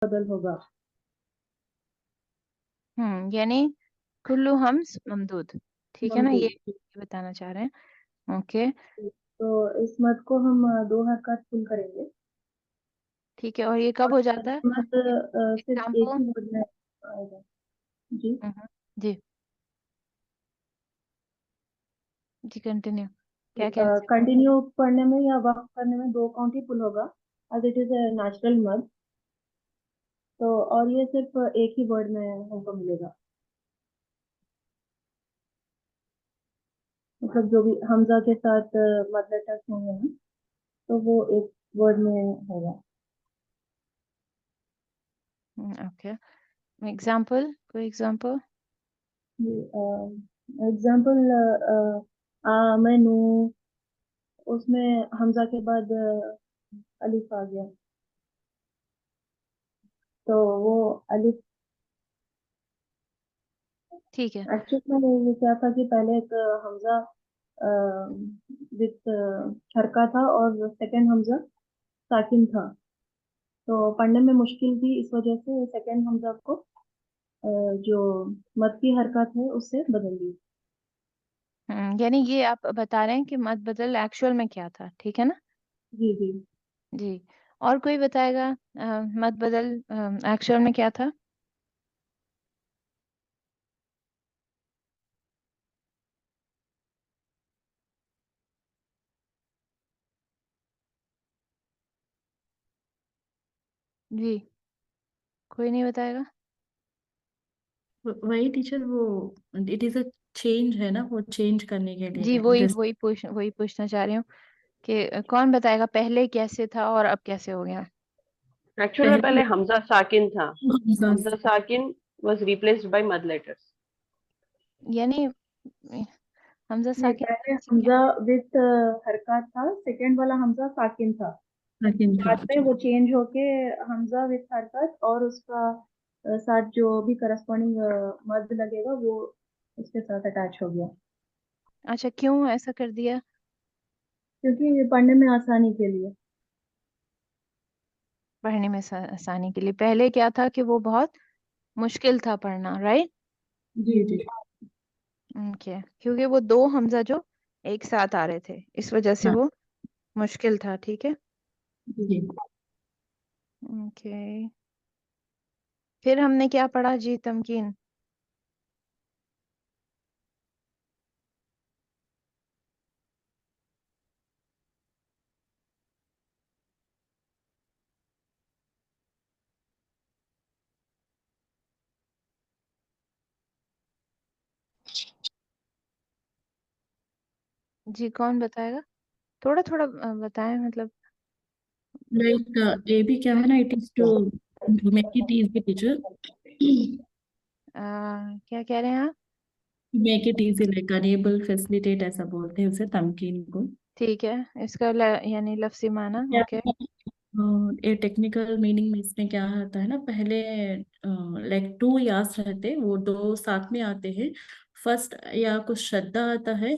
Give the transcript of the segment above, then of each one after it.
बदल होगा। यानी कुल्लू हम्स ममदूद, ठीक है ना, ये ममदूद। बताना चाह रहे हैं। ओके तो इस मत को हम दो हरकत फुल करेंगे। ठीक है, और ये कब हो जाता है? मत सिर्फ एक एग्जाम्पल। ही वर्ड में आएगा। जी जी जी कंटिन्यू, क्या कह रहे थे? कंटिन्यू पढ़ने में या वक्त करने में दो काउंट ही फुल होगा, as it is a natural मद। तो और ये सिर्फ एक ही वर्ड में हमको मिलेगा, मतलब जो भी हमजा के साथ मद लेटर्स होंगे ना, तो वो एक वर्ड में होगा। ओके, एग्जाम्पल, कोई एग्जाम्पल? एग्जाम्पल मैं नू, उसमें हमजा के बाद अलिफ आ गया, तो वो अलिफ ठीक है। एक्चुअली में ये क्या था कि पहले एक हमजा विथ हरका था और सेकंड हमजा साकिन था, तो पढ़ने में मुश्किल थी, इस वजह से सेकंड हमजा को जो मद की हरकत है उससे बदल दी। यानी ये आप बता रहे हैं कि मत बदल एक्चुअल में क्या था, ठीक है ना? जी जी। जी, और कोई बताएगा मत बदल एक्चुअल में क्या था? जी, कोई नहीं बताएगा? वही टीचर, वो इट इज अ चेंज है ना, वो चेंज करने के जी, लिए वही पूछना चाह रही हूँ कि कौन बताएगा पहले कैसे था और अब कैसे हो गया? एक्चुअल में पहले पहले हमजा साकिन था, हमजा हमजा साकिन वाज रिप्लेस्ड बाय मद लेटर्स। यानी हमजा नहीं, साकिन पहले से क्या? हमजा विथ हरकत था, सेकंड वाला हमजा साकिन था, साकिन था। बाद में वो चेंज होके हमजा विथ हरकत और उसका साथ जो भी करस्पॉन्डिंग मद लगेगा वो उसके साथ अटैच हो गया, अच्छा, क्यों ऐसा कर दिया? क्योंकि ये पढ़ने में आसानी के लिए। पढ़ने में आसानी के लिए। पहले क्या था कि वो बहुत मुश्किल था पढ़ना, राइट? जी जी। ओके, क्योंकि वो दो हमजा जो एक साथ आ रहे थे, इस वजह से हाँ वो मुश्किल था, ठीक है। जी। ओके, फिर हमने क्या पढ़ा जी? तमकीन। जी, कौन बताएगा? थोड़ा थोड़ा बताएं, मतलब लाइक ये भी क्या है ना, it is to make it easy teacher, क्या कह रहे हैं आप? Make it easy, like enable facilitate ऐसा बोलते हैं उसे, तमकीन को। ठीक है, इसका यानी लफ्जी माना। क्या ओके। ये टेक्निकल मीनिंग में इसमें क्या आता है ना, पहले लाइक टू यास रहते, वो दो साथ में आते हैं। फर्स्ट या को शद्दा आता है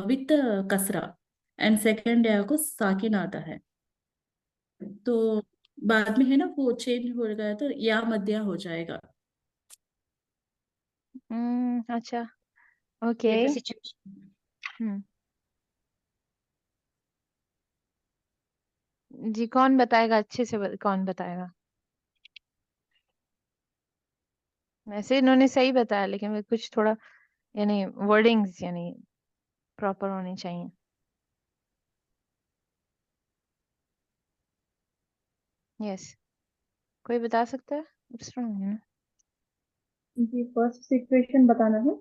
विथ कसरा, एंड सेकंड या को साकिन आता है। तो बाद में है ना वो चेंज हो गया, तो या मध्या हो जाएगा। अच्छा, ओके। ये सिचुएशन। हम्म जी, कौन बताएगा अच्छे से? कौन बताएगा? वैसे इन्होंने सही बताया, लेकिन वो कुछ थोड़ा यानी वर्डिंग्स यानी प्रॉपर होनी चाहिए। यस, कोई बता सकता है? स्ट्रॉन्ग। जी, फर्स्ट सिचुएशन बताना है।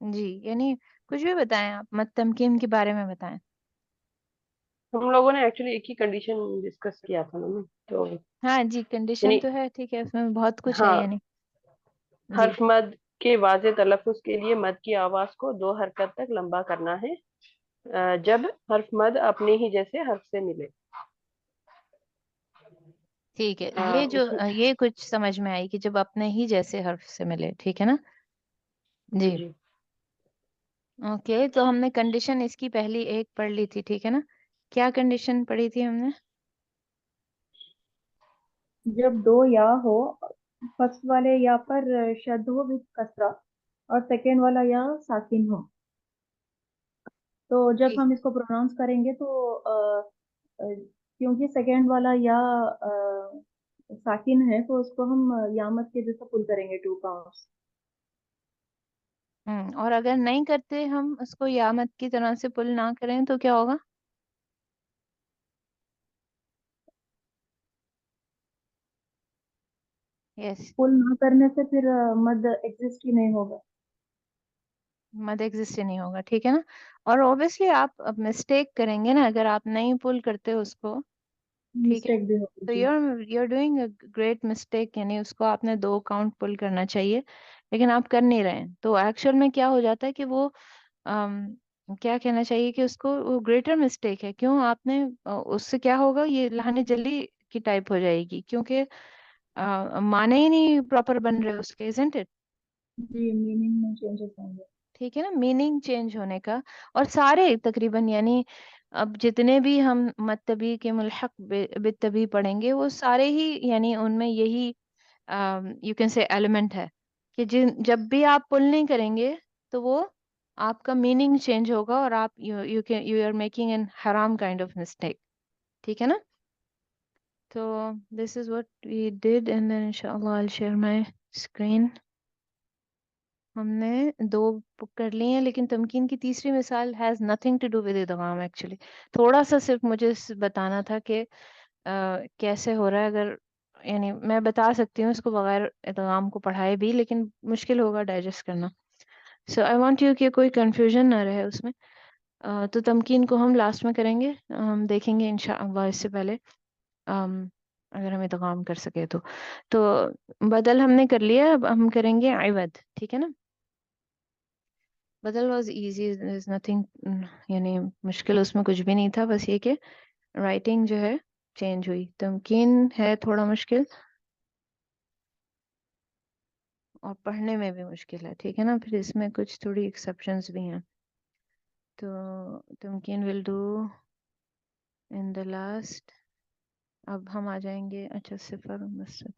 जी, यानी कुछ भी बताएं आप, मत तमकीन के बारे में बताएं। हम लोगों ने एक्चुअली एक ही कंडीशन डिस्कस किया था ना, तो हाँ जी, कंडीशन यानी तो है, ठीक है, उसमें बहुत कुछ है हाँ, यानी। जी हर्फ मद के वाज़े तलफ़्फ़ुज़ के लिए मद की आवाज को दो हरकत तक लंबा करना है, जब हर्फ मद अपने ही जैसे हर्फ से मिले। ठीक है, उसमें ये कुछ समझ में आई कि जब अपने ही जैसे हर्फ से मिले, ठीक है ना? जी जी जी। ओके, तो हमने कंडीशन इसकी पहली एक पढ़ ली थी, ठीक है ना? क्या कंडीशन पढ़ी थी हमने? जब दो या हो, फर्स्ट वाले या पर शद हो विद कसरा और सेकेंड वाला या साकिन हो, तो जब जी हम इसको प्रोनाउंस करेंगे तो क्योंकि सेकेंड वाला या साकिन है तो उसको हम यामत के जैसा पुल करेंगे 2 काउंट्स। और अगर नहीं करते हम उसको यामत की तरह से पुल ना करें तो क्या होगा? यस, पुल ना करने से फिर मद एग्जिस्ट ही नहीं होगा। मद एग्जिस्ट ही नहीं होगा, ठीक है ना। और ऑब्वियसली आप मिस्टेक करेंगे ना अगर आप नहीं पुल करते उसको, ठीक है। मिस्टेक भी होगी तो जी। you're doing a great mistake, यानी उसको आपने 2 काउंट पुल करना चाहिए लेकिन आप कर नहीं रहे हैं। तो एक्चुअल में क्या हो जाता है कि वो क्या कहना चाहिए कि उसको वो ग्रेटर मिस्टेक है। क्यों आपने उससे क्या होगा, ये लहाने जल्दी की टाइप हो जाएगी क्योंकि माने ही नहीं प्रॉपर बन रहे उसके, isn't it? जी, मीनिंग में चेंजेस होंगे। ठीक है ना, मीनिंग चेंज होने का। और सारे तकरीबन यानी अब जितने भी हम मत्तबी के मुल्हक बित्तबी पढ़ेंगे वो सारे ही यानी उनमें यही यू कैन से एलिमेंट है कि जिन जब भी आप पुल नहीं करेंगे तो वो आपका मीनिंग चेंज होगा और आप यू आर मेकिंग एन हराम काइंड ऑफ मिस्टेक, ठीक है ना। तो this is what we did and then इंशाल्लाह I will share my screen. हमने 2 कर लिए हैं लेकिन तमकीन की तीसरी मिसाल has nothing to do with इदगाम एक्चुअली। थोड़ा सा सिर्फ मुझे बताना था कि कैसे हो रहा है। अगर यानी मैं बता सकती हूँ इसको बगैर इदगाम को पढ़ाए भी, लेकिन मुश्किल होगा डाइजेस्ट करना। सो आई वांट यू कि कोई कंफ्यूजन ना रहे उसमें। तो तमकीन को हम लास्ट में करेंगे, हम देखेंगे इंशाअल्लाह इससे पहले अगर हम इदगाम कर सके तो बदल हमने कर लिया, अब हम करेंगे इवद, ठीक है ना। बदल वाज इजी, इज नथिंग, यानी मुश्किल उसमें कुछ भी नहीं था, बस ये कि राइटिंग जो है चेंज हुई। तमकीन है थोड़ा मुश्किल और पढ़ने में भी मुश्किल है, ठीक है ना। फिर इसमें कुछ थोड़ी एक्सेप्शंस भी हैं। तो तमकीन will do in the last. अब हम आ जाएंगे, अच्छा सिफर मुस्तद।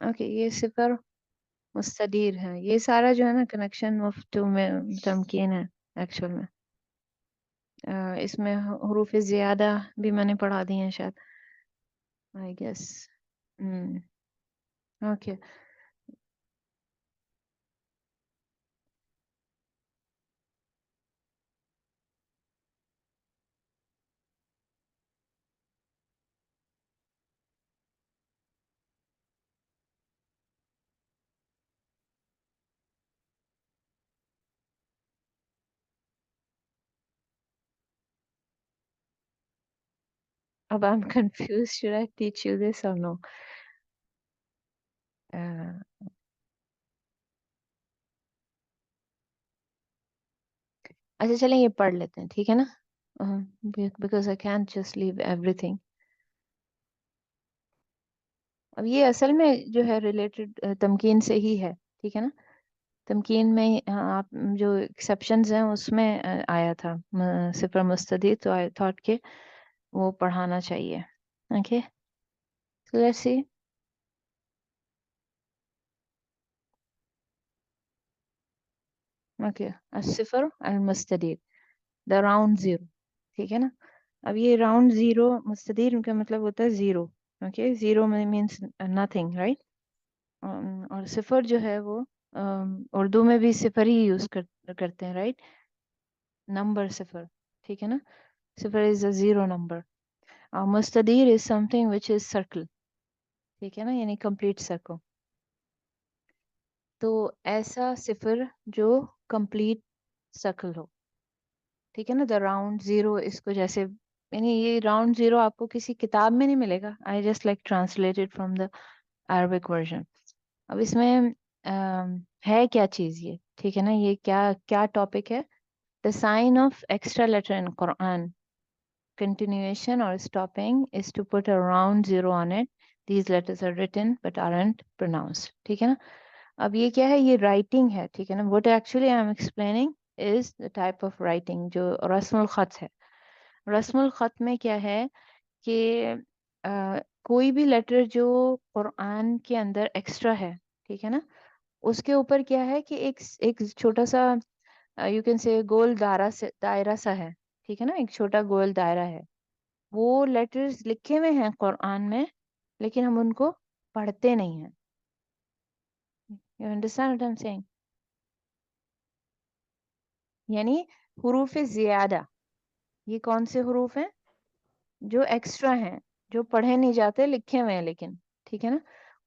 ओके, ये सिफर मुस्तदीर है, ये सारा जो है ना कनेक्शन ऑफ टू में तमकीन है एक्चुअल में। इसमें हरूफ ज़्यादा भी मैंने पढ़ा दी हैं शायद, आई गेस। ओके, अब I'm confused, should I teach you this or no? अच्छा चलें ये पढ़ लेते हैं, ठीक है ना, because I can't just leave everything. अब ये असल में जो है रिलेटेड तमकीन से ही है, ठीक है ना। तमकीन में आप जो एक्सेप्शंस हैं उसमें आया था सिफर मुस्तदी, तो आई थॉट के वो पढ़ाना चाहिए। Okay, so let's see. Okay, सिफर अल मुस्तदीर, द राउंड जीरो, ठीक है ना। अब ये राउंड जीरो मुस्तदीर का मतलब होता है जीरो। ओके, जीरो में मीन्स नथिंग, राइट। और सिफर जो है वो उर्दू में भी सिफर ही यूज करते हैं, राइट। नंबर सिफर, ठीक है ना। सिफर इज अ जीरो नंबर। मुस्तदीर is something which is circle, ठीक है ना, यानी कंप्लीट सर्कल। तो ऐसा सिफर जो कंप्लीट सर्कल हो, ठीक है ना। द राउंड जीरो, इसको जैसे यानी ये राउंड जीरो आपको किसी किताब में नहीं मिलेगा, I just like translated from the Arabic version. अब इसमें है क्या चीज ये, ठीक है ना, ये क्या क्या टॉपिक है। The sign of extra letter in Quran, continuation or stopping is to put a round zero on it. These letters are written but aren't pronounced, ठीक है ना। اب یہ کیا ہے؟ یہ رائٹنگ ہے، ٹھیک ہے نا. What actually I am explaining is the type of writing جو رسم الخط ہے. رسم الخط میں کیا ہے کہ کوئی بھی لیٹر جو قرآن کے اندر ایکسٹرا ہے، ٹھیک ہے نا، اس کے اوپر کیا ہے کہ ایک چھوٹا سا یو کین سے گول دائرہ سا ہے، ٹھیک ہے نا، ایک چھوٹا گول دائرہ ہے. وہ لیٹرز لکھے ہوئے ہیں قرآن میں، لیکن ہم ان کو پڑھتے نہیں ہیں. You understand what I am saying? یعنی حروف زیادہ، یہ کون سے حروف ہیں؟ جو ایکسٹرا ہیں، جو پڑھے نہیں جاتے، لکھے ہوئے ہیں لیکن، ٹھیک ہے نا.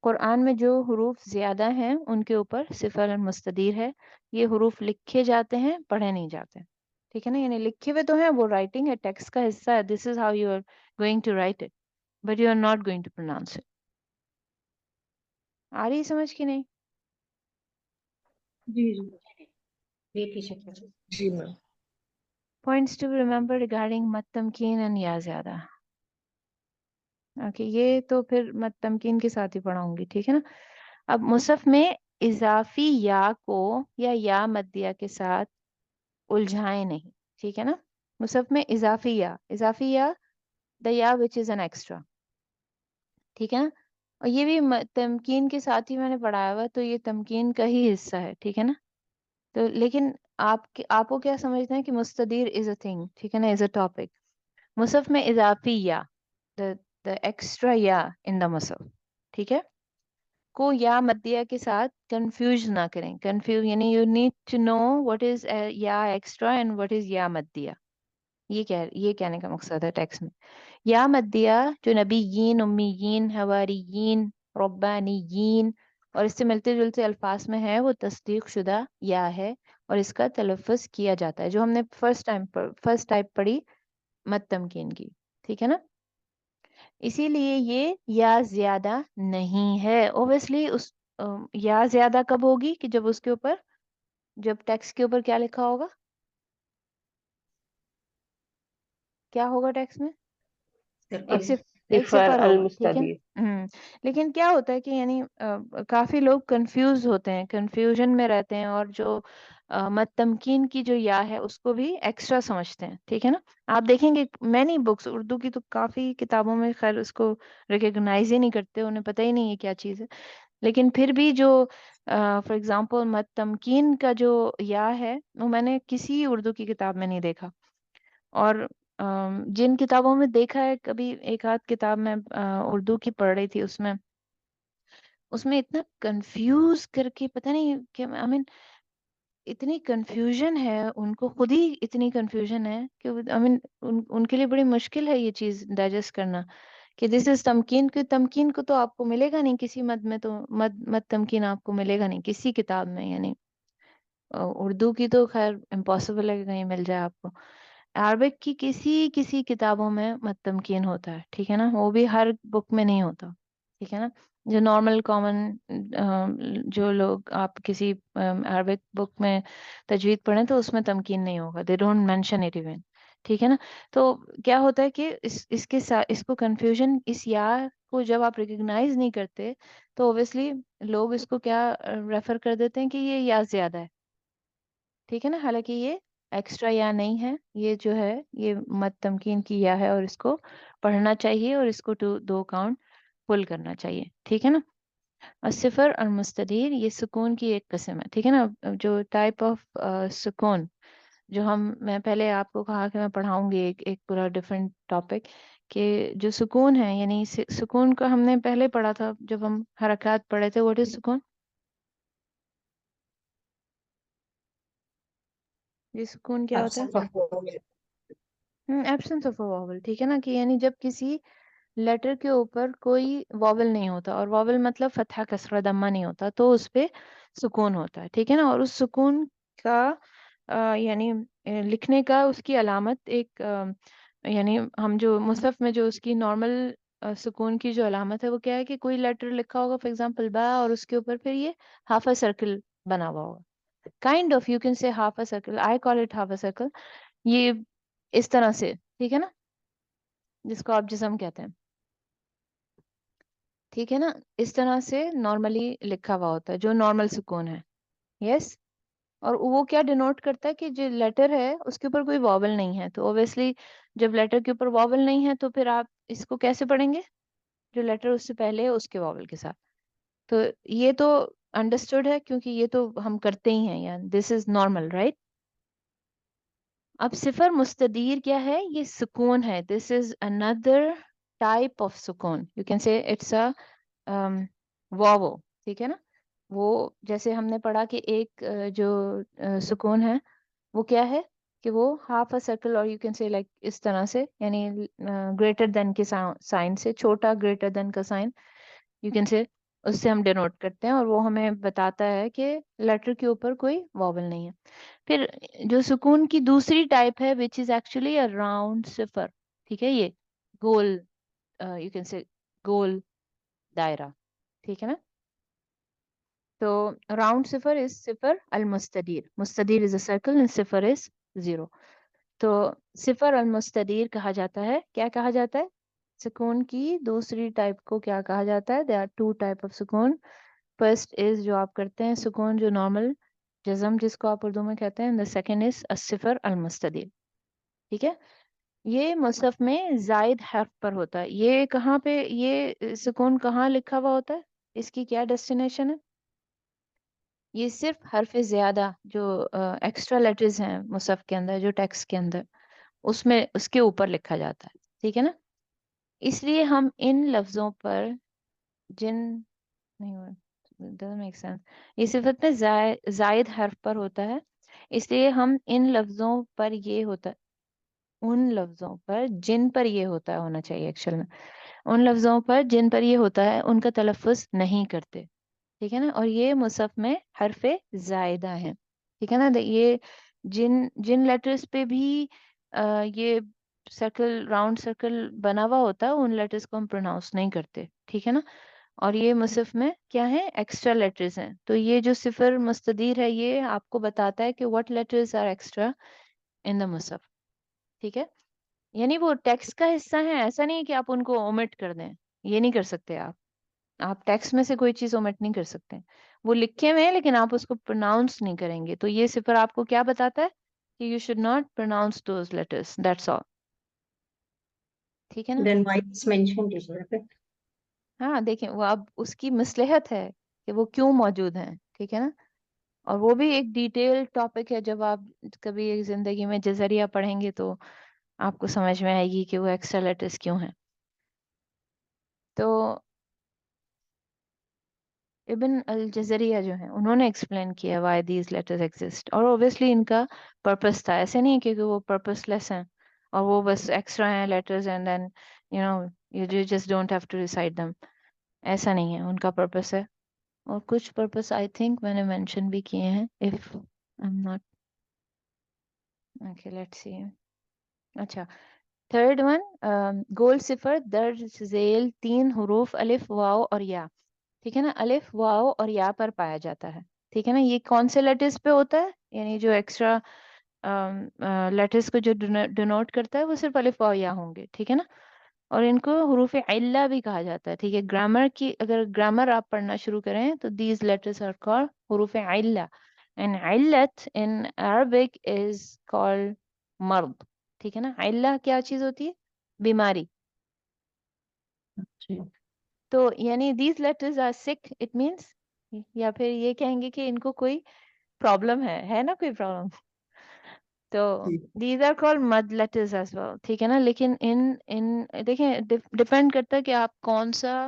قرآن میں جو حروف زیادہ ہیں ان کے اوپر صفر المستدیر ہے. یہ حروف لکھے جاتے ہیں، پڑھے نہیں جاتے، ٹھیک ہے نا. یعنی لکھے ہوئے تو ہیں، وہ رائٹنگ ہے، ٹیکسٹ کا حصہ ہے. This is how you are going to write it, but you are not going to pronounce it. آ رہی سمجھ کی نہیں؟ جی جی. جی میم. Points to remember regarding مد تمکین and یا زیادہ. اوکے، یہ تو پھر مد تمکین کے ساتھ ہی پڑھاؤں گی، ٹھیک ہے نا. اب مصحف میں اضافی یا کو یا مدیہ کے ساتھ الجھائیں نہیں، ٹھیک ہے نا. مصحف میں اضافی یا دا یا وچ از این ایکسٹرا، ٹھیک ہے نا. اور یہ بھی تمکین کے ساتھ ہی میں نے پڑھایا ہوا، تو یہ تمکین کا ہی حصہ ہے، ٹھیک ہے نا. تو لیکن آپ کو کیا سمجھتے ہیں کہ مستدیر از اے تھنگ، ٹھیک ہے نا، از اے ٹاپک. مصحف میں اضافی یا دا ایکسٹرا یا ان دا مصحف، ٹھیک ہے، کو یا مدیہ کے ساتھ کنفیوز نہ کریں. کنفیوز یعنی you need to know what is یا ایکسٹرا اینڈ what is یا مدیہ. یہ کہنے کا مقصد ہے ٹیکسٹ میں. یا مدیہ جو نبیین، امیین، حواریین، ربانیین اور اس سے ملتے جلتے الفاظ میں ہے، وہ تصدیق شدہ یا ہے، اور اس کا تلفظ کیا جاتا ہے، جو ہم نے فرسٹ ٹائپ پڑھی مد تمکین کی، ٹھیک ہے نا. اسی لیے یہ یا زیادہ نہیں ہے. اوبیسلی اس یا زیادہ کب ہوگی؟ کہ جب اس کے اوپر، جب ٹیکسٹ کے اوپر کیا لکھا ہوگا؟ کیا ہوگا ٹیکسٹ میں؟ ایک صفر صفر ہوگا، ٹھیک ہے. المستدیر. لیکن کیا ہوتا ہے کہ یعنی کافی لوگ کنفیوز ہوتے ہیں، کنفیوژن میں رہتے ہیں، اور جو مد تمکین کی جو یا ہے اس کو بھی ایکسٹرا سمجھتے ہیں، ٹھیک ہے نا. آپ دیکھیں گے مینی بکس اردو کی تو کافی کتابوں میں خیر اس کو ریکگنائز ہی نہیں کرتے، انہیں پتہ ہی نہیں ہے کیا چیز ہے. لیکن پھر بھی جو فار ایگزامپل مد تمکین کا جو یا ہے، وہ میں نے کسی اردو کی کتاب میں نہیں دیکھا. اور جن کتابوں میں دیکھا ہے، کبھی ایک آدھ کتاب میں اردو کی پڑھ رہی تھی، اس میں اتنا کنفیوز کر کے پتہ نہیں کہ آئی مین اتنی کنفیوژن ہے، ان کو خود ہی اتنی کنفیوژن ہے کہ آئی مین ان کے لیے بڑی مشکل ہے یہ چیز ڈائجسٹ کرنا کہ دس از تمکین. کے تمکین کو تو آپ کو ملے گا نہیں کسی مد میں، تو مد تمکین آپ کو ملے گا نہیں کسی کتاب میں. یعنی اردو کی تو خیر امپاسبل ہے کہ کہیں مل جائے آپ کو. عربک کی کسی کتابوں میں مد تمکین ہوتا ہے، ٹھیک ہے نا. وہ بھی ہر بک میں نہیں ہوتا، ٹھیک ہے نا. جو نارمل کامن جو لوگ آپ کسی عربک بک میں تجوید پڑھیں تو اس میں تمکین نہیں ہوگا. They don't mention it even, ٹھیک ہے نا. تو کیا ہوتا ہے کہ اس کے ساتھ اس کو کنفیوژن، اس یا کو جب آپ ریکگنائز نہیں کرتے تو اوبیسلی لوگ اس کو کیا ریفر کر دیتے ہیں کہ یہ یا زیادہ ہے، ٹھیک ہے نا. حالانکہ یہ ایکسٹرا یا نہیں ہے، یہ جو ہے یہ مد تمکین کی یا ہے، اور اس کو پڑھنا چاہیے اور اس کو دو کاؤنٹ فل کرنا چاہیے، ٹھیک ہے نا. اور صفر اور مستدیر یہ سکون کی ایک قسم ہے، ٹھیک ہے نا. جو ٹائپ آف سکون جو میں پہلے آپ کو کہا کہ میں پڑھاؤں گی ایک پورا ڈفرینٹ ٹاپک، کہ جو سکون ہے، یعنی سکون کو ہم نے پہلے پڑھا تھا جب ہم حرکات پڑھے تھے. واٹ از سکون؟ یہ سکون کیا ہوتا ہے؟ ایبسنس آف اے واول، ٹھیک ہے نا. کہ یعنی جب کسی لیٹر کے اوپر کوئی واول نہیں ہوتا، اور واول مطلب فتحہ کسرہ دمہ نہیں ہوتا، تو اس پہ سکون ہوتا ہے، ٹھیک ہے نا. اور اس سکون کا یعنی لکھنے کا اس کی علامت ایک یعنی ہم جو مصحف میں جو اس کی نارمل سکون کی جو علامت ہے وہ کیا ہے کہ کوئی لیٹر لکھا ہوگا فار ایگزامپل با، اور اس کے اوپر پھر یہ ہاف اے سرکل بنا ہوا ہوگا. کائنڈ آف یو کین سے half a circle, I call it half a circle. یہ اس طرح سے، ٹھیک ہے نا، جس کو آپ جسم کہتے ہیں. ٹھیک ہے نا, اس طرح سے نارملی لکھا ہوا ہوتا ہے جو نارمل سکون ہے. یس. اور وہ کیا ڈینوٹ کرتا ہے کہ جو لیٹر ہے اس کے اوپر کوئی واول نہیں ہے, تو اوبیسلی جب لیٹر کے اوپر واول نہیں ہے تو پھر آپ اس کو کیسے پڑھیں گے, جو لیٹر اس سے پہلے ہے اس کے واول کے ساتھ. تو یہ تو انڈرسٹوڈ ہے کیونکہ یہ تو ہم کرتے ہی ہیں, یا دس از نارمل رائٹ. اب صفر مستدیر کیا ہے, یہ سکون ہے. This is another type of سکون, you can say it's a واو. ٹھیک ہے نا, وہ جیسے ہم نے پڑھا کہ ایک جو سکون ہے وہ کیا ہے کہ وہ ہاف اے سرکل, اور یو کین سے لائک اس طرح سے, یعنی گریٹر دین کے سائن سے, چھوٹا گریٹر دین کا سائن یو کین سے, اس سے ہم ڈینوٹ کرتے ہیں, اور وہ ہمیں بتاتا ہے کہ لیٹر کے اوپر کوئی واول نہیں ہے. پھر جو سکون کی دوسری ٹائپ ہے وچ از ایکچولی اے راؤنڈ صفر. ٹھیک ہے, یہ گول, یو کین سے گول دائرہ. ٹھیک ہے نا, تو راؤنڈ صفر از صفر المستدیر. مستدیر از اے سرکل اینڈ صفر از زیرو. تو صفر المستدیر کہا جاتا ہے. کیا کہا جاتا ہے, سکون کی دوسری ٹائپ کو کیا کہا جاتا ہے, they are two type of سکون. فرسٹ از جو آپ کرتے ہیں سکون جو نارمل جزم جس کو آپ اردو میں کہتے ہیں, دا سیکنڈ از الصفر المستدیر. ٹھیک ہے, یہ مصحف میں زائد حرف پر ہوتا ہے. یہ کہاں پہ, یہ سکون کہاں لکھا ہوا ہوتا ہے, اس کی کیا ڈیسٹینیشن ہے, یہ صرف حرف زیادہ جو ایکسٹرا لیٹرز ہیں مصحف کے اندر, جو ٹیکسٹ کے اندر, اس میں اس کے اوپر لکھا جاتا ہے. ٹھیک ہے نا, اس لیے ہم ان لفظوں پر جن نہیں ہوا doesn't make sense. یہ صفت میں زائد حرف پر ہوتا ہے, اس لیے ہم ان لفظوں پر یہ ہوتا ہے, ان لفظوں پر جن پر یہ ہوتا ہے, ہونا چاہیے ایکچوئل میں, ان لفظوں پر جن پر یہ ہوتا ہے ان کا تلفظ نہیں کرتے. ٹھیک ہے نا, اور یہ مصحف میں حرف زائدہ ہیں. ٹھیک ہے نا, یہ جن جن لیٹرز پہ بھی یہ سرکل راؤنڈ سرکل بنا ہوا ہوتا ہے ان لیٹرز کو ہم پروناؤنس نہیں کرتے. ٹھیک ہے نا, اور یہ مصحف میں کیا ہے, ایکسٹرا لیٹرز ہیں. تو یہ جو صفر مستدیر ہے یہ آپ کو بتاتا ہے کہ what letters are extra in the مصحف. ٹھیک ہے, یعنی وہ ٹیکسٹ کا حصہ ہیں, ایسا نہیں ہے کہ آپ ان کو اومٹ کر دیں, یہ نہیں کر سکتے آپ ٹیکسٹ میں سے کوئی چیز اومٹ نہیں کر سکتے. وہ لکھے ہوئے ہیں لیکن آپ اس کو پروناؤنس نہیں کریں گے. تو یہ صفر آپ کو کیا بتاتا ہے کہ you should not pronouns those letters, that's all. ٹھیک ہے نا, Then why it's mentioned teacher? Okay. ہاں دیکھیں وہ اب اس کی مصلحت ہے کہ وہ کیوں موجود ہیں. ٹھیک ہے نا, اور وہ بھی ایک ڈیٹیل ٹاپک ہے, جب آپ کبھی ایک زندگی میں جزریہ پڑھیں گے تو آپ کو سمجھ میں آئے گی کہ وہ ایکسٹرا لیٹرز کیوں ہیں. تو ابن الجزریہ جو ہیں انہوں نے ایکسپلین کیا why these letters exist, اور obviously ان کا پرپس تھا. ایسے نہیں کہ وہ پرپس لیس ہیں اور وہ بس ایکسٹرا ہیں letters and then you just don't have to recite them. ایسا نہیں ہے, ان کا پرپس ہے. اور کچھ پرپس آئی تھنک میں نے مینشن بھی کیے ہیں, if I'm not okay, let's see. اچھا, تھرڈ ون, گول صفر درج ذیل 3 حروف الف واو اور یا. ٹھیک ہے نا, الف واو اور یا پر پایا جاتا ہے. ٹھیک ہے نا, یہ کون سے لیٹرز پہ ہوتا ہے, یعنی جو ایکسٹرا لیٹرز کو جو ڈینوٹ کرتا ہے وہ صرف الف واو یا ہوں گے. ٹھیک ہے نا, اور ان کو حروف علہ بھی کہا جاتا ہے. ٹھیک ہے, گرامر کی اگر گرامر آپ پڑھنا شروع کریں تو دیز لیٹرز آر کالڈ حروف علہ, اینڈ علت ان عربک از کالڈ مرض. ٹھیک ہے نا, علہ کیا چیز ہوتی ہے, بیماری. جی تو یعنی دیز لیٹرز آر سک, اٹ مینس, یا پھر یہ کہیں گے کہ ان کو کوئی پرابلم ہے نا, کوئی پرابلم. تو دیز آر کال مد لیٹرز ایز ویل. ٹھیک ہے نا, لیکن ان دیکھیں ڈپینڈ کرتا ہے کہ آپ کون سا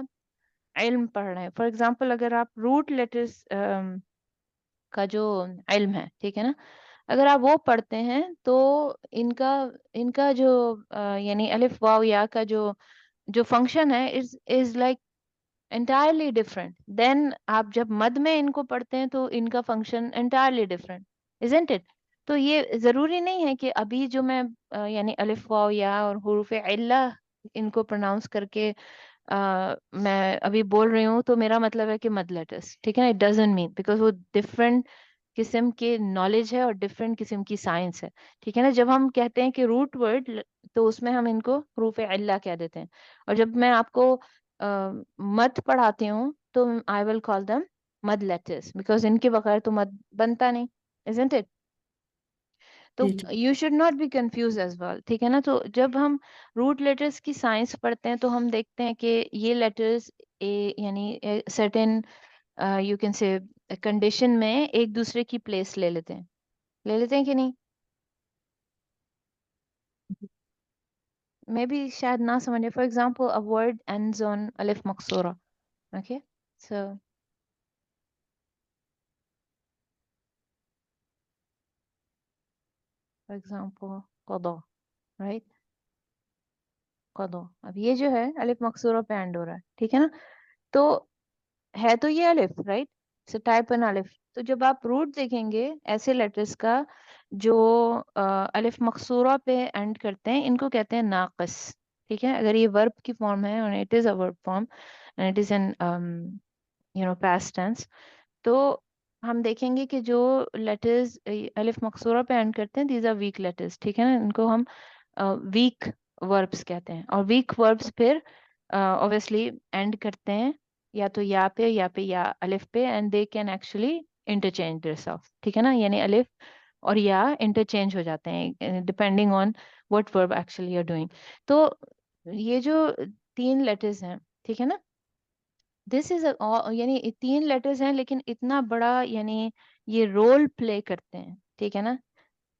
علم پڑھ رہے ہیں. فار ایگزامپل اگر آپ روٹ لیٹرز کا جو علم ہے, ٹھیک ہے نا, اگر آپ وہ پڑھتے ہیں تو ان کا جو یعنی الف واو یا کا جو فنکشن ہے از لائک انٹائرلی ڈفرینٹ دین آپ جب مد میں ان کو پڑھتے ہیں تو ان کا function entirely different, isn't it. تو یہ ضروری نہیں ہے کہ ابھی جو میں یعنی الف واو یا اور حروف علہ ان کو پروناؤنس کر کے میں ابھی بول رہی ہوں تو میرا مطلب ہے کہ مد لیٹرس. ٹھیک ہے نا, اٹ ڈزنٹ مین, بیکاز وہ ڈفرینٹ قسم کے نالج ہے اور ڈفرینٹ قسم کی سائنس ہے. ٹھیک ہے نا, جب ہم کہتے ہیں کہ روٹ ورڈ تو اس میں ہم ان کو حروف علہ کہہ دیتے ہیں, اور جب میں آپ کو مد پڑھاتی ہوں تو I will call them مد letters because ان کے بغیر تو مد بنتا نہیں, isn't it؟ تو جی you should not be confuse as well, ٹھیک ہے نا. تو جب ہم روٹ لیٹرز کی سائنس پڑھتے ہیں تو ہم دیکھتے ہیں کہ یہ لیٹرز یعنی سرٹن یو کین سے کنڈیشن میں ایک دوسرے کی پلیس لے لیتے ہیں کہ نہیں. میں بھی شاید نہ سمجھے. For example a word ends on الف مقصورہ. Okay, so for example قضا, right, قضا. اب یہ جو ہے الف مقصورہ پہ اینڈ ہو رہا ہے, ٹھیک ہے نا. تو ہے تو یہ الف, رائٹ, سو ٹائپ این الف. تو جب آپ روٹ دیکھیں گے ایسے لیٹرز کا جو الف مقصورہ پہ اینڈ کرتے ہیں, ان کو کہتے ہیں ناقص, ٹھیک ہے. اگر یہ ورب کی فارم ہے اور اٹ از اے ورب form and it is an past tense, تو ہم دیکھیں گے کہ جو لیٹرز الف مقصورہ پہ اینڈ کرتے ہیں دیز آر ویک لیٹرز, ٹھیک ہے نا. ان کو ہم ویک وربس کہتے ہیں. اور ویک وربس پھر obviously اینڈ کرتے ہیں یا تو یا پہ یا الف پہ, and they can actually interchange their self, ٹھیک ہے نا. یعنی الف اور یا انٹرچینج ہو جاتے ہیں ڈپینڈنگ آن وٹ ورب ایکچولی یو آر ڈوئنگ. تو یہ جو 3 لیٹرز ہیں, ٹھیک ہے نا, دس از یعنی 3 لیٹرز ہیں لیکن اتنا بڑا یعنی یہ رول پلے کرتے ہیں, ٹھیک ہے نا.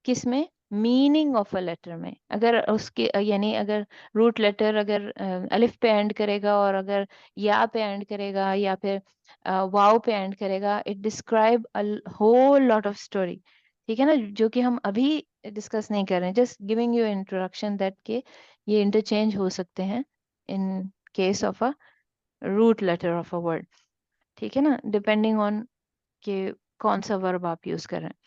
کس میں؟ میننگ آف اے لیٹر میں. اگر اس کے یعنی اگر روٹ لیٹر اگر الف پہ اینڈ کرے گا اور اگر یا پہ اینڈ کرے گا یا پھر واو پہ اینڈ کرے گا, it describe whole lot of story, ٹھیک ہے نا, جو کہ ہم ابھی ڈسکس نہیں کر رہے ہیں. Just giving you introduction that کہ یہ انٹرچینج ہو سکتے ہیں in case of a root letter of a word, ٹھیک ہے نا, ڈپینڈنگ آن کہ کون سا ورب آپ یوز کر رہے ہیں.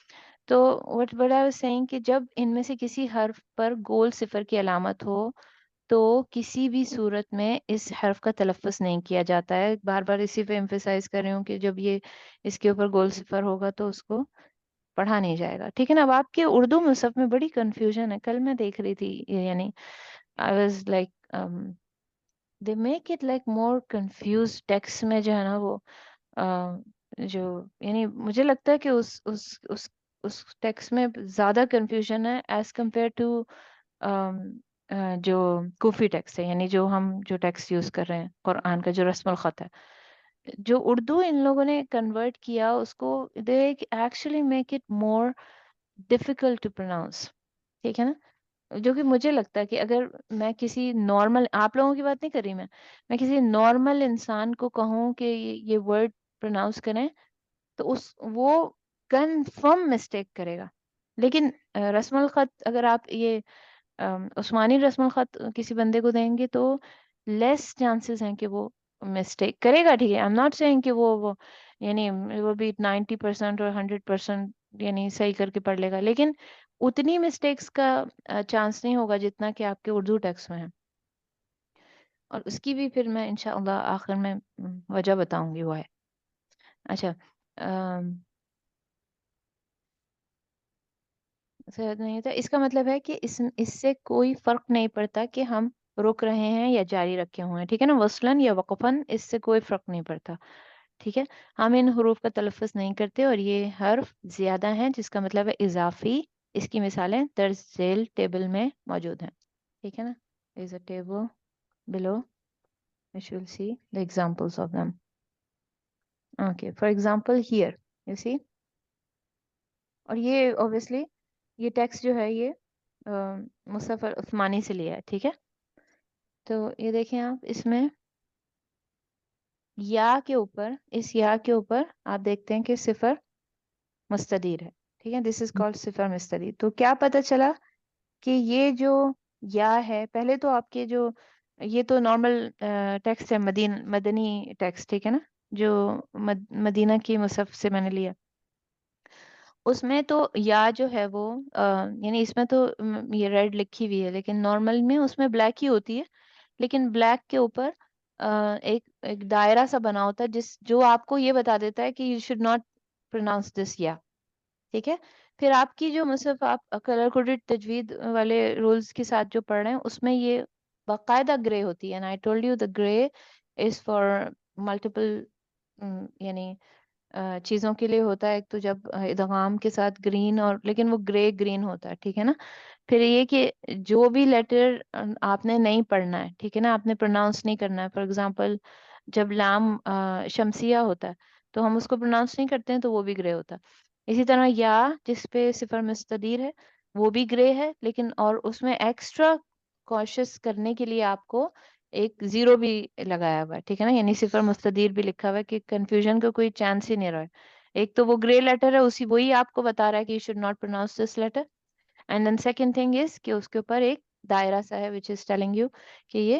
تو what I was saying کہ جب ان میں سے کسی حرف پر گول صفر کی علامت ہو تو کسی بھی صورت میں اس حرف کا تلفظ نہیں کیا جاتا ہے. بار بار اسی پہ ایمفیسائز کر رہی ہوں کہ جب یہ اس کے اوپر گول صفر ہوگا تو اس کو پڑھا نہیں جائے گا, ٹھیک ہے نا. اب آپ کے اردو مصحف میں بڑی کنفیوژن ہے. کل میں دیکھ رہی تھی, یعنی I was like they make it like more confused. Text میں جو ہے نا وہ جو یعنی مجھے لگتا ہے کہ اس ٹیکسٹ میں زیادہ کنفیوژن ہے ایز کمپیئر ٹو جو کوفی ٹیکسٹ ہے, یعنی جو ہم جو ٹیکسٹ یوز کر رہے ہیں قرآن کا جو رسم الخط ہے. جو اردو ان لوگوں نے کنورٹ کیا اس کو they actually make it more difficult to pronounce, ٹھیک ہے نا. جو کہ مجھے لگتا ہے کہ اگر میں کسی نارمل, آپ لوگوں کی بات نہیں کر رہی, میں کسی نارمل انسان کو کہوں کہ یہ ورڈ پروناؤنس کریں تو وہ کنفرم مسٹیک کرے گا. لیکن رسم الخط اگر آپ یہ عثمانی رسم الخط کسی بندے کو دیں گے تو لیس چانسز ہیں کہ وہ مسٹیک کرے گا, ٹھیک ہے. آئی ایم ناٹ سیئنگ کہ وہ یعنی وہ بھی 90% اور 100% یعنی صحیح کر کے پڑھ لے گا, لیکن اتنی مسٹیکس کا چانس نہیں ہوگا جتنا کہ آپ کے اردو ٹیکسٹ میں ہے. اور اس کی بھی پھر میں انشاءاللہ آخر میں وجہ بتاؤں گی وہ ہے. اچھا نہیں تھا, اس کا مطلب ہے کہ اس سے کوئی فرق نہیں پڑتا کہ ہم رک رہے ہیں یا جاری رکھے ہوئے ہیں, ٹھیک ہے نا. وصلاً یا وقفاً اس سے کوئی فرق نہیں پڑتا, ٹھیک ہے. ہم ان حروف کا تلفظ نہیں کرتے اور یہ حرف زیادہ ہیں جس کا مطلب ہے اضافی. اس کی مثالیں درج ذیل ٹیبل میں موجود ہیں, ٹھیک ہے نا. is a table below which will see the examples of them. Okay, for example here you see, اور یہ obviously یہ ٹیکسٹ جو ہے یہ مصحف عثمانی سے لیا ہے, ٹھیک ہے. تو یہ دیکھیں آپ, اس میں یا کے اوپر, اس یا کے اوپر آپ دیکھتے ہیں کہ صفر مستدیر ہے, ٹھیک ہے. دس از کالڈ صفر مستدیر. تو کیا پتہ چلا کہ یہ جو یا ہے, پہلے تو آپ کے جو یہ تو نارمل ٹیکسٹ ہے, مدنی ٹیکسٹ, ٹھیک ہے نا, جو مدینہ کی مصحف سے میں نے لیا. اس میں تو یا جو ہے وہ یعنی اس میں تو یہ ریڈ لکھی ہوئی ہے, لیکن نارمل میں اس میں بلیک ہی ہوتی ہے. لیکن بلیک کے اوپر ایک دائرہ سا بنا ہوتا ہے جو آپ کو یہ بتا دیتا ہے کہ یو شوڈ ناٹ پروناؤنس دس یا, ٹھیک ہے. پھر آپ کی جو مصحف آپ کلر کوڈڈ تجوید والے رولز کے ساتھ جو پڑھ رہے ہیں اس میں یہ باقاعدہ گرے ہوتی ہے. And I told you the grey is for multiple یعنی چیزوں کے لیے ہوتا ہے. ایک تو جب ادغام کے ساتھ گرین اور لیکن وہ گرے گرین ہوتا ہے, ٹھیک ہے نا. پھر یہ کہ جو بھی لیٹر آپ نے نہیں پڑھنا ہے, ٹھیک ہے نا, آپ نے پروناؤنس نہیں کرنا ہے. فار ایگزامپل جب لام شمسیہ ہوتا ہے تو ہم اس کو پروناؤنس نہیں کرتے ہیں تو وہ بھی گرے ہوتا ہے. اسی طرح یا جس پہ صفر مستدیر ہے وہ بھی گرے ہے, لیکن اور اس میں ایکسٹرا کوشش کرنے کے لیے آپ کو ایک زیرو بھی لگایا ہوا ہے, ٹھیک ہے نا, یعنی صفر مستدیر بھی لکھا ہوا ہے کہ کنفیوژن کا کوئی چانس ہی نہیں رہا ہے. ایک تو وہ گرے لیٹر ہے, اسی وہی آپ کو بتا رہا ہے کہ you should not pronounce this letter. And then second thing is کہ اس کے اوپر ایک دائرہ سا ہے وچ از ٹیلنگ یو کہ یہ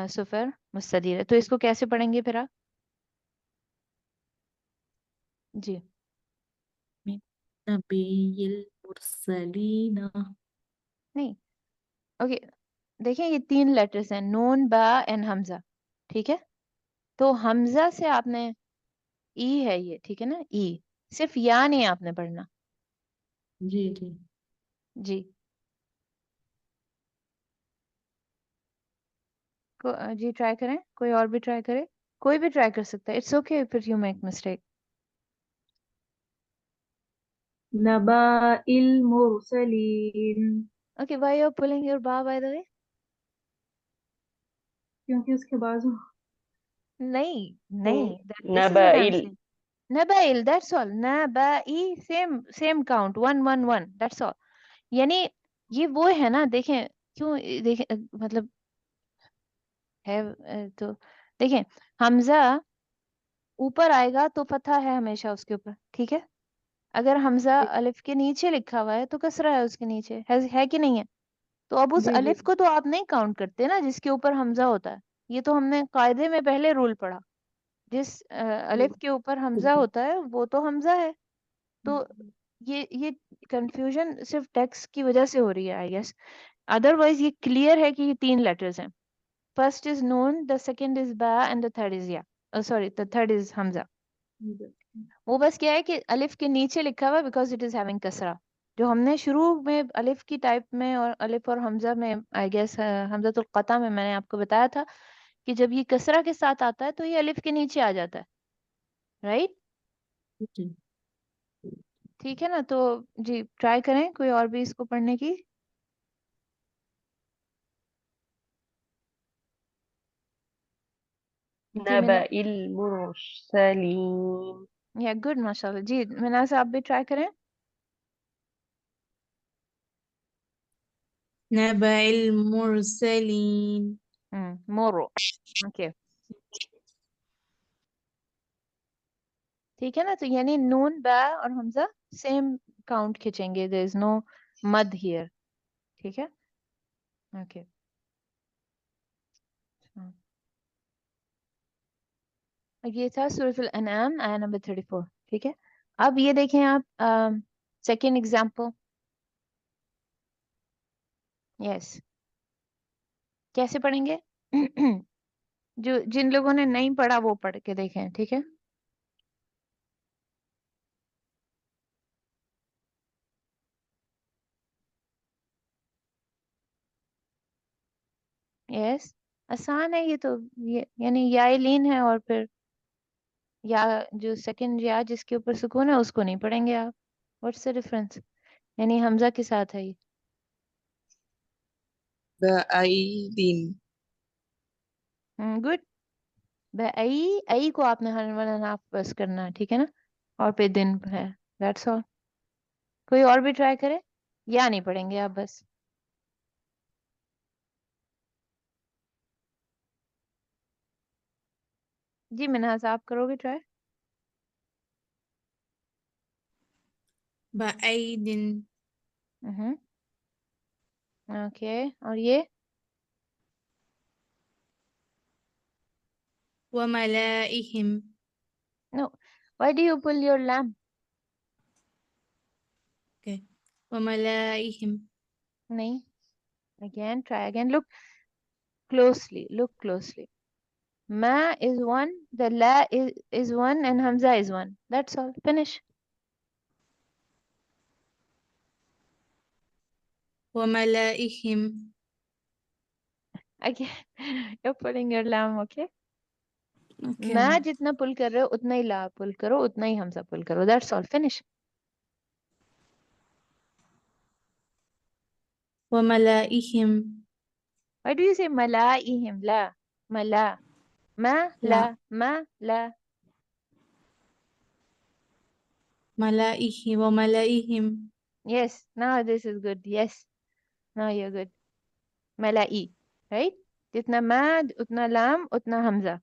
صفر مستدیر ہے. تو اس کو کیسے پڑھیں گے پھر آپ؟ جی من نبی المرسلین. نہیں, اوکے, دیکھیں یہ 3 لیٹرز ہیں, نون, با اینڈ حمزہ, ٹھیک ہے. تو حمزہ سے آپ نے ای ہے یہ, ٹھیک ہے نا, ای صرف یا نہیں آپ نے پڑھنا. جی جی. جی جی ٹرائی کریں, کوئی اور بھی ٹرائی کرے, کوئی بھی ٹرائی کر سکتا ہے. It's okay if you make mistake. نبأ المرسلین. Okay, why you are pulling your ba by the way? کیونکہ اس کے بعد نہیں تو نہیں, this is what I'm نبائل saying. نبائل, that's all. نبائی, same count, 1 1 1, that's all. یعنی یہ وہ ہے نا, دیکھیں کیوں, دیکھیں مطلب ہے تو دیکھیں حمزہ اوپر آئے گا تو فتحہ ہے ہمیشہ اس کے اوپر, ٹھیک ہے. اگر حمزہ الف کے نیچے لکھا ہوا ہے تو کسرہ ہے اس کے نیچے, ہے کہ نہیں ہے. تو اب اس جی جی الف کو تو آپ نہیں کاؤنٹ کرتے نا جس کے اوپر حمزہ ہوتا ہے. یہ تو ہم نے قاعدے میں پہلے رول پڑھا, جس الف کے اوپر حمزہ ہوتا ہے وہ تو حمزہ ہے. تو یہ کنفیوژن صرف ٹیکسٹ کی وجہ سے ہو رہی ہے آئی گیس. ادر وائز یہ کلیئر ہے کہ یہ 3 لیٹرز ہیں. First is known, the second is با اینڈ دا تھرڈ از یا, سوری دا تھرڈ از حمزہ. وہ بس کیا ہے کہ الف کے نیچے لکھا ہوا بیکاز اٹ از ہیونگ کسرہ. جو ہم نے شروع میں الف کی ٹائپ میں اور الف اور حمزہ میں آئی گیس حمزۃ القطع میں نے آپ کو بتایا تھا کہ جب یہ کسرہ کے ساتھ آتا ہے تو یہ الف کے نیچے آ جاتا ہے, رائٹ. جی. ٹھیک ہے نا. تو جی ٹرائی کریں کوئی اور بھی اس کو پڑھنے کی. جی منا, نبأ المرسلین. یا گڈ ماشاء اللہ. جی منا سے آپ بھی ٹرائی کریں. نبأ المرسلين. مورو, اوکے, ٹھیک ہے نا. تو یعنی نون, با اور حمزہ سیم کاؤنٹ کھینچیں گے, دیر از نو مد ہیئر, ٹھیک ہے. اوکے, یہ تھا سورۃ الانعام آیا نمبر 34, ٹھیک ہے. اب یہ دیکھیں آپ سیکنڈ ایگزامپل. یس, کیسے پڑھیں گے؟ جو جن لوگوں نے نہیں پڑھا وہ پڑھ کے دیکھیں, ٹھیک ہے. یس, آسان ہے یہ تو, یعنی یا لین ہے اور پھر یا جو سیکنڈ یا جس کے اوپر سکون ہے اس کو نہیں پڑھیں گے آپ. What's the difference? یعنی حمزہ کے ساتھ ہے یہ. بأيدٍ. گڈ. ای کو آپ نے ہر والا ناف بس کرنا ہے, ٹھیک ہے نا, اور پہ دن ہے, دیٹس آل. کوئی اور بھی ٹرائی کرے, یا نہیں پڑھیں گے آپ بس. جی مناز آپ کرو گے ٹرائی. بأيدٍ. اوکے, اور یہ وملائهم. No, why do you pull your لام؟ Okay. وملائهم. نہیں, again try again, look closely. Ma is one, the la is one, and Hamza is one. That's all. Finish. وملائهم. Again, you're putting your lam, okay? Okay. मैं जितना पुल कर रहे हो उतना ही ला पुल करो, उतना ही हमजा पुल करो. That's all. फिनिश. وملائهم. Why do you say malaihim? La. Mala. Ma la. Ma la. ملائه وملائهم. Yes. Now this is good. Yes. Now you're good. Malai. Right? जितना mad उतना lam उतना Hamza.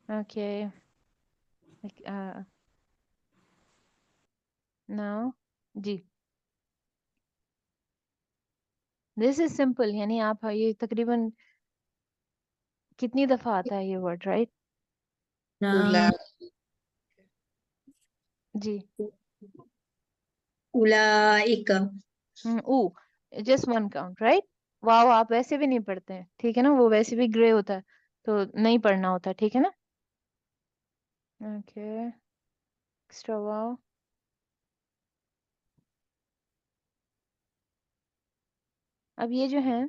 Okay. Like, now ji. This is simple. यानी आप ये तकरीबन कितनी दफा आता है ये वर्ड, राइट? أولى जी. أولئك ओ जस्ट वन काउंट, राइट? वाओ आप वैसे भी नहीं पढ़ते हैं, ठीक है ना? वो वैसे भी ग्रे होता है तो नहीं पढ़ना होता, ठीक है ना? ओके. Extra wow. अब ये जो है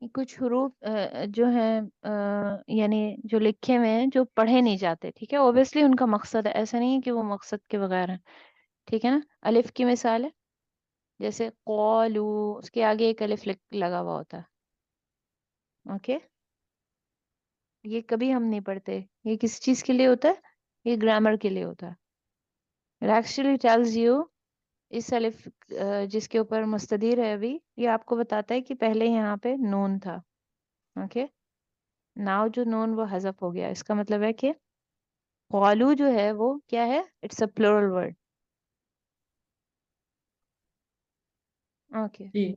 ये कुछ हरूफ जो हैं यानी जो लिखे हुए हैं जो पढ़े नहीं जाते, ठीक है? ऑब्वियसली उनका मकसद है, ऐसा नहीं है कि वो मकसद के बगैर है, ठीक है ना? अलिफ की मिसाल है, जैसे कौलू, उसके आगे एक अलिफ लगा हुआ होता है. ओके. ये कभी हम नहीं पढ़ते. ये किस चीज के लिए होता है? ये ग्रामर के लिए होता है. इट एक्चुअली टेल्स यू इस अलिफ जिसके ऊपर मुस्तदीर है अभी, ये आपको बताता है कि पहले यहाँ पे नून था. ओके. नाउ जो नून वो हज़फ हो गया, इसका मतलब है कि कौलू जो है वो क्या है? It's a plural word. Okay. जी.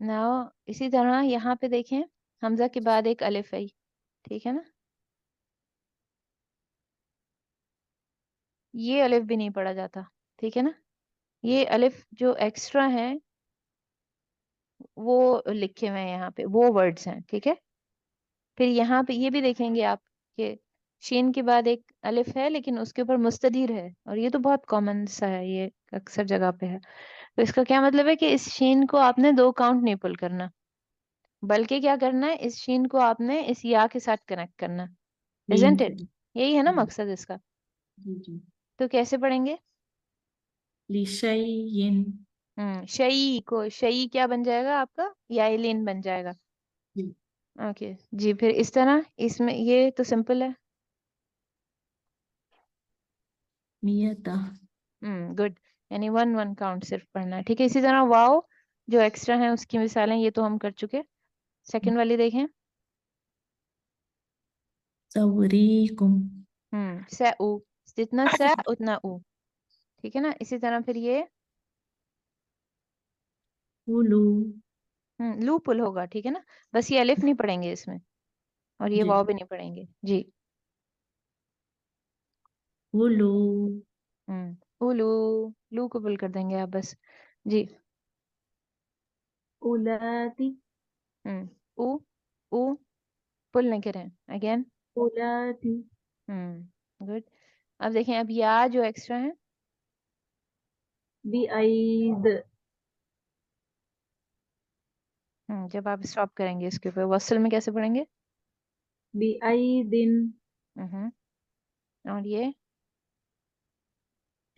नाउ इसी तरह यहाँ पे देखें, हमजा के बाद एक अलिफ आई, ठीक है ना? ये अलिफ भी नहीं पढ़ा जाता, ठीक है ना? ये अलिफ जो एक्स्ट्रा है वो लिखे हुए हैं यहाँ पे, वो वर्ड्स हैं, ठीक है? फिर यहाँ पे ये भी देखेंगे आप कि शीन के बाद एक अलिफ है लेकिन उसके ऊपर मुस्तदीर है, और ये तो बहुत कॉमन सा है, ये अक्सर जगह पे है. तो इसका क्या मतलब है कि इस शीन को आपने 2 काउंट नहीं पुल करना, बल्कि क्या करना है, इस शीन को आपने इस या के साथ कनेक्ट करना. लीन इजंट इट? को. यही है ना जी मकसद इसका? जी जी. तो कैसे पढ़ेंगे? लिशैइन. शई को शई क्या बन जाएगा आपका? याइलिन बन जाएगा. जी. ओके जी. फिर इस तरह इसमें ये तो सिंपल है. मियता. गुड. यानी 1 काउंट सिर्फ पढ़ना है, ठीक है? इसी तरह वाओ जो एक्स्ट्रा है उसकी मिसालें ये तो हम कर चुके. सेकंड वाली देखें. सवरीकुम. स उ, जितना स उतना उ, ठीक है ना? इसी तरह फिर ये उलू. लू पुल होगा, ठीक है ना? बस ये अलिफ नहीं पढ़ेंगे इसमें, और ये जी. वाव भी नहीं पढ़ेंगे जी. उलू. उलू, लू को पुल कर देंगे आप बस जी. उलाती उ उ पुल नहीं करें अगेन. उलाती गुड. अब देखें, अब या जो एक्स्ट्रा है, बिआईद जब आप स्टॉप करेंगे इसके ऊपर वसल में कैसे पढ़ेंगे? बिआईदिन हम्म. और ये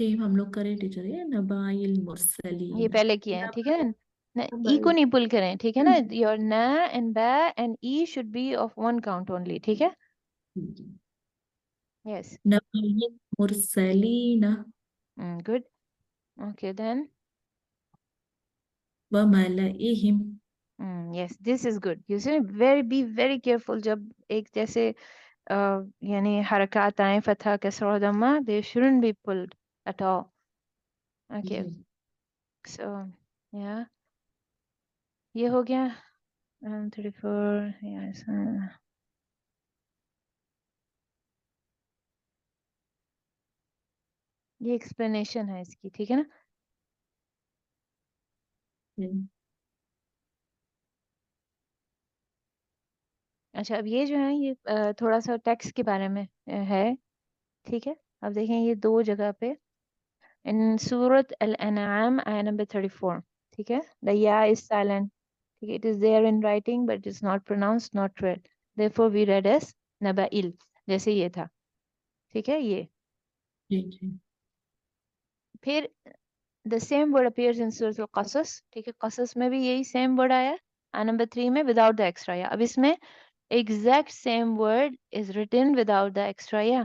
सेम हम लोग करें टीचर, ये नबाइल ये मुरसलीन. पहले किए हैं, ठीक है ना? ई को नबाइल नहीं पुल करें, ठीक है ना? योर न एंड ब एंड ई should be of 1 count only, ठीक है? यस. नबाइल मुरसलीन गुड. Okay then. व मलाइहिम. Yes this is good. You see very be very careful जब एक जैसे यानी हरकत आए, फतह कसरा और दम्मा, they shouldn't be pulled at all. Okay. So या ये हो गया 34. यस. ये एक्सप्लेनेशन है इसकी, ठीक है ना? अच्छा, अब ये जो है ये थोड़ा सा टैक्स के बारे में है, ठीक है? अब देखें ये 2 जगह पे इन सूरत अल अनआम आया नंबर 34, ठीक है? द या इज साइलेंट, ठीक है? It is there in writing but it's not pronounced, not read. therefore we read as naba'il, जैसे ये था, ठीक है ये. जी जी फिर the same word appears in Surah Al-Qasas, ठीक है, qasas में भी यही same word आया है, नंबर 3 में without the extra ya. अब इसमें exact same word is written without the extra ya,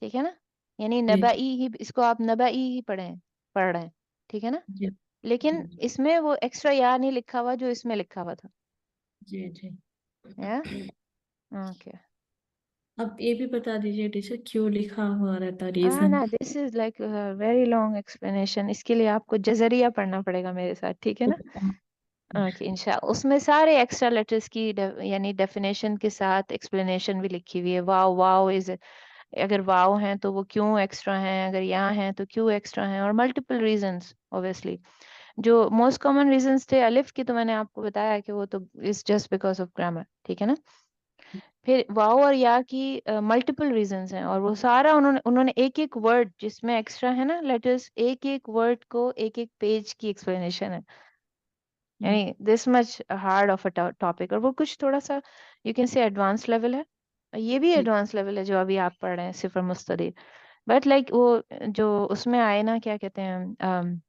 ठीक है ना, यानी जी नबाई ही, इसको आप नबाई ही पढ़ रहे हैं, ठीक है ना, जी लेकिन जी इसमें वो एक्स्ट्रा या नहीं लिखा हुआ जो इसमें लिखा हुआ था. जी जी या ओके. अब ये भी बता दीजिए टीचर, क्यों लिखा हुआ रहता, रीजन? ना this is like very long explanation, इसके लिए आपको जजरिया पढ़ना पड़ेगा मेरे साथ, ठीक है ना. ओके इंशाल्लाह उसमें सारे एक्स्ट्रा लेटर्स की यानी डेफिनेशन के साथ एक्सप्लेनेशन भी लिखी हुई है. वाव वाव इज, अगर वाव हैं तो वो क्यों एक्स्ट्रा हैं, अगर यहाँ हैं तो क्यों एक्स्ट्रा हैं, और मल्टीपल रीजंस. ऑब्वियसली जो मोस्ट कॉमन रीजंस थे अलिफ की, तो मैंने आपको बताया कि वो तो is just because of grammar, ठीक है ना. फिर वाव और या की मल्टीपल रीजंस हैं, और वो सारा उन्होंने उन्होंने एक एक वर्ड जिसमें एक्स्ट्रा है ना लेटर्स, एक एक वर्ड को एक एक पेज की एक्सप्लेनेशन है, यानी this much hard of a topic. और वो कुछ थोड़ा सा you can say advance level है, ये भी एडवांस लेवल है जो अभी आप पढ़ रहे हैं सिफर मुस्तदीर. बट लाइक वो जो उसमें आए ना, क्या कहते हैं,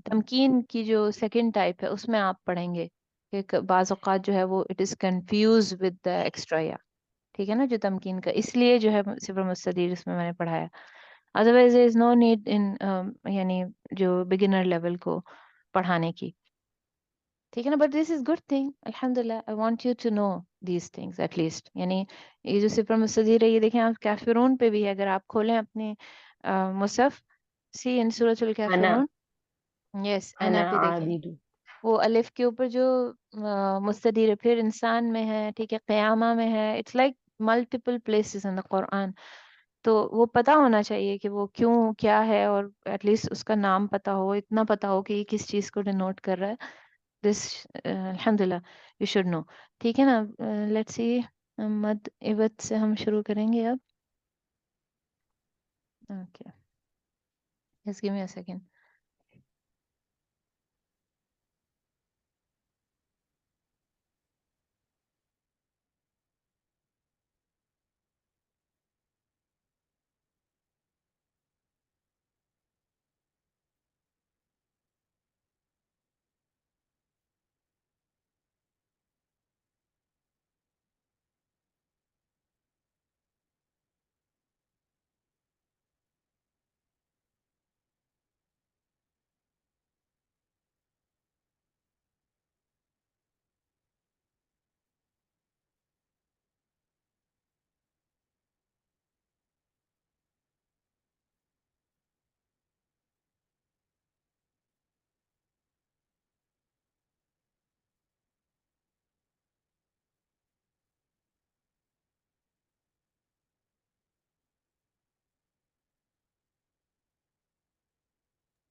तमकीन की जो सेकंड टाइप है उसमें आप पढ़ेंगे कि बाज़ औक़ात जो है वो it is confuse with the extra या, ठीक है ना, जो तमकीन का, इसलिए जो है सिफर मुस्तदीर इसमें मैंने पढ़ाया. Otherwise there is no need in यानी जो बिगिनर लेवल को पढ़ाने की, ठीक है ना. But this is good thing अल्हम्दुलिल्लाह, I want you to know these things at least. यानी ये जो सिफर मुस्तदीर है ये देखें आप काफिरून पे भी है, अगर आप खोलें अपने मुसहफ, सी इन सूरतुल अना काफिरून, यस अना अना पे देखें, आबिदु। वो अलिफ के ऊपर जो मुस्तदीर है, फिर इंसान में है, ठीक है, क़यामा में है, it's like multiple places in the Quran. तो वो पता होना चाहिए कि वो क्यों क्या है, और एटलीस्ट उसका नाम पता हो, इतना पता हो कि ये किस चीज़ को डिनोट कर रहा है. दिस अल्हम्दुलिल्लाह यू शुड नो, ठीक है ना. लेट्स सी, मद इवत से हम शुरू करेंगे अब. Okay just give me a second.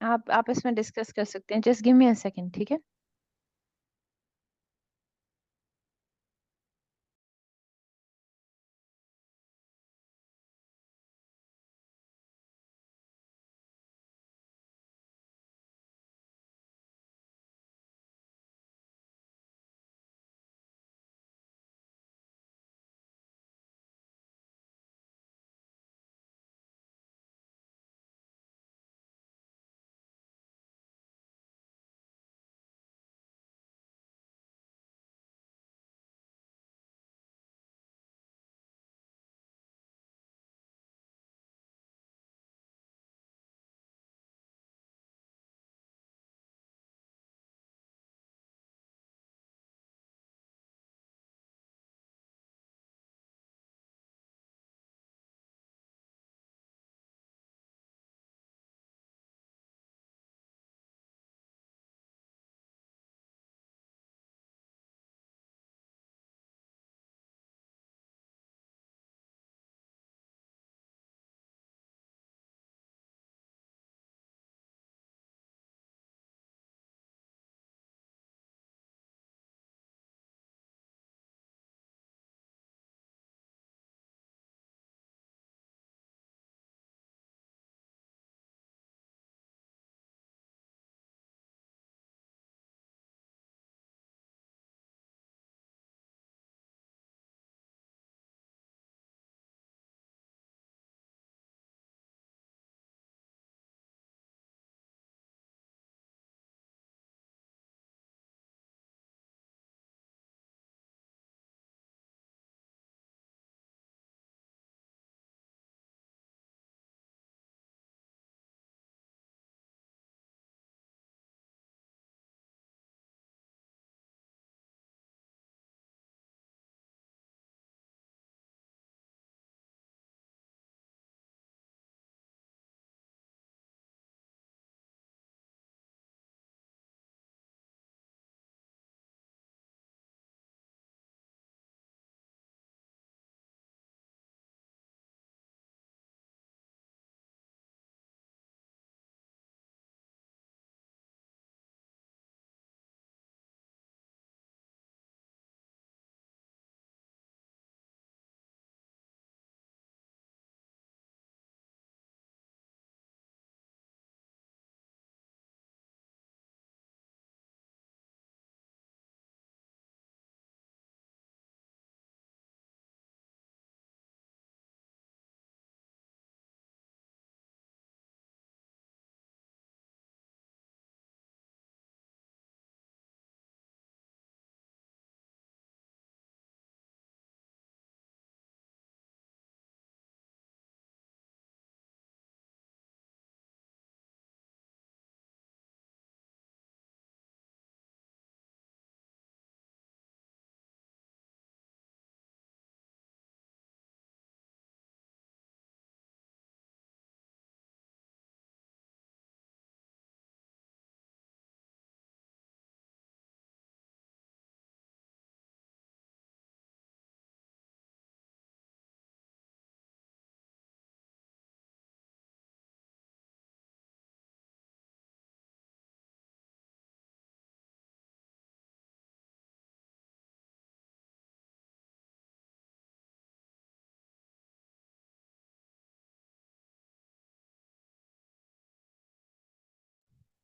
आप इसमें डिस्कस कर सकते हैं, just give me a second, ठीक है.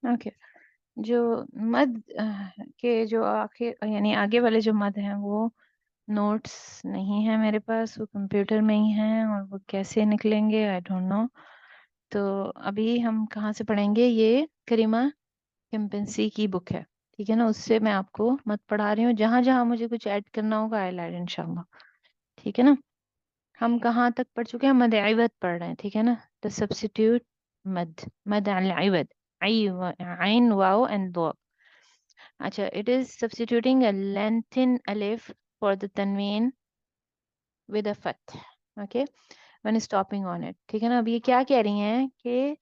ओके जो मद के जो आखिर यानी आगे वाले जो मद हैं वो नोट्स नहीं है मेरे पास, वो कंप्यूटर में ही हैं और वो कैसे निकलेंगे आई डोंट नो। तो अभी हम कहाँ से पढ़ेंगे, ये करीमा केम्पेंसी की बुक है, ठीक है ना, उससे मैं आपको मत पढ़ा रही हूँ, जहां जहां मुझे कुछ ऐड करना होगा आई ऐड इंशाल्लाह, ठीक है ना। हम कहाँ तक पढ़ चुके हैं, मद आइवद पढ़ रहे हैं, ठीक है ना। द सब्स्टिट्यूट मद, मद अल आइवद, आइन वाओ एंड दो। अच्छा, it is substituting a Latin alif for the tanween with a fath, okay, when stopping on it, ठीक है ना। अब ये क्या कह रही हैं कि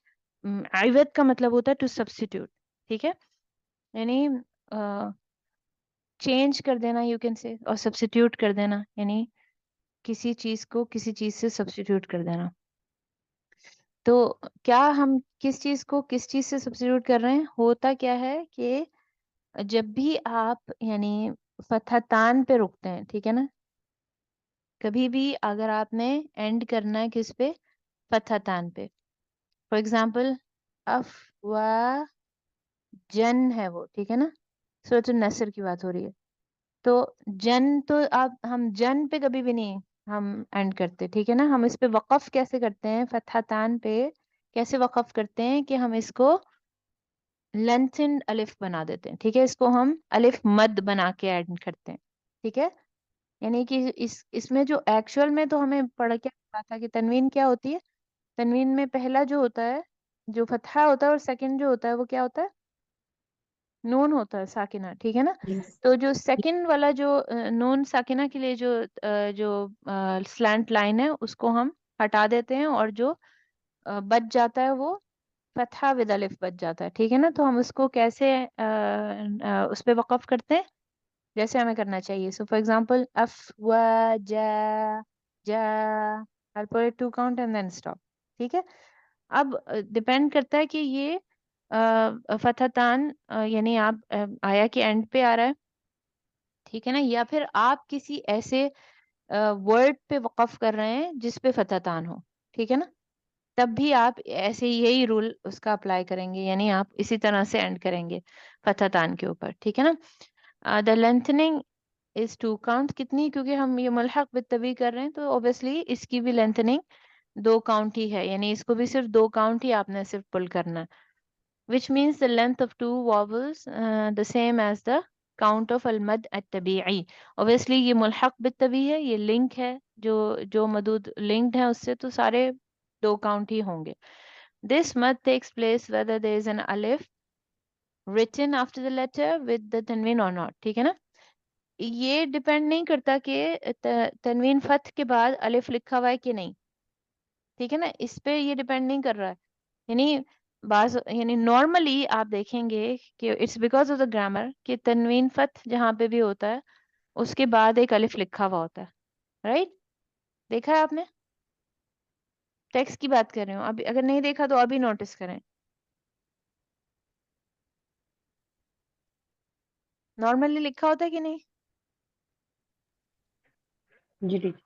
आइवद का मतलब होता है टू सब्स्टिट्यूट, ठीक है, यानी चेंज कर देना यू कैन से, और सब्स्टिट्यूट कर देना यानी किसी चीज को किसी चीज से सब्स्टिट्यूट कर देना। तो क्या हम किस चीज को किस चीज से सब्स्टिट्यूट कर रहे हैं, होता क्या है कि जब भी आप यानी फतहतान पे रुकते हैं, ठीक है ना, कभी भी अगर आपने एंड करना है किस पे, फतहतान पे, फॉर एग्जाम्पल अफ व जन है वो, ठीक है ना, सूरत नसर की बात हो रही है, तो जन तो आप हम जन पे कभी भी नहीं हम एंड करते, ठीक है ना। हम इस पे वक़फ कैसे करते हैं, फतहतान पे कैसे वक़फ करते हैं कि हम इसको लेंथन अलिफ बना देते हैं, ठीक है, इसको हम अलिफ मद बना के ऐड करते हैं, ठीक है। यानी कि इसमें जो एक्चुअल में तो हमें पढ़ के पता था कि तनवीन क्या होती है, तनवीन में पहला जो होता है जो फतहा होता है और सेकंड जो होता है वो क्या होता है, नून होता है साकिना, ठीक है ना। Yes. तो जो सेकंड वाला जो नून साकिना के लिए जो स्लैंट लाइन है उसको हम हटा देते हैं, और जो बच जाता है वो फतहा विद अलिफ बच जाता है, ठीक है ना। तो हम उसको कैसे उस पे वक़फ करते हैं जैसे हमें करना चाहिए। सो फॉर एग्जांपल अफ व जा जा, I put it to count and then stop, ठीक है। अब डिपेंड करता है कि ये फतहतान यानी आप आया के एंड पे आ रहा है, ठीक है ना, या फिर आप किसी ऐसे वर्ड पे वक़फ कर रहे हैं जिस पे फतहतान हो, ठीक है ना, तब भी आप ऐसे यही रूल उसका अप्लाई करेंगे, यानी आप इसी तरह से एंड करेंगे फतहतान के ऊपर, ठीक है ना। The lengthening is to count, कितनी, क्योंकि हम ये मुल्हक बित्तबी कर रहे हैं तो ऑब्वियसली इसकी भी लेंथनिंग 2 काउंट ही है, यानी इसको भी सिर्फ 2 काउंट ही आपने सिर्फ पुल करना है, which means the length of 2 vowels the same as the count of al-mad at-tabi'i। obviously ये मुल्हक बित्तबी है, ये लिंक है, जो मदूद लिंक्ड है उससे, तो सारे 2 काउंट ही होंगे। this mad takes place whether there is an alif written after the letter with the tanween or not, ठीक है ना। ये डिपेंड नहीं करता कि तनवीन फथ के बाद अलिफ लिखा हुआ है कि नहीं, ठीक है ना, इस पे ये डिपेंड नहीं कर रहा है। यानी बाज यानी नॉर्मली आप देखेंगे कि it's because of the grammar कि तनवीन फथ जहाँ पे भी होता है उसके बाद एक अलिफ लिखा हुआ होता है, राइट, देखा है आपने, टेक्स्ट की बात कर रहे हो अभी, अगर नहीं देखा तो अभी नोटिस करें, नॉर्मली लिखा होता है कि नहीं। जी ठीक।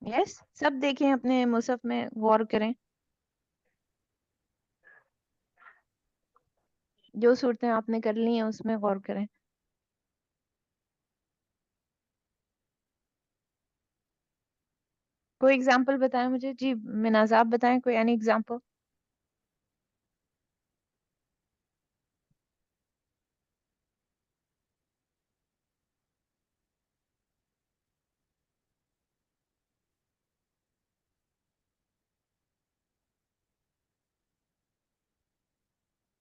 यस, सब देखें अपने मुसहफ में गौर करें, जो सूरतें आपने कर ली हैं उसमें गौर करें। कोई एग्जाम्पल बताएं मुझे जी, मिनाज आप बताएं कोई एनी एग्जाम्पल।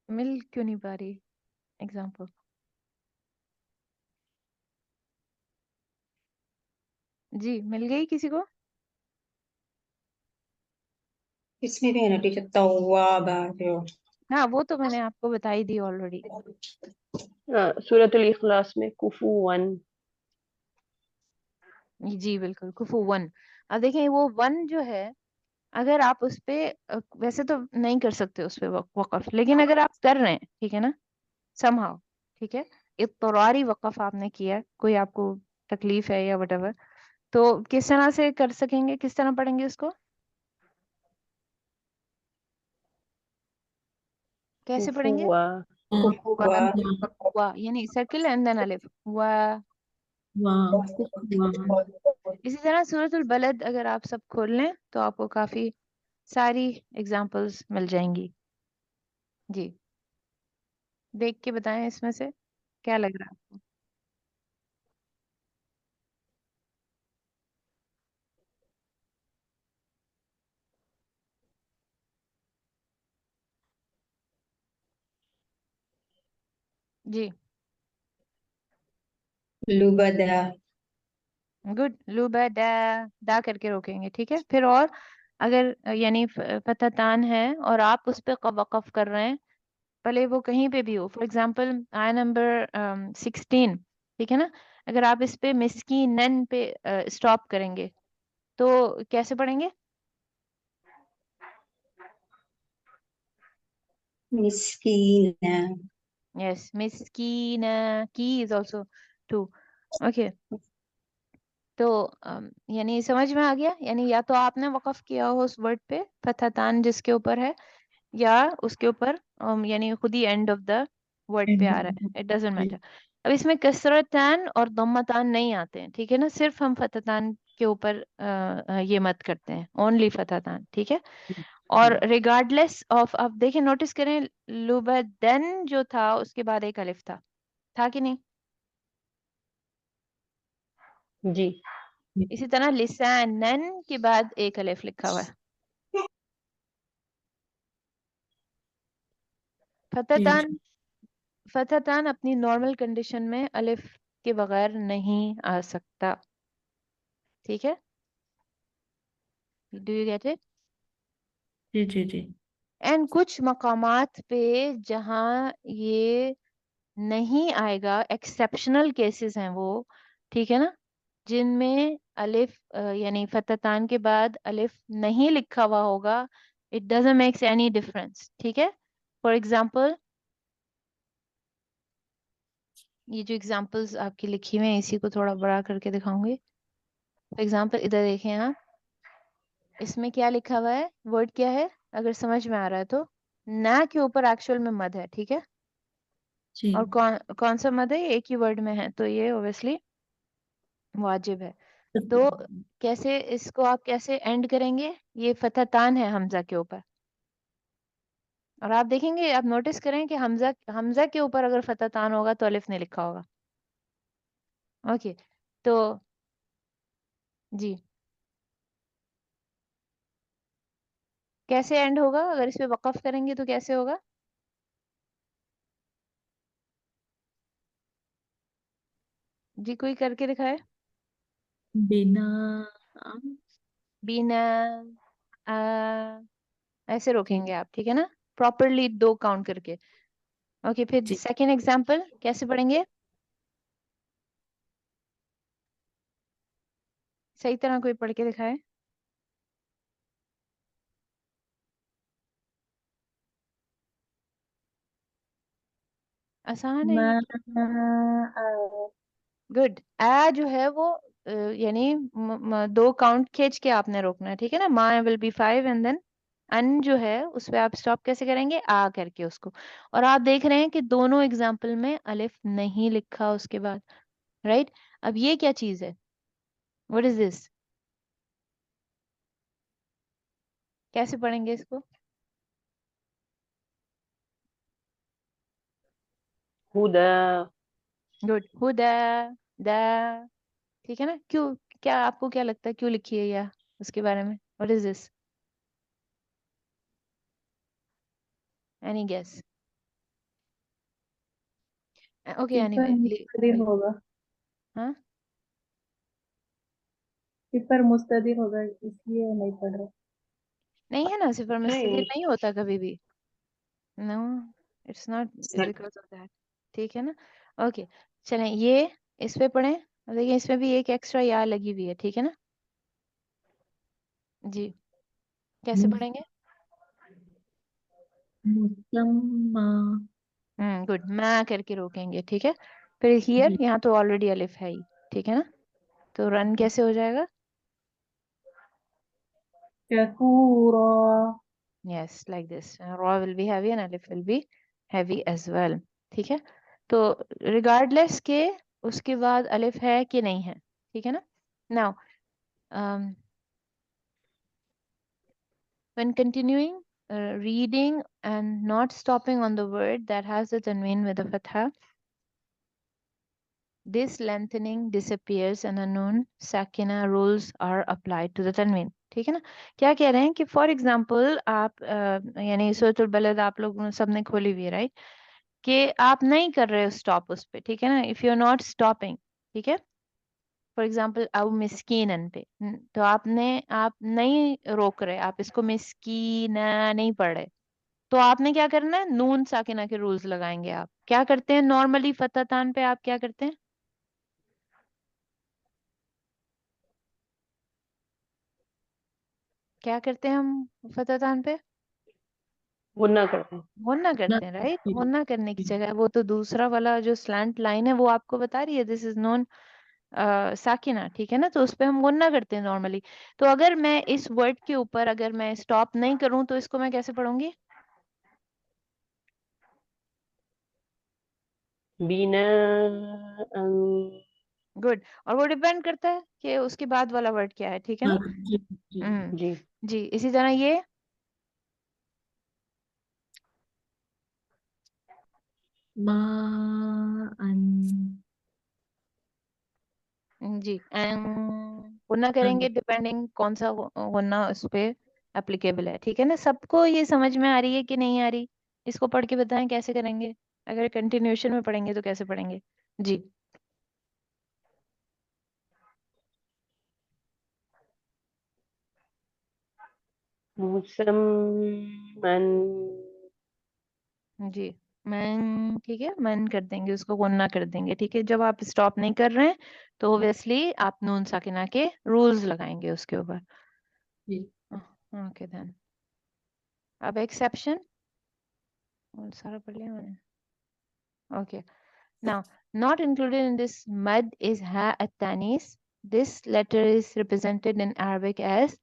मिल क्यों नहीं पा रही एग्जाम्पल, जी मिल गई किसी को। इसमें भी है ना टीचर, तौवाबा जो। हाँ वो तो मैंने आपको बताई दी ऑलरेडी। सूरतुल इखलास में कुफुवन। जी बिल्कुल, कुफू वन। अब देखें वो वन जो है, अगर आप उस पे वैसे तो नहीं कर सकते उस पे वक़्फ, लेकिन अगर आप कर रहे हैं, ठीक है ना, समहाउ, ठीक है, इत्तरारी वक़्फ आपने किया, कोई आपको तकलीफ है या वटेवर, तो किस तरह से कर सकेंगे, किस तरह पढ़ेंगे उसको। कैसे पढ़ेंगे? हुआ हुआ, हुआ हुआ यानी सर्किल एंड देन अलिफ, हुआ। इसी तरह सूरतुल बलद अगर आप सब खोल लें तो आपको काफी सारी एग्जांपल्स मिल जाएंगी। जी, देख के बताएं इसमें से क्या लग रहा है आपको। जी, लुबदा गुड। लुबा दा करके रोकेंगे, ठीक है। फिर और अगर यानी फतहतान है और आप उस पे वक़फ़ कर रहे हैं, भले वो कहीं पे भी हो, फॉर एग्जांपल आया नंबर 16, ठीक है ना। अगर आप इस पे मिस्कीनन पे स्टॉप करेंगे तो कैसे पढ़ेंगे? मिस्कीना यस, मिस्कीना, की इज आल्सो टू। ओके, तो यानी समझ में आ गया, यानी या तो आपने वक़फ़ किया हो उस वर्ड पे फतहतान जिसके ऊपर है, या उसके ऊपर यानी खुद ही एंड ऑफ द वर्ड पे आ रहा है, इट डजंट मैटर। अब इसमें कसरतान और दम्मतान नहीं आते हैं, ठीक है ना। सिर्फ हम फतहतान के ऊपर ये मत करते हैं, ओनली फतहतान, ठीक है। और रिगार्डलेस ऑफ, अब देखिए नोटिस करें, लुबदन जो था उसके बाद एक अलिफ था कि नहीं? जी इसी तरह लिसानन के बाद एक अलिफ लिखा हुआ है। फतहतान फतहतान अपनी नॉर्मल कंडीशन में अलिफ के बगैर नहीं आ सकता, ठीक है। Do you get it? जी जी जी एंड कुछ मकामात पे जहाँ ये नहीं आएगा, एक्सेप्शनल केसेस हैं वो, ठीक है ना, जिनमें अलिफ यानी फतहतान के बाद अलिफ नहीं लिखा हुआ होगा, it doesn't makes any difference, ठीक है। फॉर एग्जांपल, ये जो एग्जांपल्स आपकी लिखी हुई हैं इसी को थोड़ा बड़ा करके दिखाऊंगी। फॉर एग्जांपल इधर देखें आप, इसमें क्या लिखा हुआ है, वर्ड क्या है, अगर समझ में आ रहा है तो। ना के ऊपर एक्चुअल में मद है, ठीक है। जी और कौन कौन सा मद है, एक ही वर्ड में है, तो ये ओब्वियसली वाजिब है। तो कैसे इसको आप कैसे एंड करेंगे, ये फतहतान है हमजा के ऊपर। और आप देखेंगे, आप नोटिस करें कि हमजा हमजा के ऊपर अगर फतहतान होगा तो अलिफ नहीं लिखा होगा। ओके, तो जी, कैसे एंड होगा, अगर इस पे वक़फ़ करेंगे तो कैसे होगा? जी, कोई करके दिखाए। बिना बिना ऐसे रोकेंगे आप, ठीक है ना, प्रॉपरली 2 काउंट करके। ओके, फिर जी सेकेंड एग्जांपल कैसे पढ़ेंगे? सही तरह कोई पढ़ के दिखाए। आसान है ये। गुड। आ जो है वो यानी 2 काउंट खींच के आपने रोकना है, ठीक है ना। मा विल बी 5 एंड देन अन जो है उस पे आप स्टॉप कैसे करेंगे, आ करके उसको। और आप देख रहे हैं कि दोनों एग्जाम्पल में अलिफ नहीं लिखा उसके बाद, राइट। अब ये क्या चीज है, व्हाट इज दिस, कैसे पढ़ेंगे इसको? हुदा गुड, हुदा, दा, ठीक है ना। क्यों, क्या आपको क्या लगता है क्यों लिखी है या उसके बारे में, what is this, any guess? Okay, paper मुस्तदिर एनीवे, होगा, हाँ, पेपर मुस्तदिर होगा इसलिए नहीं पढ़ रहा। नहीं है ना, सिफर मुस्तदिर नहीं नहीं होता कभी भी, no, it's not because of that, ठीक है ना। ओके, चलें ये इस पे पढ़ें। अब देखिए इसमें भी एक एक्स्ट्रा या लगी हुई है, ठीक है ना। जी, कैसे पढ़ेंगे? मुसम्मा गुड, मैं करके रोकेंगे, ठीक है। फिर हियर, जी यहाँ तो ऑलरेडी अलिफ है ही, ठीक है ना, तो रन कैसे हो जाएगा? कसूरा, yes, yes, like this. Ra will be heavy and alif will be heavy as well. ठीक है, तो regardless के उसके बाद alif है कि नहीं है, ठीक है ना. Now when continuing reading and not stopping on the word that has the tanween with a fatha, this lengthening disappears and the noon sakina rules are applied to the tanween. ठीक है ना. क्या कह रहे हैं कि फॉर एग्जाम्पल आप यानी सूरतुल बलद आप लोग सबने खोली हुई है, राइट, कि आप नहीं कर रहे हो स्टॉप उस पे, ठीक है ना. If you are not stopping, ठीक है, फॉर एग्जाम्पल अब मिस्कीनन पे, तो आप नहीं रोक रहे, आप इसको मिस्कीना नहीं पढ़ रहे, तो आपने क्या करना है, नून साकिना के रूल्स लगाएंगे. आप क्या करते हैं नॉर्मली फतहतान पे, आप क्या करते हैं, क्या करते हैं हम फतहतान पे, गुन्ना करते हैं। मुन्ना करते हैं, राइट. मुन्ना करने की जगह वो तो दूसरा वाला जो स्लैंट लाइन है वो आपको बता रही है दिस इज नॉन साकिना, ठीक है ना, तो उस पे हम मुन्ना करते हैं नॉर्मली. तो अगर मैं इस वर्ड के ऊपर अगर मैं स्टॉप नहीं करूं तो इसको मैं कैसे पढ़ूंगी, बीना गुड. और वो डिपेंड करता है कि उसके बाद वाला वर्ड क्या है, ठीक है ना. जी जी जी. जी इसी तरह ये मा अन जी गुन्ना करेंगे डिपेंडिंग कौन सा गुन्ना उस पे एप्लीकेबल है, ठीक है ना. सबको ये समझ में आ रही है कि नहीं आ रही, इसको पढ़ के बताएं कैसे करेंगे, अगर कंटिन्यूएशन में पढ़ेंगे तो कैसे पढ़ेंगे. जी मुसम्मन जी मैं, ठीक है, मन कर देंगे उसको, गुन्ना कर देंगे, ठीक है. जब आप स्टॉप नहीं कर रहे हैं तो ऑब्वियसली आप नून साकिना के रूल्स लगाएंगे उसके ऊपर. जी ओके देन. अब एक्सेप्शन सारा पढ़ लिया मैंने. Okay. Now, not included in this mud is ha at-tanis. This letter is represented in Arabic as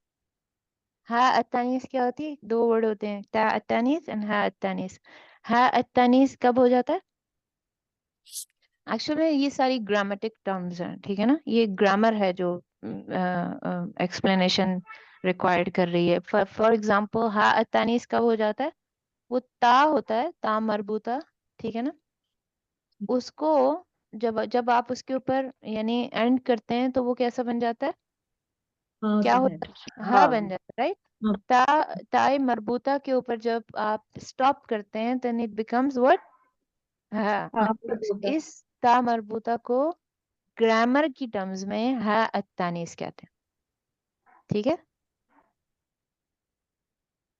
ha at-tanis. क्या होती है, दो वर्ड होते हैं, ta at-tanis and ha at-tanis. Ha at-tanis कब हो जाता है, एक्चुअली ये सारी ग्रामेटिक टर्म्स हैं, ठीक है ना. ये ग्रामर है जो एक्सप्लेनेशन रिक्वायर्ड कर रही है. फॉर एग्जाम्पल हा at-tanis कब हो जाता है, वो ता होता है, ता मरबूता, ठीक है ना. उसको जब जब आप उसके ऊपर यानी एंड करते हैं तो वो कैसा बन जाता है, हाँ क्या जो है होता है, हा हाँ बन जाता है, राइट. हाँ ताए मरबूता के ऊपर जब आप स्टॉप करते हैं देन इट बिकम्स व्हाट, हा. हाँ इस ता मरबूता को ग्रामर की टर्म्स में हा अत्तानीस कहते हैं, ठीक है.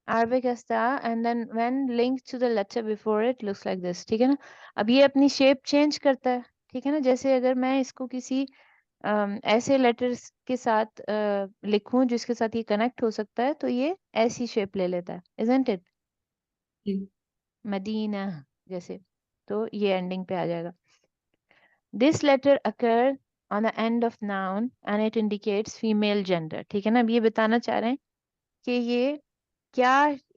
Arabic as ta and then when linked to the letter before it looks like this, ठीक है ना. अब ये अपनी शेप चेंज करता है, ठीक है ना. जैसे अगर मैं इसको किसी ऐसे लेटर्स के साथ लिखूं जिसके साथ ये कनेक्ट हो सकता है तो ये ऐसी शेप ले लेता है, isn't it? जी मदीना जैसे, तो ये एंडिंग पे आ जाएगा. This letter occur on the end of noun and it indicates female gender, ठीक है ना. अब ये बताना चाह रहे हैं कि ये क्या,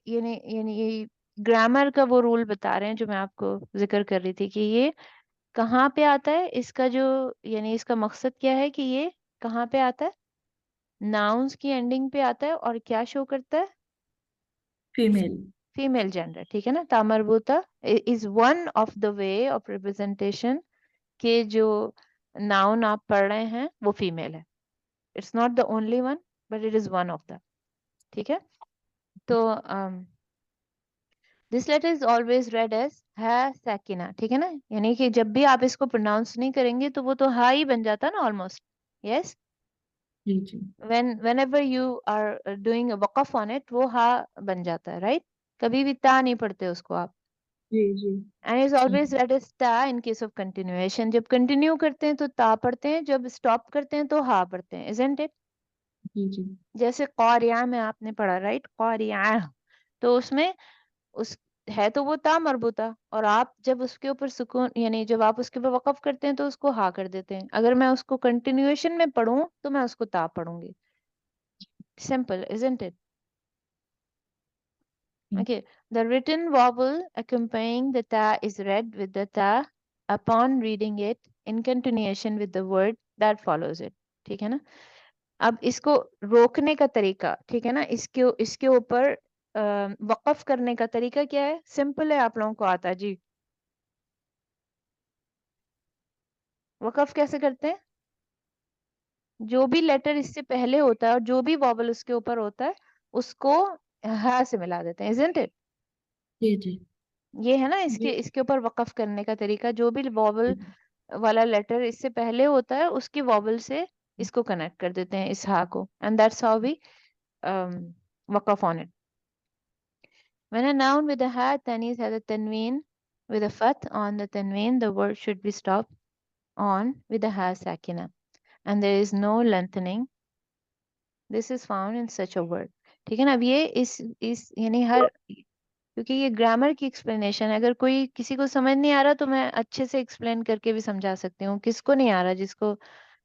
यानी ये ग्रामर का वो रूल बता रहे हैं जो मैं आपको जिक्र कर रही थी कि ये कहाँ पे आता है, इसका जो यानी इसका मकसद क्या है कि ये कहाँ पे आता है, नाउन्स की एंडिंग पे आता है और क्या शो करता है, फीमेल फीमेल जेंडर, ठीक है ना. तामरबूता is one of the way of representation के जो नाउन आप पढ़ रहे हैं वो फीमेल है. It's not the only one but it is one of the, ठीक है. तो this letter is always read as है सैकिना, ठीक है ना. यानी कि जब भी आप इसको प्रोनाउंस नहीं करेंगे तो वो तो हा ही बन जाता है ना ऑलमोस्ट. यस, जी जी whenever you are doing a वक़फ़ on it वो हा बन जाता है, राइट. कभी भी ता नहीं पढ़ते उसको आप. जी जी end is always read as ता इन केस ऑफ कंटिन्यूएशन. जब कंटिन्यू करते हैं तो ता पढ़ते हैं, जब स्टॉप करते हैं तो हा पढ़ते हैं, isn't it? जी जी जैसे क़ारिया में आपने पढ़ा, राइट, क़ारिया, तो उसमें उस है तो वो ता मरबूता और आप जब उसके ऊपर सुकून यानी जब आप उसके ऊपर वक़फ़ करते हैं तो उसको हा कर देते हैं. अगर मैं उसको कंटिन्यूएशन में पढ़ूं तो मैं उसको ता पढ़ूंगी. Simple, isn't it? Okay, the written vowel accompanying the ta is read with the ta upon reading it in continuation with the word that follows it. ठीक है ना? अब इसको रोकने का तरीका, ठीक है ना, इसके ऊपर वक़फ़ करने का तरीका क्या है? सिंपल है, आप लोगों को आता है जी। वक़फ़ कैसे करते हैं? जो भी लेटर इससे पहले होता है और जो भी वॉवल उसके ऊपर होता है, उसको हा से मिला देते हैं, isn't it? जी जी ये है ना इसके जी इसके ऊपर वक़फ़ करने का तरीका। जो भी वॉवल वाला लेटर इससे पहले होता है, उसकी वॉवल से इसको कनेक्ट कर देते हैं, इस हा को, एंड दैट्स हाउ वी वक़फ़ on it. When a noun with a ha tanis has a tanween with a fath on the tanween, the word should be stopped on with a ha sakina, and there is no lengthening. This is found in such a word. ठीक है ना? अब ये इस यानी हर, क्योंकि ये grammar की एक्सप्लेनेशन है, अगर कोई किसी को समझ नहीं आ रहा तो मैं अच्छे से एक्सप्लेन करके भी समझा सकती हूँ। किसको नहीं आ रहा, जिसको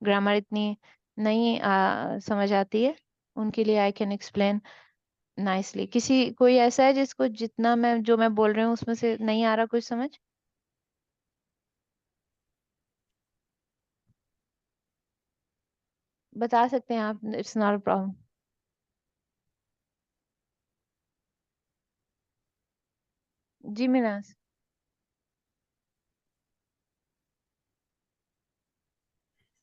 ग्रामर इतनी नहीं समझ आती है, उनके लिए आई कैन एक्सप्लेन नाइसली। कोई ऐसा है जिसको जितना जो मैं बोल रही हूँ उसमें से नहीं आ रहा कुछ समझ? बता सकते हैं आप, इट्स नॉट अ प्रॉब्लम। जी मिनास।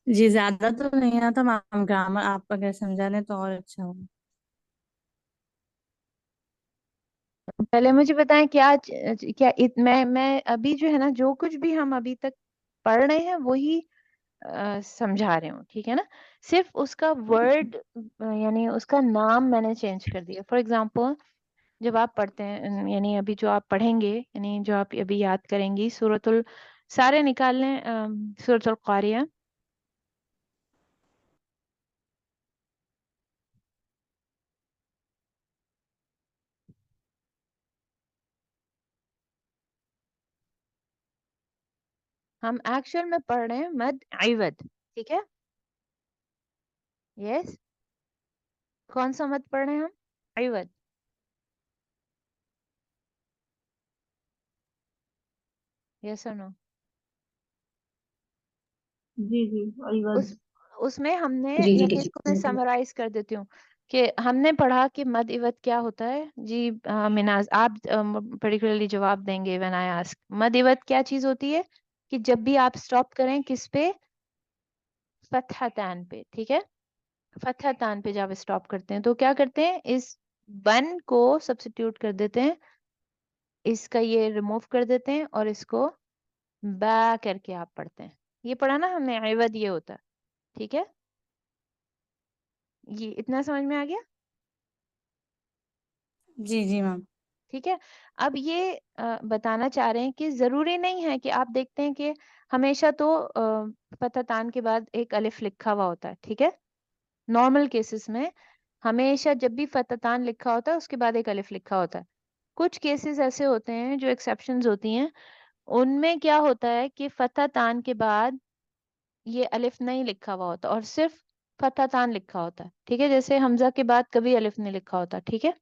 जी ज्यादा तो नहीं आता मैम, ग्रामर आप अगर समझा दें तो और अच्छा हो। पहले मुझे बताएं क्या मैं अभी जो है ना, जो कुछ भी हम अभी तक पढ़ रहे हैं वही समझा रही हूँ, ठीक है ना? सिर्फ उसका वर्ड यानी उसका नाम मैंने चेंज कर दिया। फॉर एग्जांपल, जब आप पढ़ते हैं, यानी अभी जो आप पढ़ेंगे, यानी जो आप अभी याद करेंगी, सूरतुल, सारे निकाल लें, सूरतुल क़ारिया, हम एक्चुअल में पढ़ रहे हैं मद इवद, ठीक है? यस, कौन सा मद पढ़ रहे हैं हम? इवद। यस और नो? जी जी, अलवद। उसमें हमने, जी जी यानी इसको मैं टीचर। समराइज कर देती हूँ कि हमने पढ़ा कि मद इवद क्या होता है जी। मिनाज, आप पर्टिकुलरली जवाब देंगे व्हेन आई आस्क। मद इवद क्या चीज होती है? कि जब भी आप स्टॉप करें, किस पे? फतहतान पे, ठीक है? फतहतान पे जब स्टॉप करते हैं तो क्या करते हैं? इस बन को सब्स्टिट्यूट कर देते हैं, इसका ये रिमूव कर देते हैं और इसको बा करके आप पढ़ते हैं। ये पढ़ा ना हमने, इवद ये होता है, ठीक है? ये इतना समझ में आ गया? जी जी मैम। ठीक है। अब ये बताना चाह रहे हैं कि जरूरी नहीं है कि आप देखते हैं कि हमेशा तो फतहतान के बाद एक अलिफ लिखा हुआ होता है, ठीक है? नॉर्मल केसेस में हमेशा जब भी फतहतान लिखा होता है उसके बाद एक अलिफ लिखा होता है। कुछ केसेस ऐसे होते हैं जो एक्सेप्शंस होती हैं, उनमें क्या होता है कि फतहतान के बाद ये अलिफ नहीं लिखा हुआ होता और सिर्फ फतहतान लिखा होता है, ठीक है? जैसे हमजा के बाद कभी अलिफ नहीं लिखा होता, ठीक है?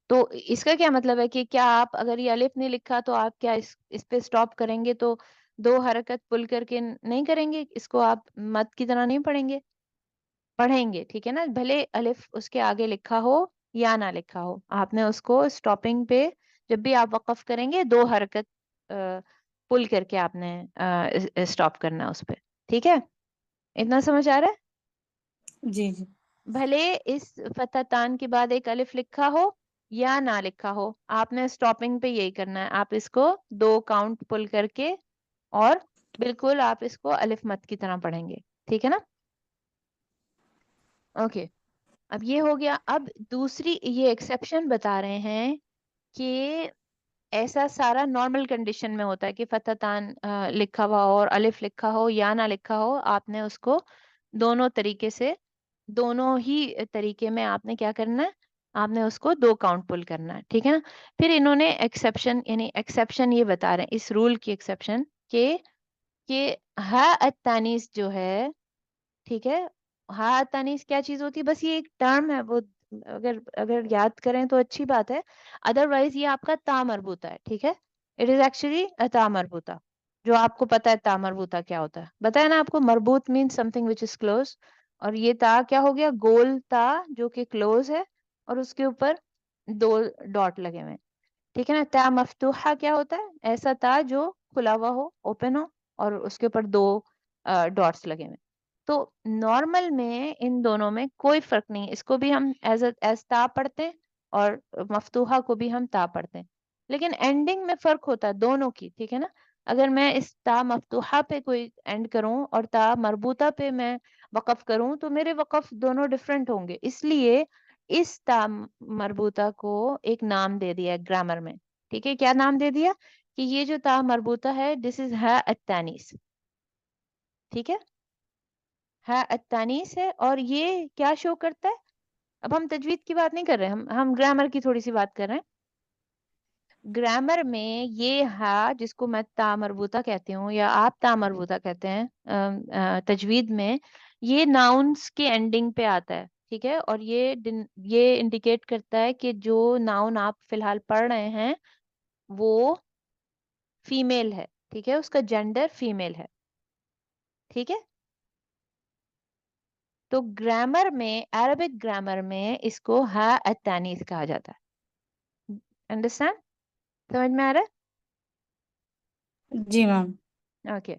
तो इसका क्या मतलब है कि क्या आप, अगर ये अलिफ नहीं लिखा तो आप क्या इस पे स्टॉप करेंगे तो दो हरकत पुल करके नहीं करेंगे? इसको आप मत की तरह नहीं पढ़ेंगे? पढ़ेंगे, ठीक है ना? भले अलिफ उसके आगे लिखा हो या ना लिखा हो, आपने उसको स्टॉपिंग पे जब भी आप वक़्फ़ करेंगे, दो हरकत पुल करके आपने स्टॉप करना है उस पे, ठीक है? इतना समझ आ रहा है? जी जी भले इस फतहतान के बाद एक अलिफ लिखा हो या ना लिखा हो, आपने स्टॉपिंग पे यही करना है। आप इसको दो काउंट पुल करके और बिल्कुल आप इसको अलिफ मत की तरह पढ़ेंगे, ठीक है ना? ओके, अब ये हो गया। अब दूसरी ये एक्सेप्शन बता रहे हैं कि ऐसा सारा नॉर्मल कंडीशन में होता है कि फतहतान लिखा हुआ हो और अलिफ लिखा हो या ना लिखा हो, आपने उसको दोनों तरीके से, दोनों ही तरीके में आपने क्या करना है? आपने उसको दो काउंट पुल करना है, ठीक है ना? फिर इन्होंने एक्सेप्शन, यानी एक्सेप्शन ये बता रहे हैं इस रूल की एक्सेप्शन कि हा अत्तानीस जो है, ठीक है? हा अत्तानीस क्या चीज होती है? बस ये एक टर्म है, वो اگر اگر یاد کریں تو اچھی بات ہے، ادروائز یہ آپ کا تا مربوطہ ہے. ٹھیک ہے، اٹ از ایکچولی تا مربوطہ. جو آپ کو پتا ہے تا مربوطہ کیا ہوتا ہے، بتایا نا آپ کو. مربوط مین some thing which is close, اور یہ تا کیا ہو گیا؟ گول تا جو کہ کلوز ہے اور اس کے اوپر 2 ڈاٹ لگے ہوئے ہیں. ٹھیک ہے نا. تا مفتوحہ کیا ہوتا ہے؟ ایسا تا جو کھلا ہوا ہو، اوپن ہو، اور اس کے اوپر 2 ڈاٹس لگے ہوئے. تو نارمل میں ان دونوں میں کوئی فرق نہیں. اس کو بھی ہم ایز تا پڑھتے ہیں اور مفتوحہ کو بھی ہم تا پڑھتے ہیں، لیکن اینڈنگ میں فرق ہوتا ہے دونوں کی. ٹھیک ہے نا. اگر میں اس تا مفتوحہ پہ کوئی اینڈ کروں اور تا مربوطہ پہ میں وقف کروں تو میرے وقف دونوں ڈفرینٹ ہوں گے. اس لیے اس تا مربوطہ کو ایک نام دے دیا ہے گرامر میں. ٹھیک ہے، کیا نام دے دیا؟ کہ یہ جو تا مربوطہ ہے دس از ہا التانیث. ٹھیک ہے، ہا التانیث ہے. اور یہ کیا شو کرتا ہے؟ اب ہم تجوید کی بات نہیں کر رہے، ہم گرامر کی تھوڑی سی بات کر رہے ہیں. گرامر میں یہ ہا جس کو میں تا مربوطہ کہتی ہوں یا آپ تا مربوطہ کہتے ہیں تجوید میں، یہ ناؤنس کے اینڈنگ پہ آتا ہے. ٹھیک ہے، اور یہ انڈیکیٹ کرتا ہے کہ جو ناؤن آپ فی الحال پڑھ رہے ہیں وہ فیمیل ہے. ٹھیک ہے، اس کا جینڈر فیمیل ہے. ٹھیک ہے، تو گرامر میں، عربک گرامر میں اس کو ہا التانیث کہا جاتا ہے. انڈرسٹینڈ؟ سمجھ میں آ رہا جی میم. ہے؟ اوکے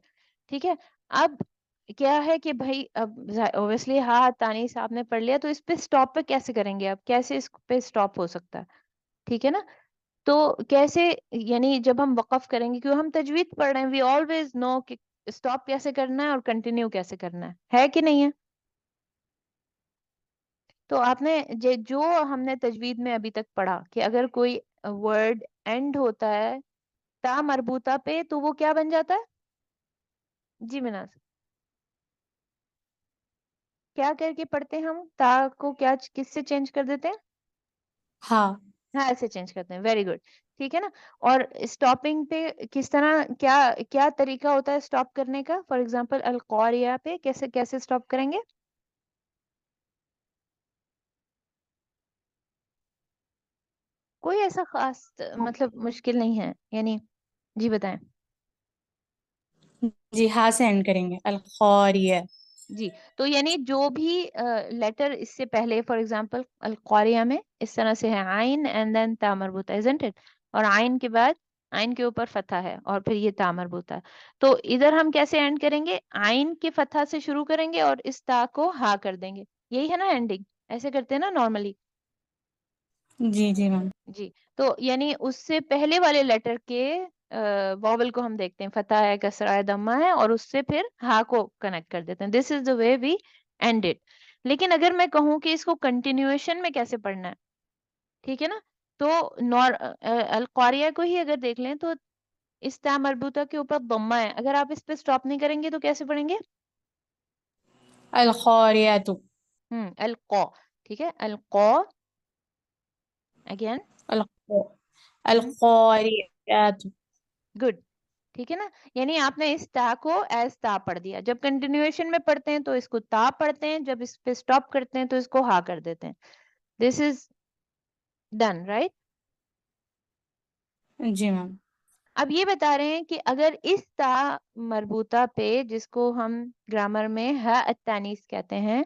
ٹھیک ہے. اب کیا ہے کہ بھائی اب اوبیسلی ہا التانیث آپ نے پڑھ لیا، تو اس پہ سٹاپ پہ کیسے کریں گے؟ اب کیسے اس پہ سٹاپ ہو سکتا ہے؟ ٹھیک ہے نا. تو کیسے، یعنی جب ہم وقف کریں گے، کیوں ہم تجوید پڑھ رہے ہیں، وی آلویز نو کہ سٹاپ کیسے کرنا ہے اور کنٹینیو کیسے کرنا ہے کہ نہیں ہے؟ تو آپ نے جو ہم نے تجوید میں ابھی تک پڑھا کہ اگر کوئی ورڈ اینڈ ہوتا ہے تا مربوطہ پہ تو وہ کیا بن جاتا ہے؟ جی مناز، کیا کر کے پڑھتے ہیں ہم؟ تا کو کیا کس سے چینج کر دیتے ہیں؟ ہاں. ہاں ایسے چینج کرتے ہیں. Very good. ٹھیک ہے نا. اور اسٹاپنگ پہ کس طرح، کیا طریقہ ہوتا ہے اسٹاپ کرنے کا؟ فار ایگزامپل القاریہ پہ کیسے اسٹاپ کریں گے؟ کوئی ایسا خاص مطلب مشکل نہیں ہے یعنی. جی بتائیں. جی ہاں سے اینڈ کریں گے. القاریہ. جی تو یعنی جو بھی لیٹر اس سے پہلے، فار ایگزامپل القاریہ میں اس طرح سے ہے عین اینڈ دین تا مربوطہ، isn't it؟ اور عین کے بعد عین کے اوپر فتح ہے اور پھر یہ تا مربوطہ ہے. تو ادھر ہم کیسے اینڈ کریں گے؟ عین کے فتح سے شروع کریں گے اور اس تا کو ہا کر دیں گے. یہی ہے نا اینڈنگ؟ ایسے کرتے ہیں نا نارملی. جی جی میم. جی تو یعنی اس سے پہلے والے لیٹر کے واول کو ہم دیکھتے ہیں، فتح ہے، کسرہ ہے، دمہ ہے، اور اس سے پھر ہا کو کنیکٹ کر دیتے ہیں. دس از دا وے وی اینڈ اٹ. لیکن اگر میں کہوں کہ اس کو کنٹینیویشن میں کیسے پڑھنا ہے، ٹھیک ہے نا، تو القاریہ کو ہی اگر دیکھ لیں تو اس تا مربوطہ کے اوپر ضمہ ہے. اگر آپ اس پہ سٹاپ نہیں کریں گے تو کیسے پڑھیں گے؟ القاریہ. القا. ٹھیک ہے، القا. اگین القاریہ. گڈ. ٹھیک ہے نا. یعنی آپ نے اس تا کو ایز تا پڑھ دیا. جب کنٹینیویشن میں پڑھتے ہیں تو اس کو تا پڑھتے ہیں، جب اس پہ سٹاپ کرتے ہیں تو اس کو ہا کر دیتے ہیں. دس از ڈن رائٹ. جی میم. اب یہ بتا رہے ہیں کہ اگر اس تا مربوطہ پہ، جس کو ہم گرامر میں ہا التانیث کہتے ہیں،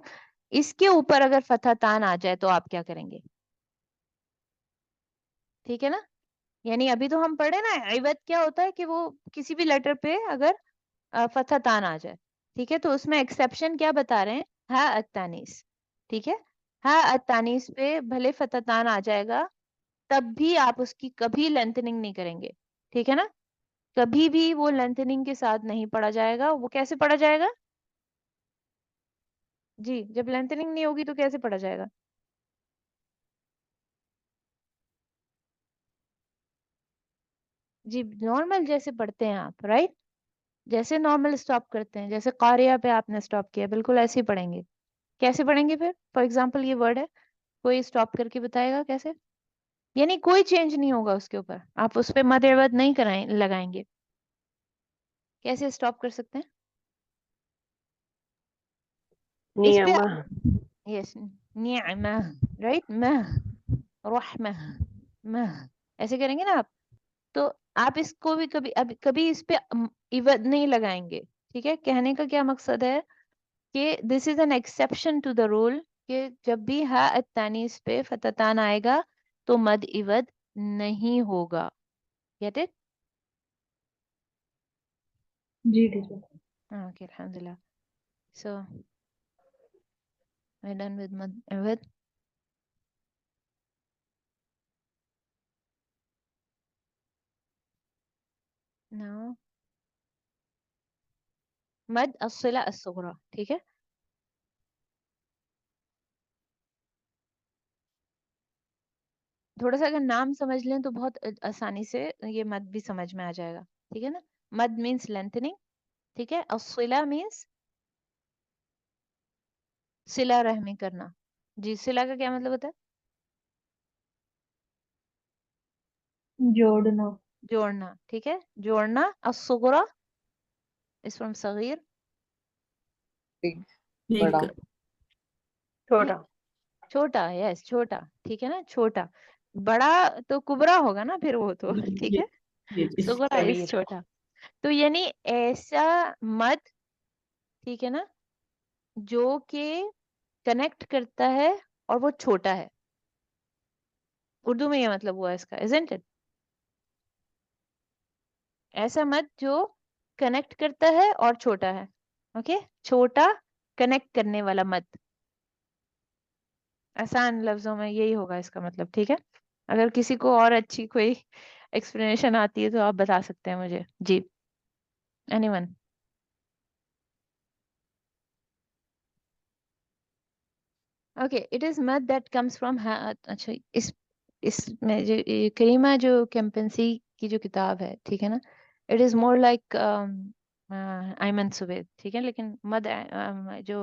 اس کے اوپر اگر فتح تان آ جائے تو آپ کیا کریں گے؟ ٹھیک ہے نا. یعنی ابھی تو ہم پڑھے نا عوض کیا ہوتا ہے کہ وہ کسی بھی لیٹر پہ اگر فتح تان آ جائے، ٹھیک ہے، تو اس میں ایکسیپشن کیا بتا رہے ہیں؟ ہا التانیث. ٹھیک ہے، ہا التانیث پہ بھلے فتح تان آ جائے گا تب بھی آپ اس کی کبھی لینتھننگ نہیں کریں گے. ٹھیک ہے نا. کبھی بھی وہ لینتھننگ کے ساتھ نہیں پڑھا جائے گا. وہ کیسے پڑھا جائے گا؟ جی جب لینتھننگ نہیں ہوگی تو کیسے پڑھا جائے گا؟ جی نارمل جیسے پڑھتے ہیں آپ، رائٹ، جیسے نارمل سٹاپ کرتے ہیں، جیسے قاریہ پہ آپ نے سٹاپ کیا بالکل ایسے ہی پڑھیں گے. کیسے پڑھیں گے پھر؟ فار ایگزامپل یہ ورڈ ہے، کوئی سٹاپ کر کے بتائے گا کیسے؟ یعنی کوئی چینج نہیں ہوگا اس کے اوپر، آپ اس پہ مد عوض نہیں لگائیں گے. کیسے سٹاپ کر سکتے ہیں؟ اس نہیں پہ اما، यस, निअमा, राइट, मह, रहमा, मह, ऐसे करेंगे ना आप। तो आप इसको भी कभी इस पे इवद नहीं लगाएंगे, ठीक है। कहने का क्या मकसद है कि this is an exception to the rule, कि जब भी हा अत्तानीस पे फततान आएगा तो मद इवद नहीं होगा। Get it? जी टीचर। ओके, अल्हम्दुलिल्लाह। So we're done with mad iwad. Now मद अस्सिला अस्सुगरा, ठीक है। थोड़ा सा अगर नाम समझ लें तो बहुत आसानी से ये मद भी समझ में आ जाएगा, ठीक है ना। मद मीन्स लेंथनिंग, ठीक है। अस्सिला मीन्स सिला रहमी करना। जी, सिला का क्या मतलब होता है? जोड़ना। जोड़ना, ठीक है, जोड़ना। अस्सुगरा इज फ्रॉम सगीर, बिग, एक बड़ा, छोटा। छोटा, यस, छोटा, ठीक है ना, छोटा। बड़ा तो कुबरा होगा ना फिर वो तो, ठीक जी है। जी जी। सुगरा इज कबीर। छोटा। तो यानी ऐसा मद, ठीक है ना, जो कि कनेक्ट करता है और वो छोटा है। उर्दू में ये मतलब हुआ इसका, isn't it? ऐसा मत जो कनेक्ट करता है और छोटा है, ओके। छोटा कनेक्ट करने वाला मत, आसान लफ्जों में यही होगा इसका मतलब, ठीक है। अगर किसी को और अच्छी कोई एक्सप्लेनेशन आती है तो आप बता सकते हैं मुझे। जी, एनीवन? ओके, इट इज मद दैट कम्स फ्रॉम, अच्छा, इसमें जो ये करीमा जो कैंपेंसी की जो किताब है, ठीक है ना, it is more like Ayman Suwaid, ठीक है। लेकिन मद जो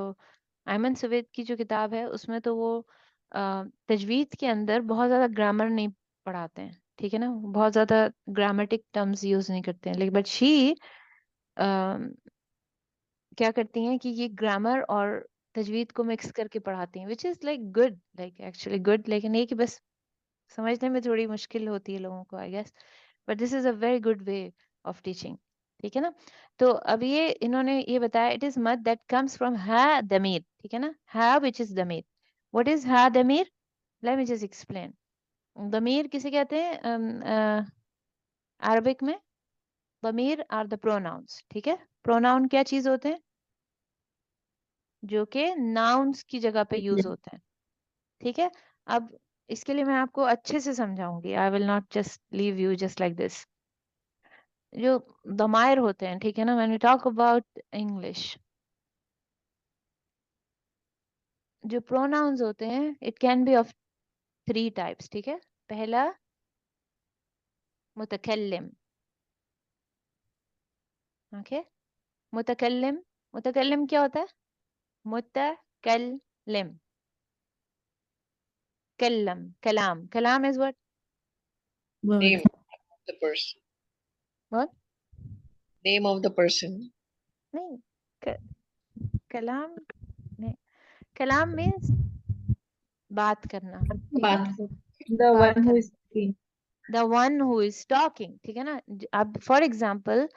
आयमन सुवेद की जो किताब है उसमें तो वो तजवीद के अंदर बहुत ज़्यादा ग्रामर नहीं पढ़ाते हैं, ठीक है ना। बहुत ज़्यादा ग्रामेटिक टर्म्स यूज़ नहीं करते हैं, लेकिन बट शी क्या करती हैं कि ये ग्रामर और तजवीद को मिक्स करके पढ़ाती हैं, which is like good, like actually good. लेकिन ये कि बस समझने में थोड़ी मुश्किल होती है लोगों को, I guess, but this is a very good way of teaching, ठीक है ना। तो अब ये इन्होंने ये बताया, इट इज मद दैट कम्स फ्रॉम हा दमीर, ठीक है ना, हा विच इज दमीर। व्हाट इज हा दमीर? Let me just explain. दमीर किसे कहते हैं अरबिक में? दमीर आर द प्रोनाउंस, ठीक है। प्रोनाउन क्या चीज होते हैं? जो कि नाउन्स की जगह पे यूज होते हैं, ठीक है। अब इसके लिए मैं आपको अच्छे से समझाऊंगी, I will not just leave you just like this. जो दमायर होते हैं, ठीक है ना, when we talk about English, जो प्रोनाउंस होते हैं, it can be of 3 types, ठीक है। पहला मुतकल्लिम, ओके। मुतकल्लिम, मुतकल्लिम क्या होता है? मुतकल्लिम, कल्लम, कलाम, कलाम is what? name word. of the person, what? name of the person, नहीं, क, कलाम नहीं, कलाम मीन्स बात करना, ठीक है, बात The बात one who करना। is speaking. The one who is talking, ठीक है ना। अब फॉर एग्जाम्पल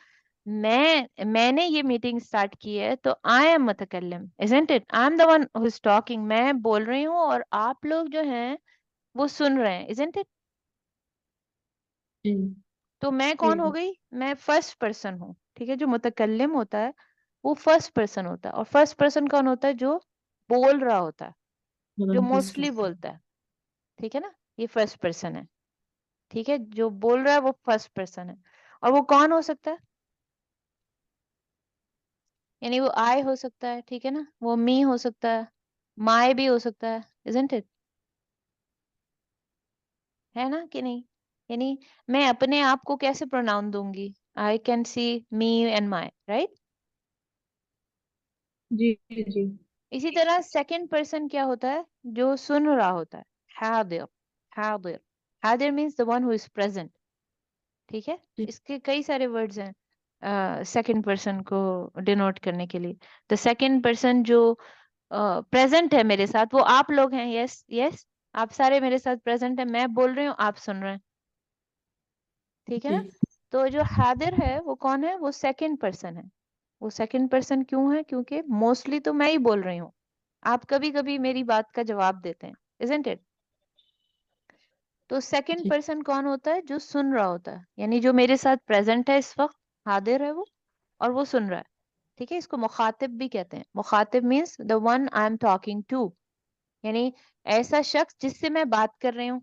मैंने ये मीटिंग स्टार्ट की है तो आई एम मुतकल्लिम, isn't it? I am the one who is talking, मैं बोल रही हूँ और आप लोग जो हैं वो सुन रहे हैं, इजंट इट? जी तो मैं कौन हो जी। गई? मैं फर्स्ट पर्सन हूँ, ठीक है। जो मुतकल्लिम होता है वो फर्स्ट पर्सन होता है, और फर्स्ट पर्सन कौन होता है? जो बोल रहा होता है, जो मतलब मोस्टली बोलता है, ठीक है ना, ये फर्स्ट पर्सन है, ठीक है। जो बोल रहा है वो फर्स्ट पर्सन है, और वो कौन हो सकता है? यानी वो आई हो सकता है, ठीक है ना, वो मी हो सकता है, माई भी हो सकता है, इजंट इट? है ना कि नहीं? यानी मैं अपने आप को कैसे प्रोनाउन दूंगी? I can see me and my, right? जी जी। इसी तरह सेकंड पर्सन क्या होता है? जो सुन रहा होता है, हादिर, हादिर, हादिर means the one who is present, ठीक है। जी इसके कई सारे वर्ड्स हैं सेकंड पर्सन को डिनोट करने के लिए। द सेकंड पर्सन जो प्रेजेंट है मेरे साथ, वो आप लोग हैं, यस यस, आप सारे मेरे साथ प्रेजेंट है, मैं बोल रही हूँ, आप सुन रहे हैं, ठीक है ना? जी तो जो हादिर है वो कौन है? वो सेकंड पर्सन है। वो सेकंड पर्सन क्यों है? क्योंकि मोस्टली तो मैं ही बोल रही हूँ, आप कभी कभी मेरी बात का जवाब देते हैं, इजंट इट? तो सेकंड जी पर्सन कौन होता है? जो सुन रहा होता है, यानी जो मेरे साथ प्रेजेंट है इस वक्त, हादिर है वो, और वो सुन रहा है, ठीक है? इसको मुखातिब भी कहते हैं। मुखातिब means the one I am talking to, यानी ऐसा शख्स जिससे मैं बात कर रही हूँ।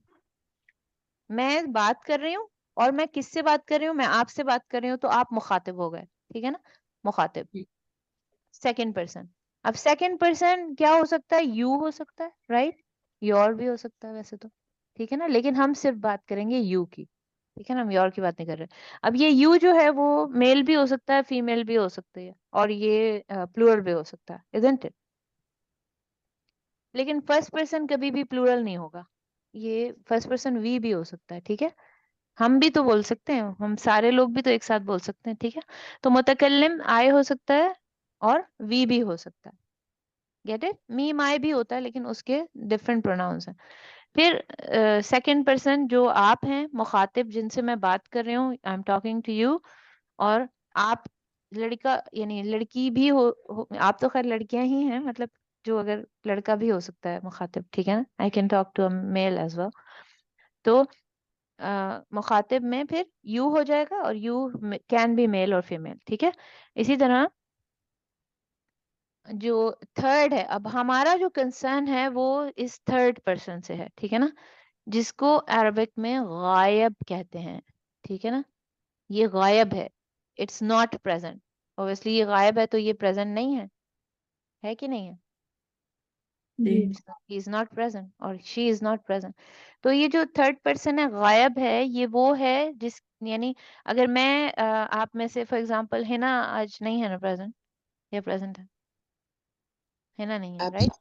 मैं बात कर रही हूँ, और मैं किससे बात कर रही हूँ? मैं आपसे बात कर रही हूँ, तो आप मुखातिब हो गए, ठीक है ना? मुखातिब, जी सेकंड पर्सन। अब सेकंड पर्सन क्या हो सकता है? यू हो सकता है, राइट? योर भी हो सकता है वैसे तो, ठीक है ना? लेकिन हम सिर्फ बात करेंगे यू की, ठीक है ना? हम योर की बात नहीं कर रहे। अब ये यू जो है वो मेल भी हो सकता है, फीमेल भी हो सकती है, और ये प्लूरल भी हो सकता है, इजंट इट? लेकिन फर्स्ट पर्सन कभी भी प्लूरल नहीं होगा, ये फर्स्ट पर्सन वी भी हो सकता है, ठीक है? हम भी तो बोल सकते हैं, हम सारे लोग भी तो एक साथ बोल सकते हैं, ठीक है? तो मुतकल्लिम आई हो सकता है, और वी भी हो सकता है, गेट इट? मी माई भी होता है, लेकिन उसके डिफरेंट प्रोनाउंस हैं। फिर सेकंड पर्सन जो आप हैं, मुखातिब, जिनसे मैं बात कर रही हूँ, I am talking to you, और आप लड़का यानी लड़की भी आप तो खैर लड़कियां ही हैं, मतलब जो अगर लड़का भी हो सकता है मुखातिब, ठीक है ना? I can talk to a male as well. तो मुखातिब में फिर यू हो जाएगा, और यू कैन बी मेल और फीमेल, ठीक है? इसी तरह जो थर्ड है, अब हमारा जो कंसर्न है वो इस थर्ड पर्सन से है, ठीक है ना? जिसको अरबिक में गायब कहते हैं, ठीक है ना? ये गायब है, इट्स नॉट प्रेजेंट। ऑब्वियसली ये गायब है, तो ये प्रेजेंट नहीं है कि नहीं है? जी जी ही इज नॉट प्रेजेंट, और शी इज नॉट प्रेजेंट। तो ये जो थर्ड पर्सन है, गायब है, ये वो है जिस, यानी अगर मैं आप में से फॉर एग्जांपल हिना आज नहीं है ना प्रेजेंट, या प्रेजेंट है ना? नहीं है, राइट? Absent.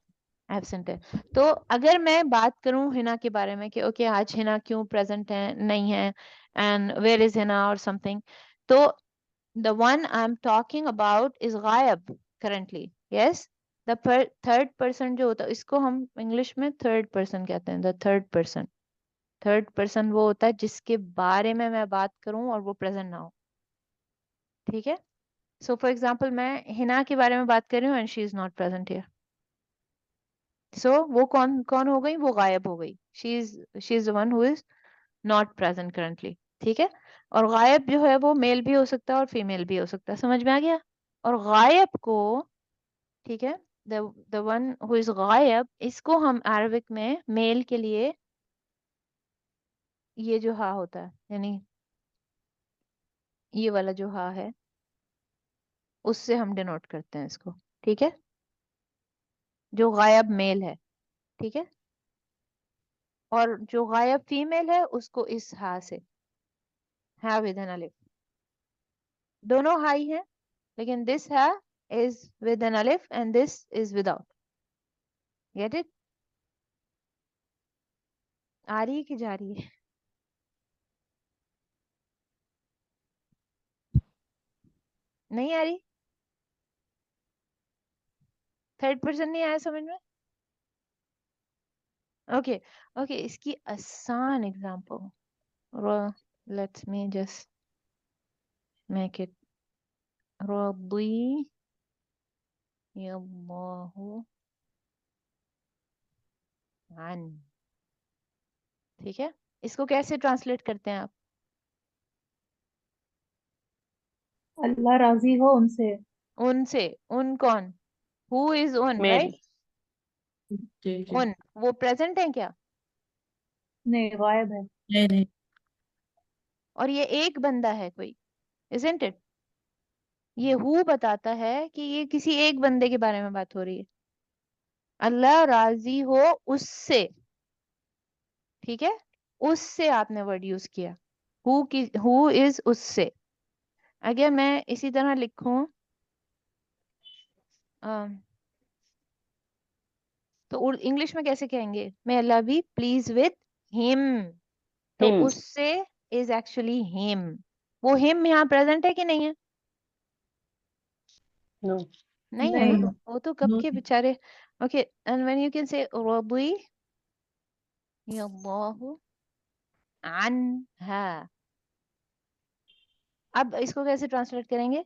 एब्सेंट है। तो अगर मैं बात करूं हिना के बारे में कि ओके आज हिना क्यों प्रेजेंट है, नहीं है, एंड वेयर इज हिना और समथिंग, तो the one I am talking about is गायब currently, yes? The third person जो होता है, इसको हम इंग्लिश में थर्ड पर्सन कहते हैं, the third person. Third person वो होता है जिसके बारे में मैं बात करूं और वो प्रेजेंट ना हो, ठीक है? सो फॉर एग्जाम्पल मैं हिना के बारे में बात कर रही हूँ, and she is not present here. So वो कौन कौन हो गई? वो गायब हो गई। She is the one who is not present currently, ठीक है? और गायब जो है वो मेल भी हो सकता है और फीमेल भी हो सकता है, समझ में आ गया? और गायब को, ठीक है, द वन हु इज गायब, इसको हम अरबिक में मेल के लिए ये जो हा होता है, यानी ये वाला जो हा है, उससे हम डिनोट करते हैं इसको, ठीक है? जो गायब मेल है, ठीक है? और जो गायब फीमेल है उसको इस हा से, हा विद एन अलिफ। दोनों हाई है, लेकिन दिस हा इज विद एन अलिफ and this is without, get it? आ रही है कि जा रही है? नहीं आ रही? थर्ड पर्सन नहीं आया समझ में? ओके ओके, इसकी आसान example, let's me just make it, रदी अल्लाहु अन, ठीक है? इसको कैसे ट्रांसलेट करते हैं आप? अल्लाह राजी हो उनसे। उनसे, उन कौन? हु इज उन, मेल। राइट? जी जी उन वो प्रेजेंट है क्या? नहीं, गायब है। नहीं नहीं और ये एक बंदा है कोई, इजंट इट? ये हु बताता है कि ये किसी एक बंदे के बारे में बात हो रही है। अल्लाह राजी हो उससे, ठीक है? उससे आपने वर्ड यूज किया, हु इज उससे। अगर मैं इसी तरह लिखूं तो इंग्लिश में कैसे कहेंगे? मे अल्लाह बी प्लीज विद हिम, तो हिम। उससे इज एक्चुअली हिम। वो हिम यहाँ प्रेजेंट है कि नहीं है? नो। नहीं है ना? नहीं। वो तो कब नो के बेचारे Okay, and when you can say رضي الله عنها, अब इसको कैसे ट्रांसलेट करेंगे?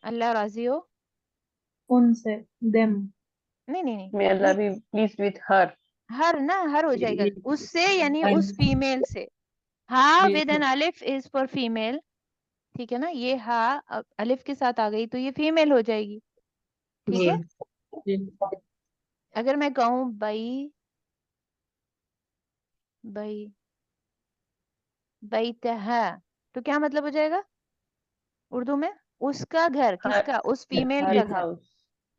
अल्लाह राजी हो, उनसे, them. नहीं नहीं नहीं, May Allah नहीं, be pleased with her. हर ना, हर हो जाएगा, उससे यानी उस फीमेल से. हा विद एन अलिफ इज फॉर फीमेल, ठीक है ना, ये हा अलिफ के साथ आ गई तो ये फीमेल हो जाएगी, ठीक है. अगर मैं कहूँ बई बई बैतहा, तो क्या मतलब हो जाएगा उर्दू में? उसका घर, किसका? उस फीमेल Her का घर, house.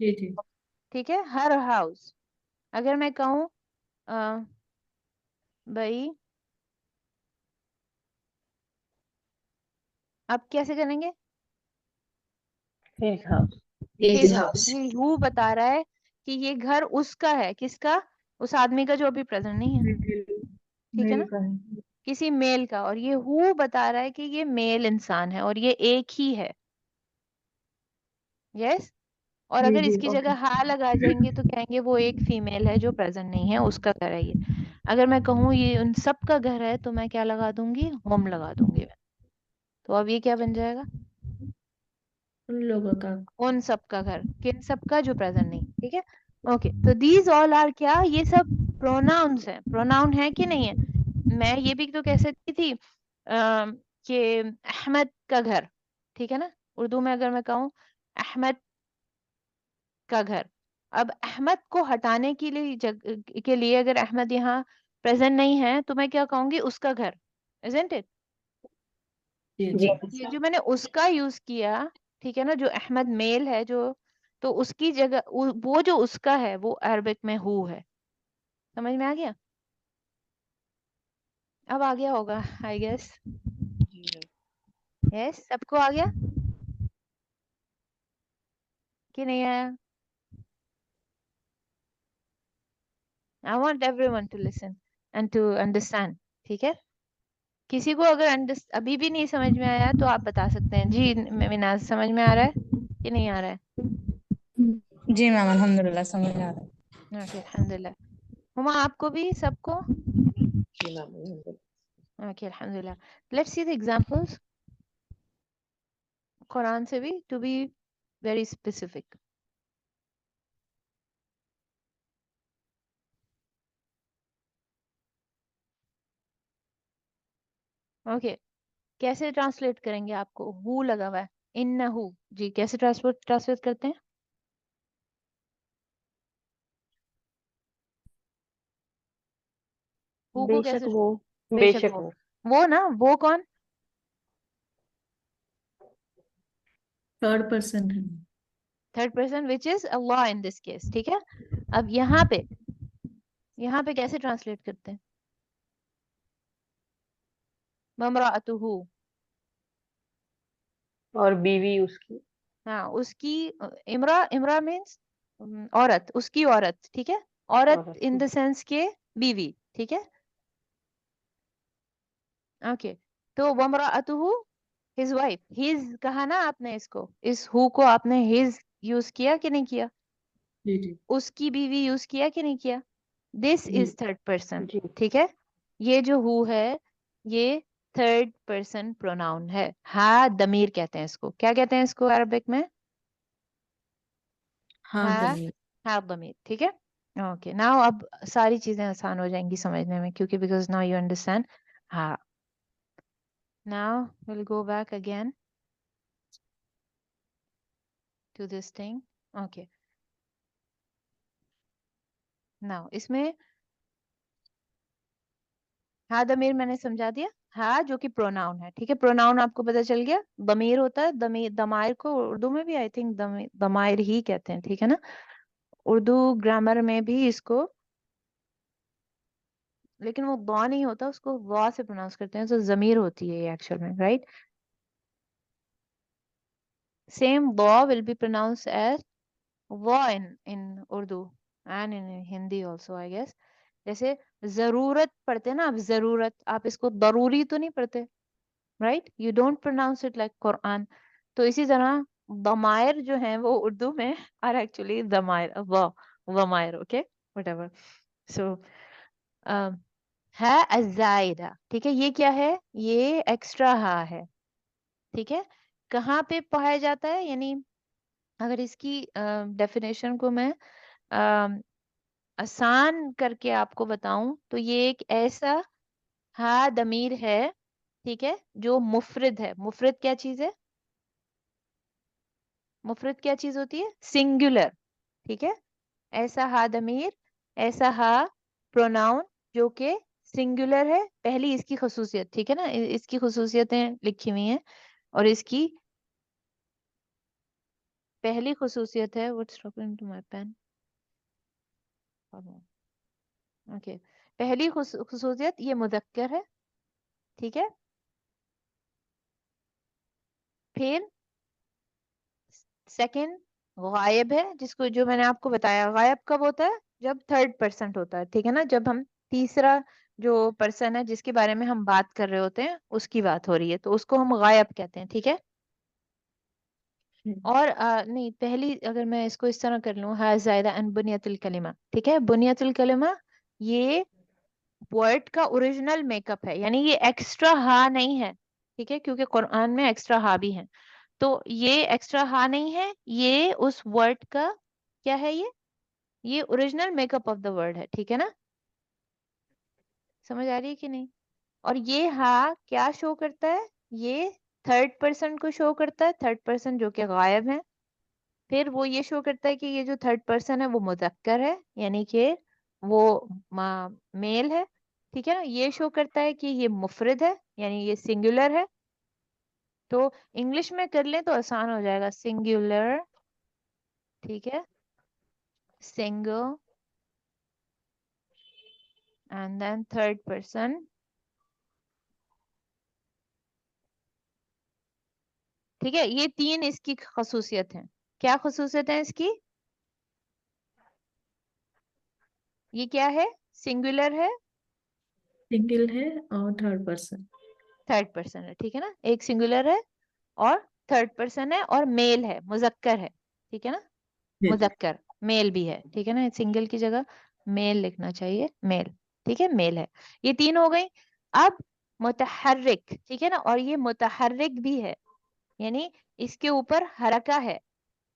जी जी ठीक है, हर हाउस. अगर मैं कहूँ भाई, अब कैसे करेंगे? His house. His house. ये who बता रहा है कि ये घर उसका है, किसका? उस आदमी का जो अभी प्रेजेंट नहीं है, ठीक है मेल ना, का है. किसी मेल का. और ये हु बता रहा है कि ये मेल इंसान है और ये एक ही है. यस. और जी अगर जी, इसकी ओके. जगह हा लगा जाएंगे तो कहेंगे वो एक फीमेल है जो प्रेजेंट नहीं है, उसका घर है ये. अगर मैं कहूँ ये उन सब का घर है तो मैं क्या लगा दूंगी? होम लगा दूंगी मैं. तो अब ये क्या बन जाएगा? उन लोगों का. उन सब का घर, किन सब का जो प्रेजेंट नहीं, ठीक है. ओके, तो दीज ऑल आर क्या? ये सब प्रोनाउंस है. प्रोनाउन है कि नहीं है? मैं ये भी तो कह सकती थी कि अहमद का घर, ठीक है ना, उर्दू में अगर मैं कहूँ अहमद का घर. अब अहमद को हटाने के लिए अगर अहमद यहाँ प्रेजेंट नहीं है तो मैं क्या कहूंगी? उसका घर. Isn't it? जी जी ये जो मैंने उसका यूज किया, ठीक है ना, जो अहमद मेल है जो, तो उसकी जगह वो जो उसका है वो अरबिक में हु है. समझ में आ गया? अब आ गया होगा आई गेस. यस, सबको आ गया कि नहीं आया? I want everyone to listen and to understand, ठीक है. किसी को अगर अभी भी नहीं समझ में आया तो आप बता सकते हैं. जी मिनाज, समझ में आ रहा है कि नहीं आ रहा है? जी मैम, अल्हम्दुलिल्लाह समझ आ रहा है. ओके, अल्हम्दुलिल्लाह. हुमा, आपको भी? सबको? जी मैम, ओके, अल्हम्दुलिल्लाह. Let's see the examples Quran से भी, to be very specific. Okay, कैसे ट्रांसलेट करेंगे? आपको हु लगा हुआ है, इन्नहु. जी, कैसे ट्रांसलेट करते हैं? हु को बेशक कैसे? वो. बेशक बेशक वो. वो. वो ना, वो कौन? थर्ड पर्सन है. Third person which is Allah in this case, ठीक है. अब यहाँ पे कैसे ट्रांसलेट करते हैं? ममराअतुहु. और बीवी उसकी. हाँ, उसकी. इमरा, इमरा मीन्स औरत, उसकी औरत, ठीक है. औरत औरत. इन द सेंस के बीवी, ठीक है. ओके, तो वमराअतुहु हिज वाइफ. हिज कहा ना आपने, इसको, इस हु को आपने हिज यूज किया कि नहीं किया? जी जी उसकी बीवी यूज किया कि नहीं किया? दिस जी इज थर्ड पर्सन, जी. ठीक है. ये जो हु है ये थर्ड पर्सन प्रोनाउन है. हा दमीर कहते हैं इसको. क्या कहते हैं इसको अरबिक में? हाँ हा, दमीर. हा दमीर, ठीक है. ओके, नाउ अब सारी चीजें आसान हो जाएंगी समझने में, क्योंकि बिकॉज नाउ यू अंडरस्टैंड. हाँ, now will go back again to this thing. Okay, now इसमें हा दमीर मैंने समझा दिया. हा जो कि प्रोनाउन है, ठीक है. प्रोनाउन आपको पता चल गया. दमीर होता है, दमीर, दमायर को उर्दू में भी आई थिंक दमायर ही कहते हैं, ठीक है ना. उर्दू ग्रामर में भी इसको, लेकिन वो वा नहीं होता, उसको वा से प्रोनाउंस करते हैं, तो जमीर होती है ये एक्चुअल में, राइट. सेम वा विल बी प्रोनाउंस एज वा in Urdu and in Hindi also I guess. जैसे जरूरत पढ़ते हैं ना आप, जरूरत, आप इसको दरूरी तो नहीं पढ़ते, right. You don't pronounce it like Quran. तो इसी तरह दमायर जो है वो उर्दू में आर एक्चुअली दमायर, ضمائر. اوکے whatever. So ہے الزائدہ. ٹھیک ہے, یہ کیا ہے؟ یہ ایکسٹرا ہا ہے. ٹھیک ہے, کہاں پہ پایا جاتا ہے؟ یعنی اگر اس کی ڈیفینیشن کو میں آسان کر کے آپ کو بتاؤں تو یہ ایک ایسا ہا ضمیر ہے, ٹھیک ہے, جو مفرد ہے. مفرد کیا چیز ہے؟ مفرد کیا چیز ہوتی ہے؟ سنگولر. ٹھیک ہے, ایسا ہا ضمیر, ایسا ہا پروناؤن جو کہ سنگولر ہے. پہلی اس کی خصوصیت, ٹھیک ہے نا, اس کی خصوصیتیں لکھی ہوئی ہیں, اور اس کی پہلی خصوصیت ہے what's dropping into my pen. Okay, پہلی خصوصیت یہ مذکر ہے. ٹھیک ہے, پھر سیکنڈ غائب ہے, جس کو جو میں نے آپ کو بتایا. غائب کب ہوتا ہے؟ جب تھرڈ پرسن ہوتا ہے. ٹھیک ہے نا, جب ہم تیسرا جو پرسن ہے جس کے بارے میں ہم بات کر رہے ہوتے ہیں اس کی بات ہو رہی ہے, تو اس کو ہم غائب کہتے ہیں. ٹھیک ہے, اور نہیں, پہلی اگر میں اس کو اس طرح کر لوں, ہا زائدہ ان بنیت الکلمہ. ٹھیک ہے, بنیت الکلمہ یہ ورڈ کا اوریجنل میک اپ ہے, یعنی یہ ایکسٹرا ہا نہیں ہے. ٹھیک ہے, کیونکہ قرآن میں ایکسٹرا ہا بھی ہیں, تو یہ ایکسٹرا ہا نہیں ہے, یہ اس ورڈ کا کیا ہے؟ یہ original make up of the word ہے. ٹھیک ہے نا, سمجھ آ رہی ہے کہ نہیں؟ اور یہ ہا کیا شو کرتا ہے؟ یہ تھرڈ پرسن کو شو کرتا ہے, تھرڈ پرسن جو کہ غائب ہے. پھر وہ یہ شو کرتا ہے کہ یہ جو تھرڈ پرسن ہے وہ مذکر ہے, یعنی کہ وہ میل ہے. ٹھیک ہے نا, یہ شو کرتا ہے کہ یہ مفرد ہے, یعنی یہ سنگولر ہے. تو انگلش میں کر لیں تو آسان ہو جائے گا, سنگولر. ٹھیک ہے, single and then third person. ٹھیک ہے, یہ تین اس کی خصوصیت ہیں. کیا خصوصیت ہے اس کی؟ یہ کیا ہے؟ سنگولر ہے, سنگل ہے اور تھرڈ پرسن. تھرڈ پرسن ہے. ٹھیک ہے نا, ایک سنگولر ہے اور تھرڈ پرسن ہے, اور میل ہے, مذکر ہے. ٹھیک ہے نا, مذکر میل بھی ہے. ٹھیک ہے نا, سنگل کی جگہ میل لکھنا چاہیے, میل. ٹھیک ہے, میل ہے. یہ تین ہو گئی. اب متحرک. ٹھیک ہے نا, اور یہ متحرک بھی ہے, یعنی اس کے اوپر حرکہ ہے.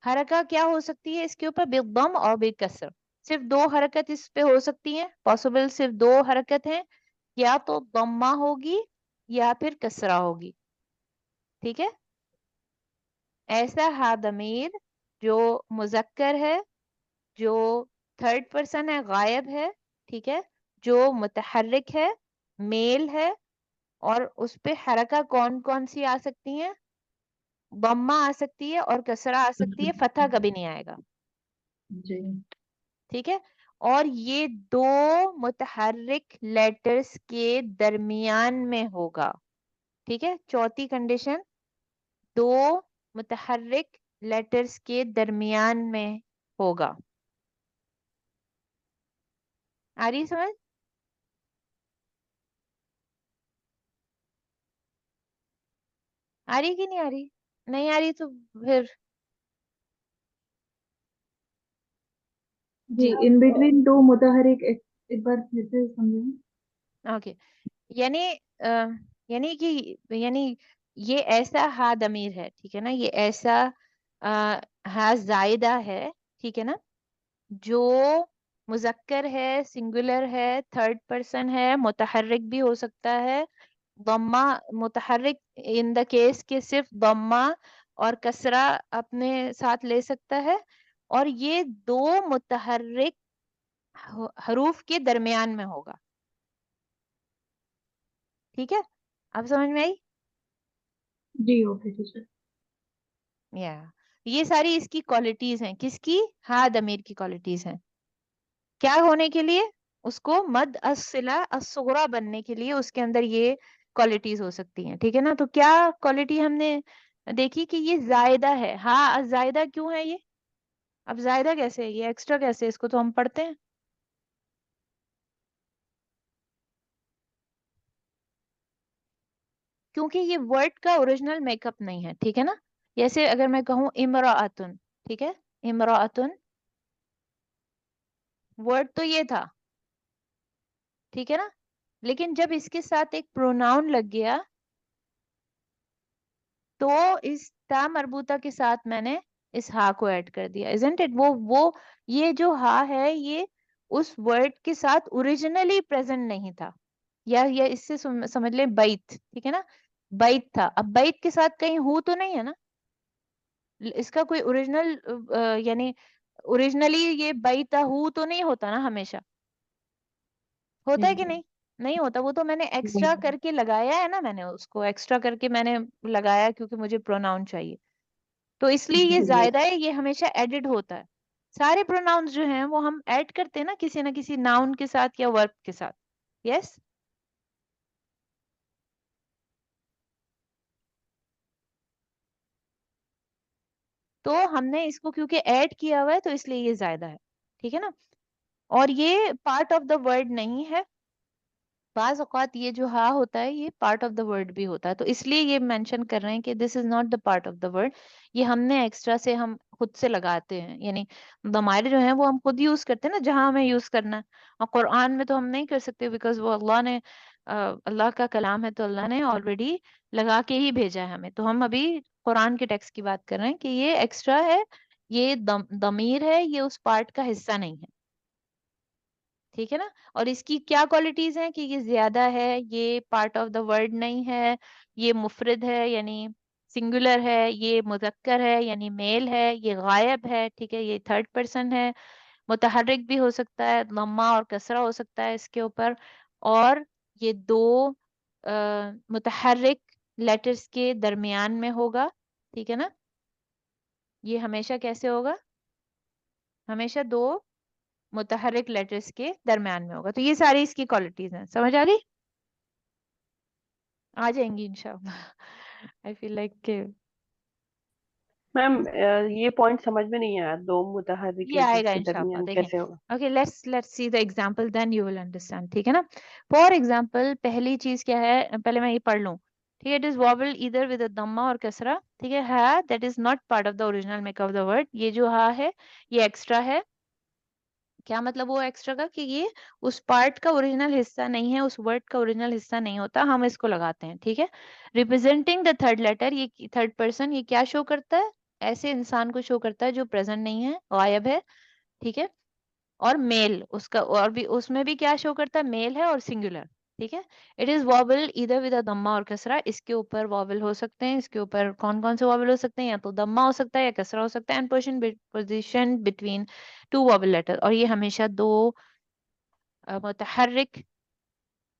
حرکہ کیا ہو سکتی ہے اس کے اوپر؟ بالضم اور بالکسر. صرف دو حرکت اس پہ ہو سکتی ہیں, پاسبل صرف دو حرکت ہیں, یا تو ضمہ ہوگی یا پھر کسرہ ہوگی. ٹھیک ہے, ایسا ہا ضمیر جو مذکر ہے, جو تھرڈ پرسن ہے, غائب ہے. ٹھیک ہے, جو متحرک ہے, میل ہے, اور اس پہ حرکہ کون کون سی آ سکتی ہیں؟ ضمہ آ سکتی ہے اور کسرہ آ سکتی ہے, فتح کبھی نہیں آئے گا. جی. ٹھیک ہے, اور یہ دو متحرک لیٹرز کے درمیان میں ہوگا. ٹھیک ہے, چوتھی کنڈیشن, دو متحرک لیٹرز کے درمیان میں ہوگا. آ رہی سمجھ؟ آ رہی کہ نہیں آ رہی؟ نہیں آ رہی تو پھر جی, ان بٹوین دو متحرک, ایک بار پھر سے سمجھیں. اوکے, یعنی کہ یعنی یہ ایسا ہا ضمیر ہے. ٹھیک ہے نا, یہ ایسا ہا زائدہ ہے. ٹھیک ہے نا, جو مذکر ہے, سنگولر ہے, تھرڈ پرسن ہے, متحرک بھی ہو سکتا ہے. ضمہ متحرک ان دا کیس کے صرف ضمہ اور کسرہ اپنے ساتھ لے سکتا ہے, اور یہ دو متحرک حروف کے درمیان میں ہوگا. ٹھیک ہے, اب سمجھ میں آئی؟ جی اوکے ٹیچر. یہ ساری اس کی کوالٹیز ہیں. کس کی؟ ہا ضمیر کی کوالٹیز ہیں. کیا ہونے کے لیے؟ اس کو مد الصلہ الصغریٰ بننے کے لیے اس کے اندر یہ کوالٹیز ہو سکتی ہیں. ٹھیک ہے نا, تو کیا کوالٹی ہم نے دیکھی کہ یہ زائدہ ہے. ہاں زائدہ کیوں ہے یہ؟ اب زائدہ کیسے ہے, یہ ایکسٹرا کیسے ہے؟ اس کو تو ہم پڑھتے ہیں. کیونکہ یہ ورڈ کا اوریجنل میک اپ نہیں ہے. ٹھیک ہے نا, جیسے اگر میں کہوں امراۃن. ٹھیک ہے, امراۃن, वर्ड तो ये था, ठीक है ना, लेकिन जब इसके साथ एक प्रोनाउन लग गया तो इस ता मरबूता के साथ मैंने इस हा को ऐड कर दिया, इजंट इट? वो ये जो हा है ये उस वर्ड के साथ ओरिजिनली प्रेजेंट नहीं था, या इससे समझ ले बैत, ठीक है ना, बैत था। अब बैत के साथ कहीं हु तो नहीं है ना, इसका कोई ओरिजिनल यानी ओरिजिनली ये बैता हु तो नहीं होता ना, हमेशा होता है कि नहीं? नहीं होता, वो तो मैंने एक्स्ट्रा करके लगाया है ना, मैंने उसको एक्स्ट्रा करके मैंने लगाया क्योंकि मुझे प्रोनाउन चाहिए, तो इसलिए ये जायदा है, ये हमेशा एडिड होता है। सारे प्रोनाउंस जो हैं वो हम ऐड करते हैं ना किसी नाउन के साथ या वर्ब के साथ। यस, तो हमने इसको क्योंकि ऐड किया हुआ है तो इसलिए ये ज्यादा है, ठीक है ना, और ये पार्ट ऑफ द वर्ड नहीं है। बाज औकात ये जो हा होता है ये पार्ट ऑफ द वर्ड भी होता है, तो इसलिए ये मेंशन कर रहे हैं कि this is not the part of the word, ये हमने एक्स्ट्रा से हम खुद से लगाते हैं, यानी दमाइर जो है वो हम खुद यूज करते हैं ना जहां हमें यूज करना है, और कुरान में तो हम नहीं कर सकते बिकॉज वो अल्लाह ने अल्लाह का कलाम है, तो अल्लाह ने ऑलरेडी लगा के ही भेजा है हमें, तो हम अभी कुरान के टेक्स्ट की बात कर रहे हैं कि ये एक्स्ट्रा है, ये दमीर है, ये उस पार्ट का हिस्सा नहीं है, ठीक है ना। और इसकी क्या क्वालिटीज हैं कि ये ज्यादा है, ये पार्ट ऑफ द वर्ड नहीं है, ये मुफरद है यानी सिंगुलर है, ये मुजक्कर है यानी मेल है, ये गायब है, ठीक है, ये थर्ड पर्सन है, मुतहर्रिक भी हो सकता है, लम्मा और कसरा हो सकता है इसके ऊपर, और ये दो मुतहर्रिक लेटर्स के दरमियान में होगा, ठीक है ना, ये हमेशा कैसे होगा, हमेशा दो मुतहर्रिक लेटर्स के दरमियान में होगा। तो ये सारी इसकी क्वालिटीज हैं, समझ आ रही? आ जाएंगी इंशाल्लाह। आई फील लाइक मैम ये पॉइंट समझ में नहीं आया, दो मुतहर्रिक ये लेटर्स आएगा के इंशाल्लाह, दरमियान देखें। कैसे होगा? Okay, let's see the example, then you will understand, ठीक है ना। फॉर एग्जांपल पहली चीज क्या है, पहले मैं ये पढ़ लूं, ठीक है। इट इज वॉबल इधर विद दम्मा और कसरा, ठीक है। हा that is not part of the original make of the word, ये जो हा है ये एक्स्ट्रा है। क्या मतलब वो एक्स्ट्रा का कि ये उस पार्ट का ओरिजिनल हिस्सा नहीं है, उस वर्ड का ओरिजिनल हिस्सा नहीं होता, हम इसको लगाते हैं, ठीक है। रिप्रेजेंटिंग द थर्ड लेटर, ये थर्ड पर्सन, ये क्या शो करता है, ऐसे इंसान को शो करता है जो प्रेजेंट नहीं है, गायब है, ठीक है। और मेल उसका, और भी उसमें भी क्या शो करता है, मेल है और सिंगुलर, ठीक है। इट इज वॉबल इधर विद दम्मा और कसरा, इसके ऊपर वॉबल हो सकते हैं, इसके ऊपर कौन कौन से वॉबल हो सकते हैं, या तो दम्मा हो सकता है या कसरा हो सकता है, and position between two vowel letter, और ये हमेशा दो मुतहर्रिक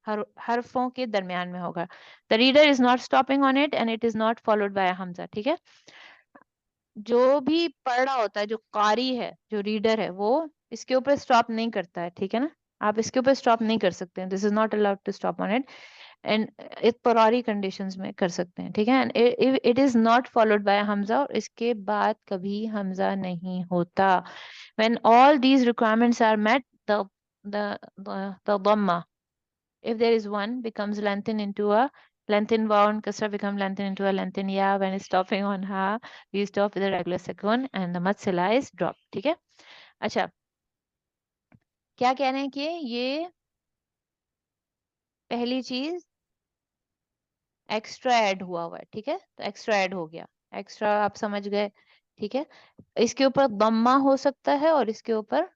हरफों के दरमियान में होगा। The reader is not stopping on it and it is not followed by Hamza, ठीक है। जो भी पढ़ रहा होता है, जो कारी है, जो रीडर है, वो इसके ऊपर स्टॉप नहीं करता है, ठीक है ना, आप इसके ऊपर स्टॉप नहीं कर सकते हैं, this is not allowed to stop on it, and इत्तरारी कंडीशंस में कर सकते हैं, ठीक है। It is not followed by हमजा, और इसके बाद कभी हमजा नहीं होता। When all these requirements are met, the dhamma, if there is one, becomes lengthened into a lengthened vowel, kasra become lengthened into a lengthened ya, when stopping on ha we stop with a regular second and the mad sila is drop, ठीक है। अच्छा, क्या कह रहे हैं कि ये पहली चीज एक्स्ट्रा ऐड हुआ है, ठीक है, तो एक्स्ट्रा ऐड हो गया, एक्स्ट्रा आप समझ गए, ठीक है। इसके ऊपर दम्मा हो सकता है और इसके ऊपर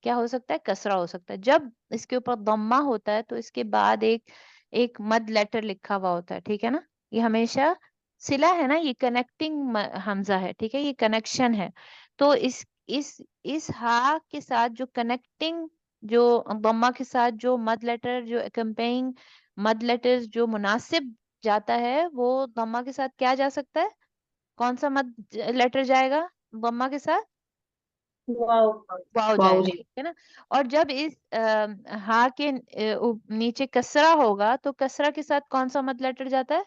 क्या हो सकता है, कसरा हो सकता है। जब इसके ऊपर दम्मा होता है तो इसके बाद एक एक मद लेटर लिखा हुआ होता है, ठीक है ना, ये हमेशा सिला है ना, ये कनेक्टिंग हमजा है, ठीक है, ये कनेक्शन है। तो इस हा के साथ जो कनेक्टिंग, जो दम्मा के साथ जो मद लेटर, जो अकम्पेइंग मद लेटर जो मुनासिब जाता है, वो दम्मा के साथ क्या जा सकता है, कौन सा मद लेटर जाएगा दम्मा के साथ, वाओ। वाव वाओ जाएगा, जी। ठीक है ना। और जब इस हा के नीचे कसरा होगा तो कसरा के साथ कौन सा मद लेटर जाता है,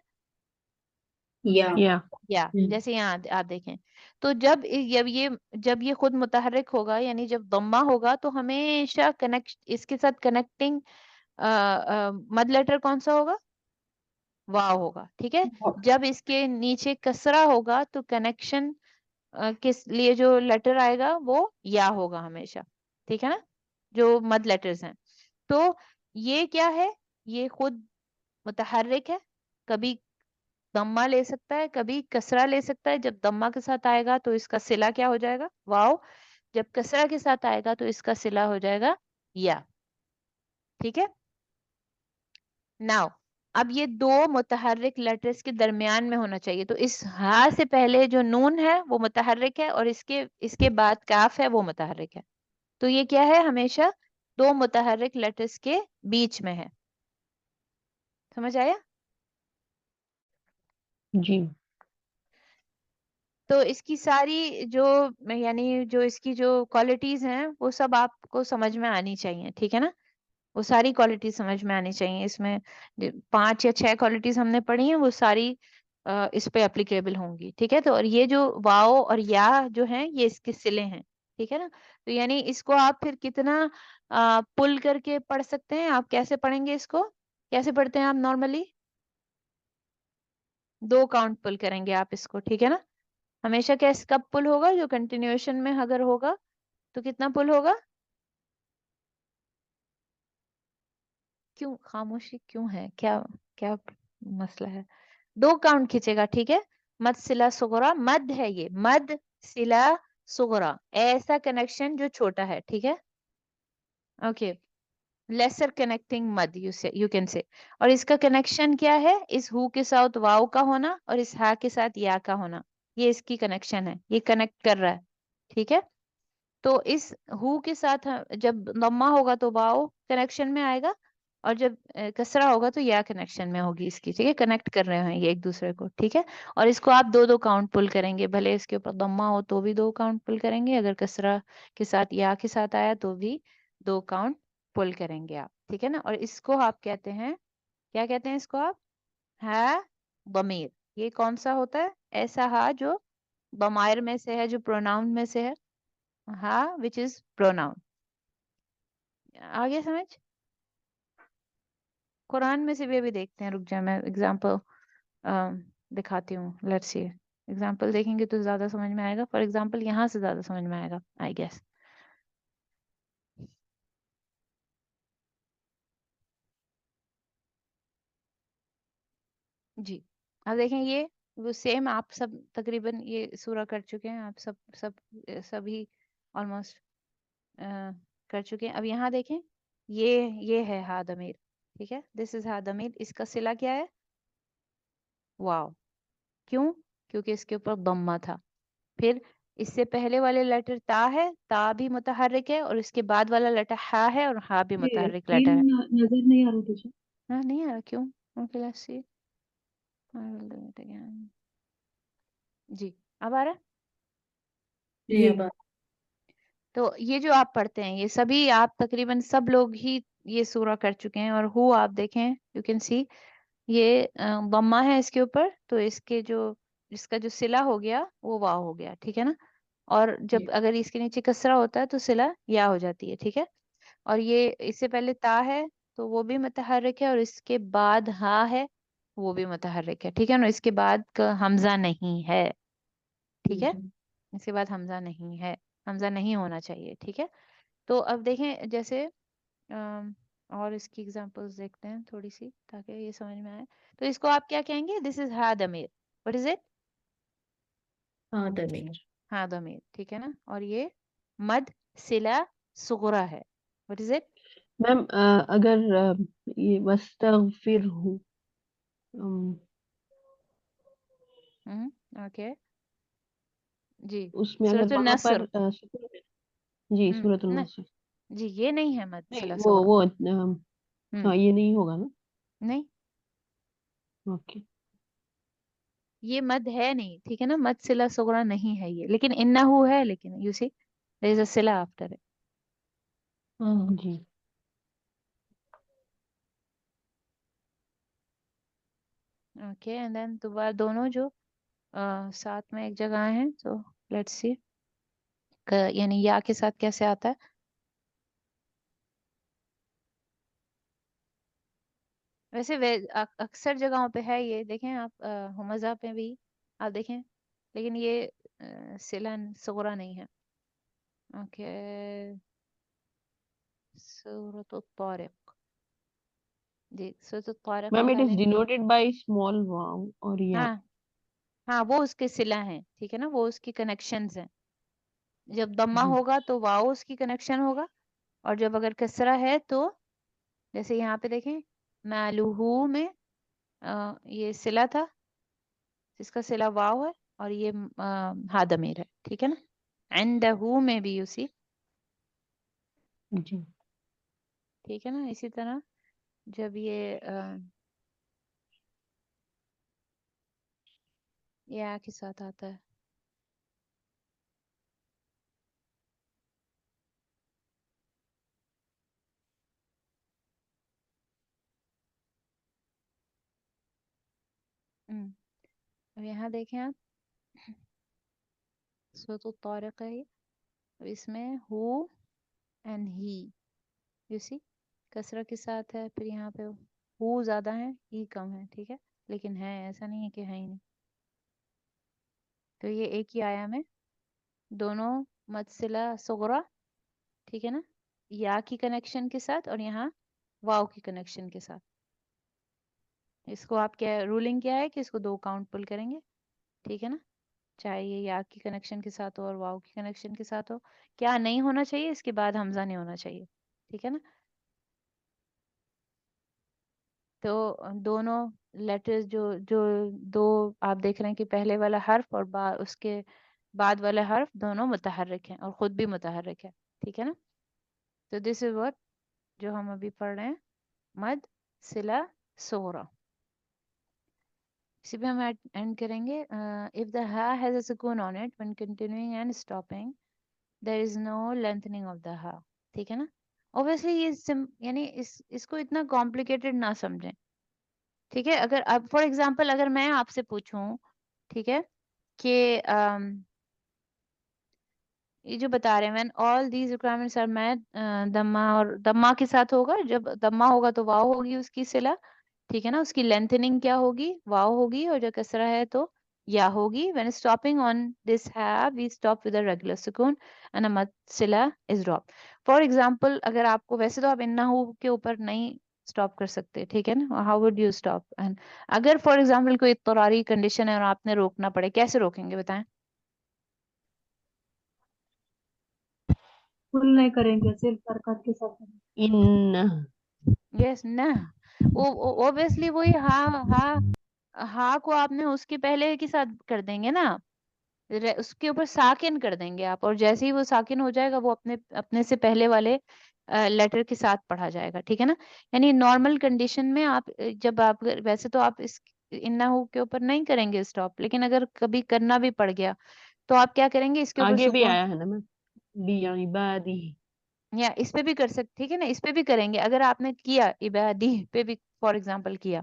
या या, जैसे यहाँ आप देखें, तो जब ये खुद मुतहर्रिक होगा, यानी जब दम्मा होगा, तो हमेशा कनेक्ट इसके साथ कनेक्टिंग मद लेटर कौन सा होगा, वाव होगा, ठीक है। जब इसके नीचे कसरा होगा तो कनेक्शन किस लिए जो लेटर आएगा वो या होगा हमेशा, ठीक है ना। جو मद लेटर्स हैं। तो ये क्या है, ये खुद मुतहर्रिक है, कभी दम्मा ले सकता है, कभी कसरा ले सकता है। जब दम्मा के साथ आएगा तो इसका सिला क्या हो जाएगा, वाव। जब कसरा के साथ आएगा तो इसका सिला हो जाएगा या। ठीक है। नाउ अब ये दो मुतहर्रिक लेटर्स के दरमियान में होना चाहिए। तो इस हा से पहले जो नून है वो मुतहर्रिक है, और इसके बाद काफ है वो मुतहर्रिक है। तो ये क्या है, हमेशा दो मुतहर्रिक लेटर्स के बीच में है। समझ आया? जी। तो इसकी सारी जो यानी जो इसकी जो क्वालिटीज हैं वो सब आपको समझ में आनी चाहिए। ठीक है ना? वो सारी क्वालिटीज समझ में आनी चाहिए। इसमें 5 या 6 क्वालिटीज हमने पढ़ी हैं, वो सारी इस पे एप्लीकेबल होंगी। ठीक है। तो और ये जो वाओ और या जो हैं ये इसके सिले हैं। ठीक है ना? तो यानी इसको आप फिर कितना पुल करके पढ़ सकते हैं। आप कैसे पढ़ेंगे इसको, कैसे पढ़ते हैं आप नॉर्मली? 2 काउंट पुल करेंगे आप इसको। ठीक है ना? हमेशा कैसे कब पुल होगा, जो कंटिन्यूएशन में अगर होगा तो कितना पुल होगा? क्यों खामोशी क्यों है, क्या क्या मसला है? 2 काउंट खींचेगा। ठीक है। मद सिला सुगरा, मद है ये, मद सिला सुगरा, ऐसा कनेक्शन जो छोटा है। ठीक है। ओके। लेसर कनेक्टिंग मद यू कैन से। और इसका कनेक्शन क्या है, इस हु के साथ वाव का होना और इस हा के साथ या का होना, ये इसकी कनेक्शन है, ये कनेक्ट कर रहा है। ठीक है। तो इस हु के साथ जब लम्मा होगा तो वाव कनेक्शन में आएगा, और जब कसरा होगा तो या कनेक्शन में होगी इसकी। ठीक है। कनेक्ट कर रहे हैं ये एक दूसरे को। ठीक है। और इसको आप 2-2 काउंट पुल करेंगे, भले इसके ऊपर लम्मा हो तो भी 2 काउंट पुल करेंगे, अगर कसरा के साथ या के साथ आया तो भी 2 काउंट पुल करेंगे आप। ठीक है ना? और इसको आप कहते हैं, क्या कहते हैं इसको आप? है बमीर। ये कौन सा होता है? ऐसा हा जो बमायर में से है, जो प्रोनाउन में से है, हा विच इज प्रोनाउन। आ गया समझ? कुरान में से भी अभी देखते हैं, रुक जा मैं एग्जांपल दिखाती हूँ। लेट्स सी, एग्जांपल देखेंगे तो ज्यादा समझ में आएगा। फॉर एग्जांपल यहाँ से ज्यादा समझ में आएगा आई गेस। जी अब देखें, ये वो सेम आप सब तकरीबन ये सूरा कर चुके हैं, आप सभी ऑलमोस्ट कर चुके हैं। अब यहाँ देखें, ये है हा दमीर। ठीक है। दिस इज हा दमीर। इसका सिला क्या है? वाव। क्यों? क्योंकि इसके ऊपर दम्मा था। फिर इससे पहले वाले लेटर ता है, ता भी मुतहर्रिक है, और इसके बाद वाला लेटर हा है, और हा भी ये मुतहर्रिक स्क्रीन लेटर है। नजर नहीं आ रही टीचर। हाँ नहीं आ रहा, क्यों? Okay let's see, I will do it again. जी अब आ रहा है? जी अब तो ये जो आप पढ़ते हैं, ये सभी आप तकरीबन सब लोग ही ये सूरा कर चुके हैं। और हु आप देखें, यू कैन सी ये बम्मा है इसके ऊपर, तो इसका जो सिला हो गया वो वाव हो गया। ठीक है ना? और जब जी अगर इसके नीचे कसरा होता है तो सिला या हो जाती है। ठीक है। और ये इससे पहले ता है तो वो भी मुतहर्रिक है, और इसके बाद हा है वो भी मुतहर्रिक है। ठीक है ना? इसके बाद का हमजा नहीं है। ठीक है। जी इसके बाद हमजा नहीं है, हमजा नहीं होना चाहिए। ठीक है। तो अब देखें, जैसे और इसकी एग्जांपल्स देखते हैं थोड़ी सी, ताकि ये समझ में आए। तो इसको आप क्या कहेंगे? दिस इज हा दमीर। What is it? हाँ दमीर। हा दमीर। ठीक है ना? और ये मद सिला सुगरा है। What is it? मैम अगर ये वस्तगफिर हूँ, ओके। जी उसमें अगर सूरतुन वहां पर नस्र। सुकून है। जी सूरतुल न, नस्र। जी ये नहीं है मद नहीं सिला वो सुगरा। वो हम्म हाँ ये नहीं होगा ना। नहीं, ओके। ये मद है नहीं। ठीक है ना? मद सिला सुगरा नहीं है ये, लेकिन इन्नहु है, लेकिन you see there is a सिला आफ्टर इट। हाँ जी ओके। एंड देन दोबारा दोनों जो साथ में एक जगह हैं, तो लेट्स सी यानी या के साथ कैसे आता है। वैसे अक्सर जगहों पे है ये, देखें आप हुमज़ा पे भी आप देखें, लेकिन ये सिला सुगरा नहीं है। ओके। सूरत तारिक जी, सूरत तारिक मैम, इट इज निकालेंगे। डिनोटेड बाय स्मॉल वाव और या। हाँ हाँ, वो उसके सिला हैं, ठीक है ना, वो उसकी कनेक्शंस हैं। जब दम्मा जी होगा तो वाओ उसकी कनेक्शन होगा, और जब अगर कसरा है तो जैसे यहाँ पे देखें मालूहू में ये सिला था, इसका सिला वाव है, और ये हा दमीर है, ठीक है ना। इंदहू में भी उसी, जी। ठीक है ना। इसी तरह जब ये या के साथ आता है, अब यहाँ देखें आप, सूरत तारिक है ये, अब इसमें who and he, you see, कसरा के साथ है, फिर यहाँ पे हु ज्यादा है, ही कम है, ठीक है, लेकिन है, ऐसा नहीं है कि है ही नहीं। तो ये एक ही आया में दोनों मत्सिला सुगरा, ठीक है ना, या की कनेक्शन के साथ, और यहाँ वाव की कनेक्शन के साथ। इसको आप क्या रूलिंग क्या है कि इसको दो काउंट पुल करेंगे, ठीक है ना, चाहे ये या की कनेक्शन के साथ हो और वाव की कनेक्शन के साथ हो। क्या नहीं होना चाहिए, इसके बाद हमजा नहीं होना चाहिए, ठीक है ना। तो दोनों लेटर्स जो जो दो आप देख रहे हैं कि पहले वाला हर्फ और उसके बाद वाला हर्फ दोनों मुतहर्रिक हैं और खुद भी मुतहर्रिक है, ठीक है ना। तो दिस इज व्हाट जो हम अभी पढ़ रहे हैं, मद सिला सोरा। इसी पे हम एंड करेंगे। इफ द हा हैज अ सुकून on it when continuing and stopping there is no lengthening of the हा, ठीक है ना। ऑब्वियसली ये यानी इसको इतना कॉम्प्लिकेटेड ना समझें, ठीक है। अगर अब फॉर एग्जांपल अगर मैं आपसे पूछूं, ठीक है, कि ये जो बता रहे हैं when all these requirements are met, दम्मा, और दम्मा के साथ होगा, जब दम्मा होगा तो वाव होगी उसकी सिला, ठीक है ना, उसकी लेंथनिंग क्या होगी, वाव होगी, और जब कसरा है तो या होगी। When stopping on this have we stop with a regular सुकून एंड अ मद सिला इज ड्रॉप। फॉर एग्जांपल अगर आपको, वैसे तो आप इन्नहु के ऊपर नहीं स्टॉप कर सकते, ठीक है ना, how would you stop. And अगर फॉर एग्जांपल कोई इत्तरारी कंडीशन है और आपने रोकना पड़े, कैसे रोकेंगे बताएं। पुल नहीं करेंगे, सिर्फ हरकत के साथ करेंगे। इन यस ना, वो ऑब्वियसली वही हा को आपने उसके पहले के साथ कर देंगे ना, उसके ऊपर साकिन कर देंगे आप, और जैसे ही वो साकिन हो जाएगा वो अपने अपने से पहले वाले लेटर के साथ पढ़ा जाएगा, ठीक है ना। यानी नॉर्मल कंडीशन में आप जब आप, वैसे तो आप इस इन्ना हो के ऊपर नहीं करेंगे स्टॉप, लेकिन अगर कभी करना भी पड़ गया तो आप क्या करेंगे, इसके ऊपर आगे भी सुकून, आया है ना मैम, बी इबादी। या इस पे भी कर सकते, ठीक है ना, इस पे भी करेंगे अगर आपने किया, इबादी पे भी फॉर एग्जांपल किया,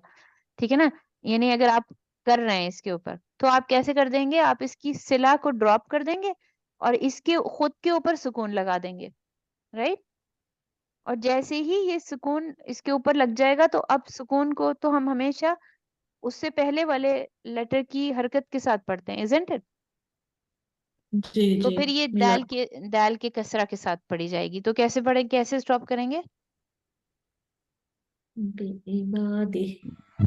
ठीक है ना। यानी अगर आप कर रहे हैं इसके ऊपर तो आप कैसे कर देंगे, आप इसकी सिला को ड्रॉप कर देंगे और इसके खुद के ऊपर सुकून लगा देंगे, राइट। और जैसे ही ये सुकून इसके ऊपर लग जाएगा तो अब सुकून को तो हम हमेशा उससे पहले वाले लेटर की हरकत के साथ पढ़ते हैं, इजंट इट। जी तो जी, फिर ये मिला। दाल के कसरा के साथ पढ़ी जाएगी, तो कैसे पढ़े, कैसे स्टॉप करेंगे, इबादी।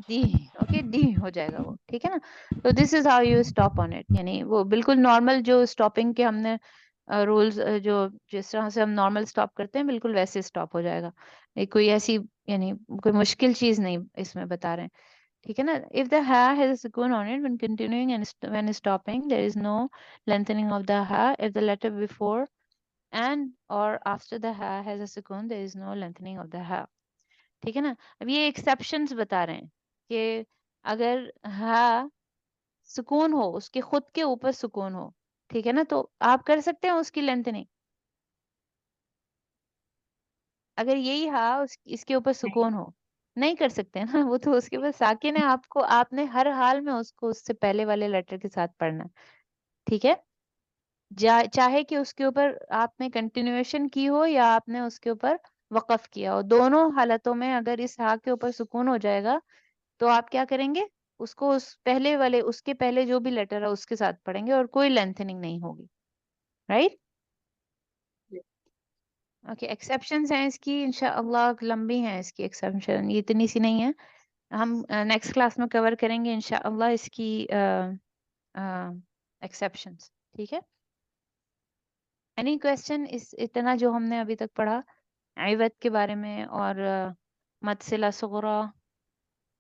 डी, ओके, डी हो जाएगा वो, ठीक है ना। तो this is how you stop on it, यानी वो बिल्कुल नॉर्मल जो स्टॉपिंग के हमने रूल्स, जो जिस तरह से हम नॉर्मल स्टॉप करते हैं बिल्कुल वैसे स्टॉप हो जाएगा। ये कोई ऐसी यानी कोई मुश्किल चीज नहीं इसमें बता रहे हैं, ठीक है ना। इफ द हा हैज अ सुकून on it when continuing and when stopping there is no lengthening of the ha, if the letter before and और आफ्टर द हा has a sukoon there is no lengthening of the हा, ठीक है ना। अब ये एक्सेप्शंस बता रहे हैं कि अगर हा सुकून हो, उसके खुद के ऊपर सुकून हो, ठीक है ना, तो आप कर सकते हैं उसकी लेंथनिंग। अगर यही हा इसके ऊपर नहीं। सुकून हो, नहीं कर सकते हैं ना, वो तो उसके ऊपर साकिन है, आपको आपने हर हाल में उसको उससे पहले वाले लेटर के साथ पढ़ना है, ठीक है। चाहे कि उसके ऊपर आपने कंटिन्यूएशन की हो या आपने उसके ऊपर वक़्फ़ किया हो, दोनों हालतों में अगर इस हा के ऊपर सुकून हो जाएगा तो आप क्या करेंगे, उसको उस पहले वाले, उसके पहले जो भी लेटर है उसके साथ पढ़ेंगे और कोई लेंथनिंग नहीं होगी, राइट। اوکے ایکسیپشنز ہیں اس کی انشاءاللہ لمبی ہیں اس کی ایکسیپشن یہ اتنی سی نہیں ہے ہم نیکسٹ کلاس میں کور کریں گے انشاءاللہ اس کی ایکسیپشنز ٹھیک ہے اینی کویسچن اس اتنا جو ہم نے ابھی تک پڑھا عیوت کے بارے میں اور مد صلہ صغرا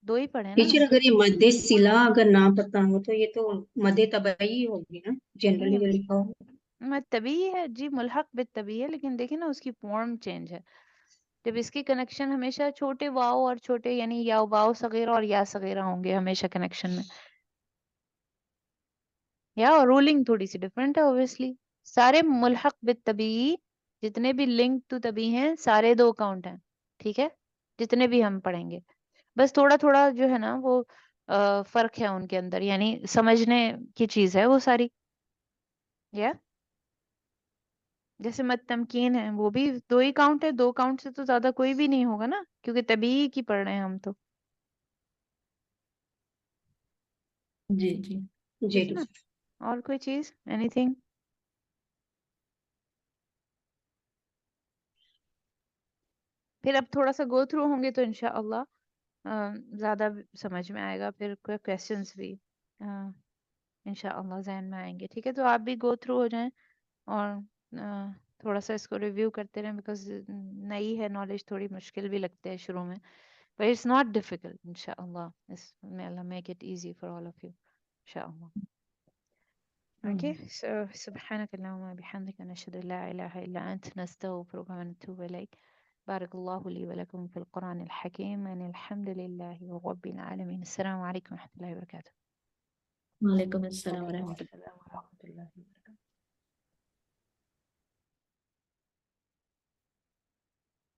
دو ہی پڑھے نا ٹیچر اگر یہ مد سلا اگر نہ پتا ہو تو یہ تو مد طبعی ہوگی نا جنرلی جو لکھا ہو مد طبیعی ہے جی ملحق بالطبیعی ہے لیکن دیکھیں نا اس کی فارم چینج ہے جب اس کی کنیکشن ہمیشہ چھوٹے واؤ اور چھوٹے یعنی یا واؤ صغیرہ اور یا صغیرہ ہوں گے ہمیشہ کنیکشن میں یا رولنگ تھوڑی سی ڈفرینٹ ہے اوبویسلی سارے ملحق بالطبیعی جتنے بھی لنک ٹو طبیعی ہیں سارے دو کاؤنٹ ہیں ٹھیک ہے جتنے بھی ہم پڑھیں گے بس تھوڑا تھوڑا جو ہے نا وہ فرق ہے ان کے اندر یعنی سمجھنے کی چیز ہے وہ ساری یا جیسے مد تمکین ہے وہ بھی دو ہی کاؤنٹ ہے دو کاؤنٹ سے تو زیادہ کوئی بھی نہیں ہوگا نا کیونکہ طبیعی کی پڑھ رہے ہیں ہم تو جی جی جی ٹھیک ہے نا اور کوئی چیز اینی تھنگ پھر اب تھوڑا سا گو تھرو ہوں گے تو انشاءاللہ زیادہ سمجھ میں آئے گا پھر کویسچنس بھی انشاءاللہ ذہن میں آئیں گے ٹھیک ہے تو آپ بھی گو تھرو ہو جائیں اور تھوڑا سا اس کو ریویو کرتے رہیں بیکاز نئی ہے نالج تھوڑی مشکل بھی لگتے ہے شروع میں but it's not difficult انشاءاللہ may Allah make it easy for all of you انشاءاللہ okay so سبحانك اللهم وبحمدك نشهد أن لا إله إلا أنت نستغفرك ونتوب إليك بارك الله لي ولكم في القرآن الحكيم and الحمد لله رب العالمين السلام عليكم ورحمة الله وبركاته وعلیکم السلام ورحمۃ اللہ السلام ورحمۃ اللہ وبرکاتہ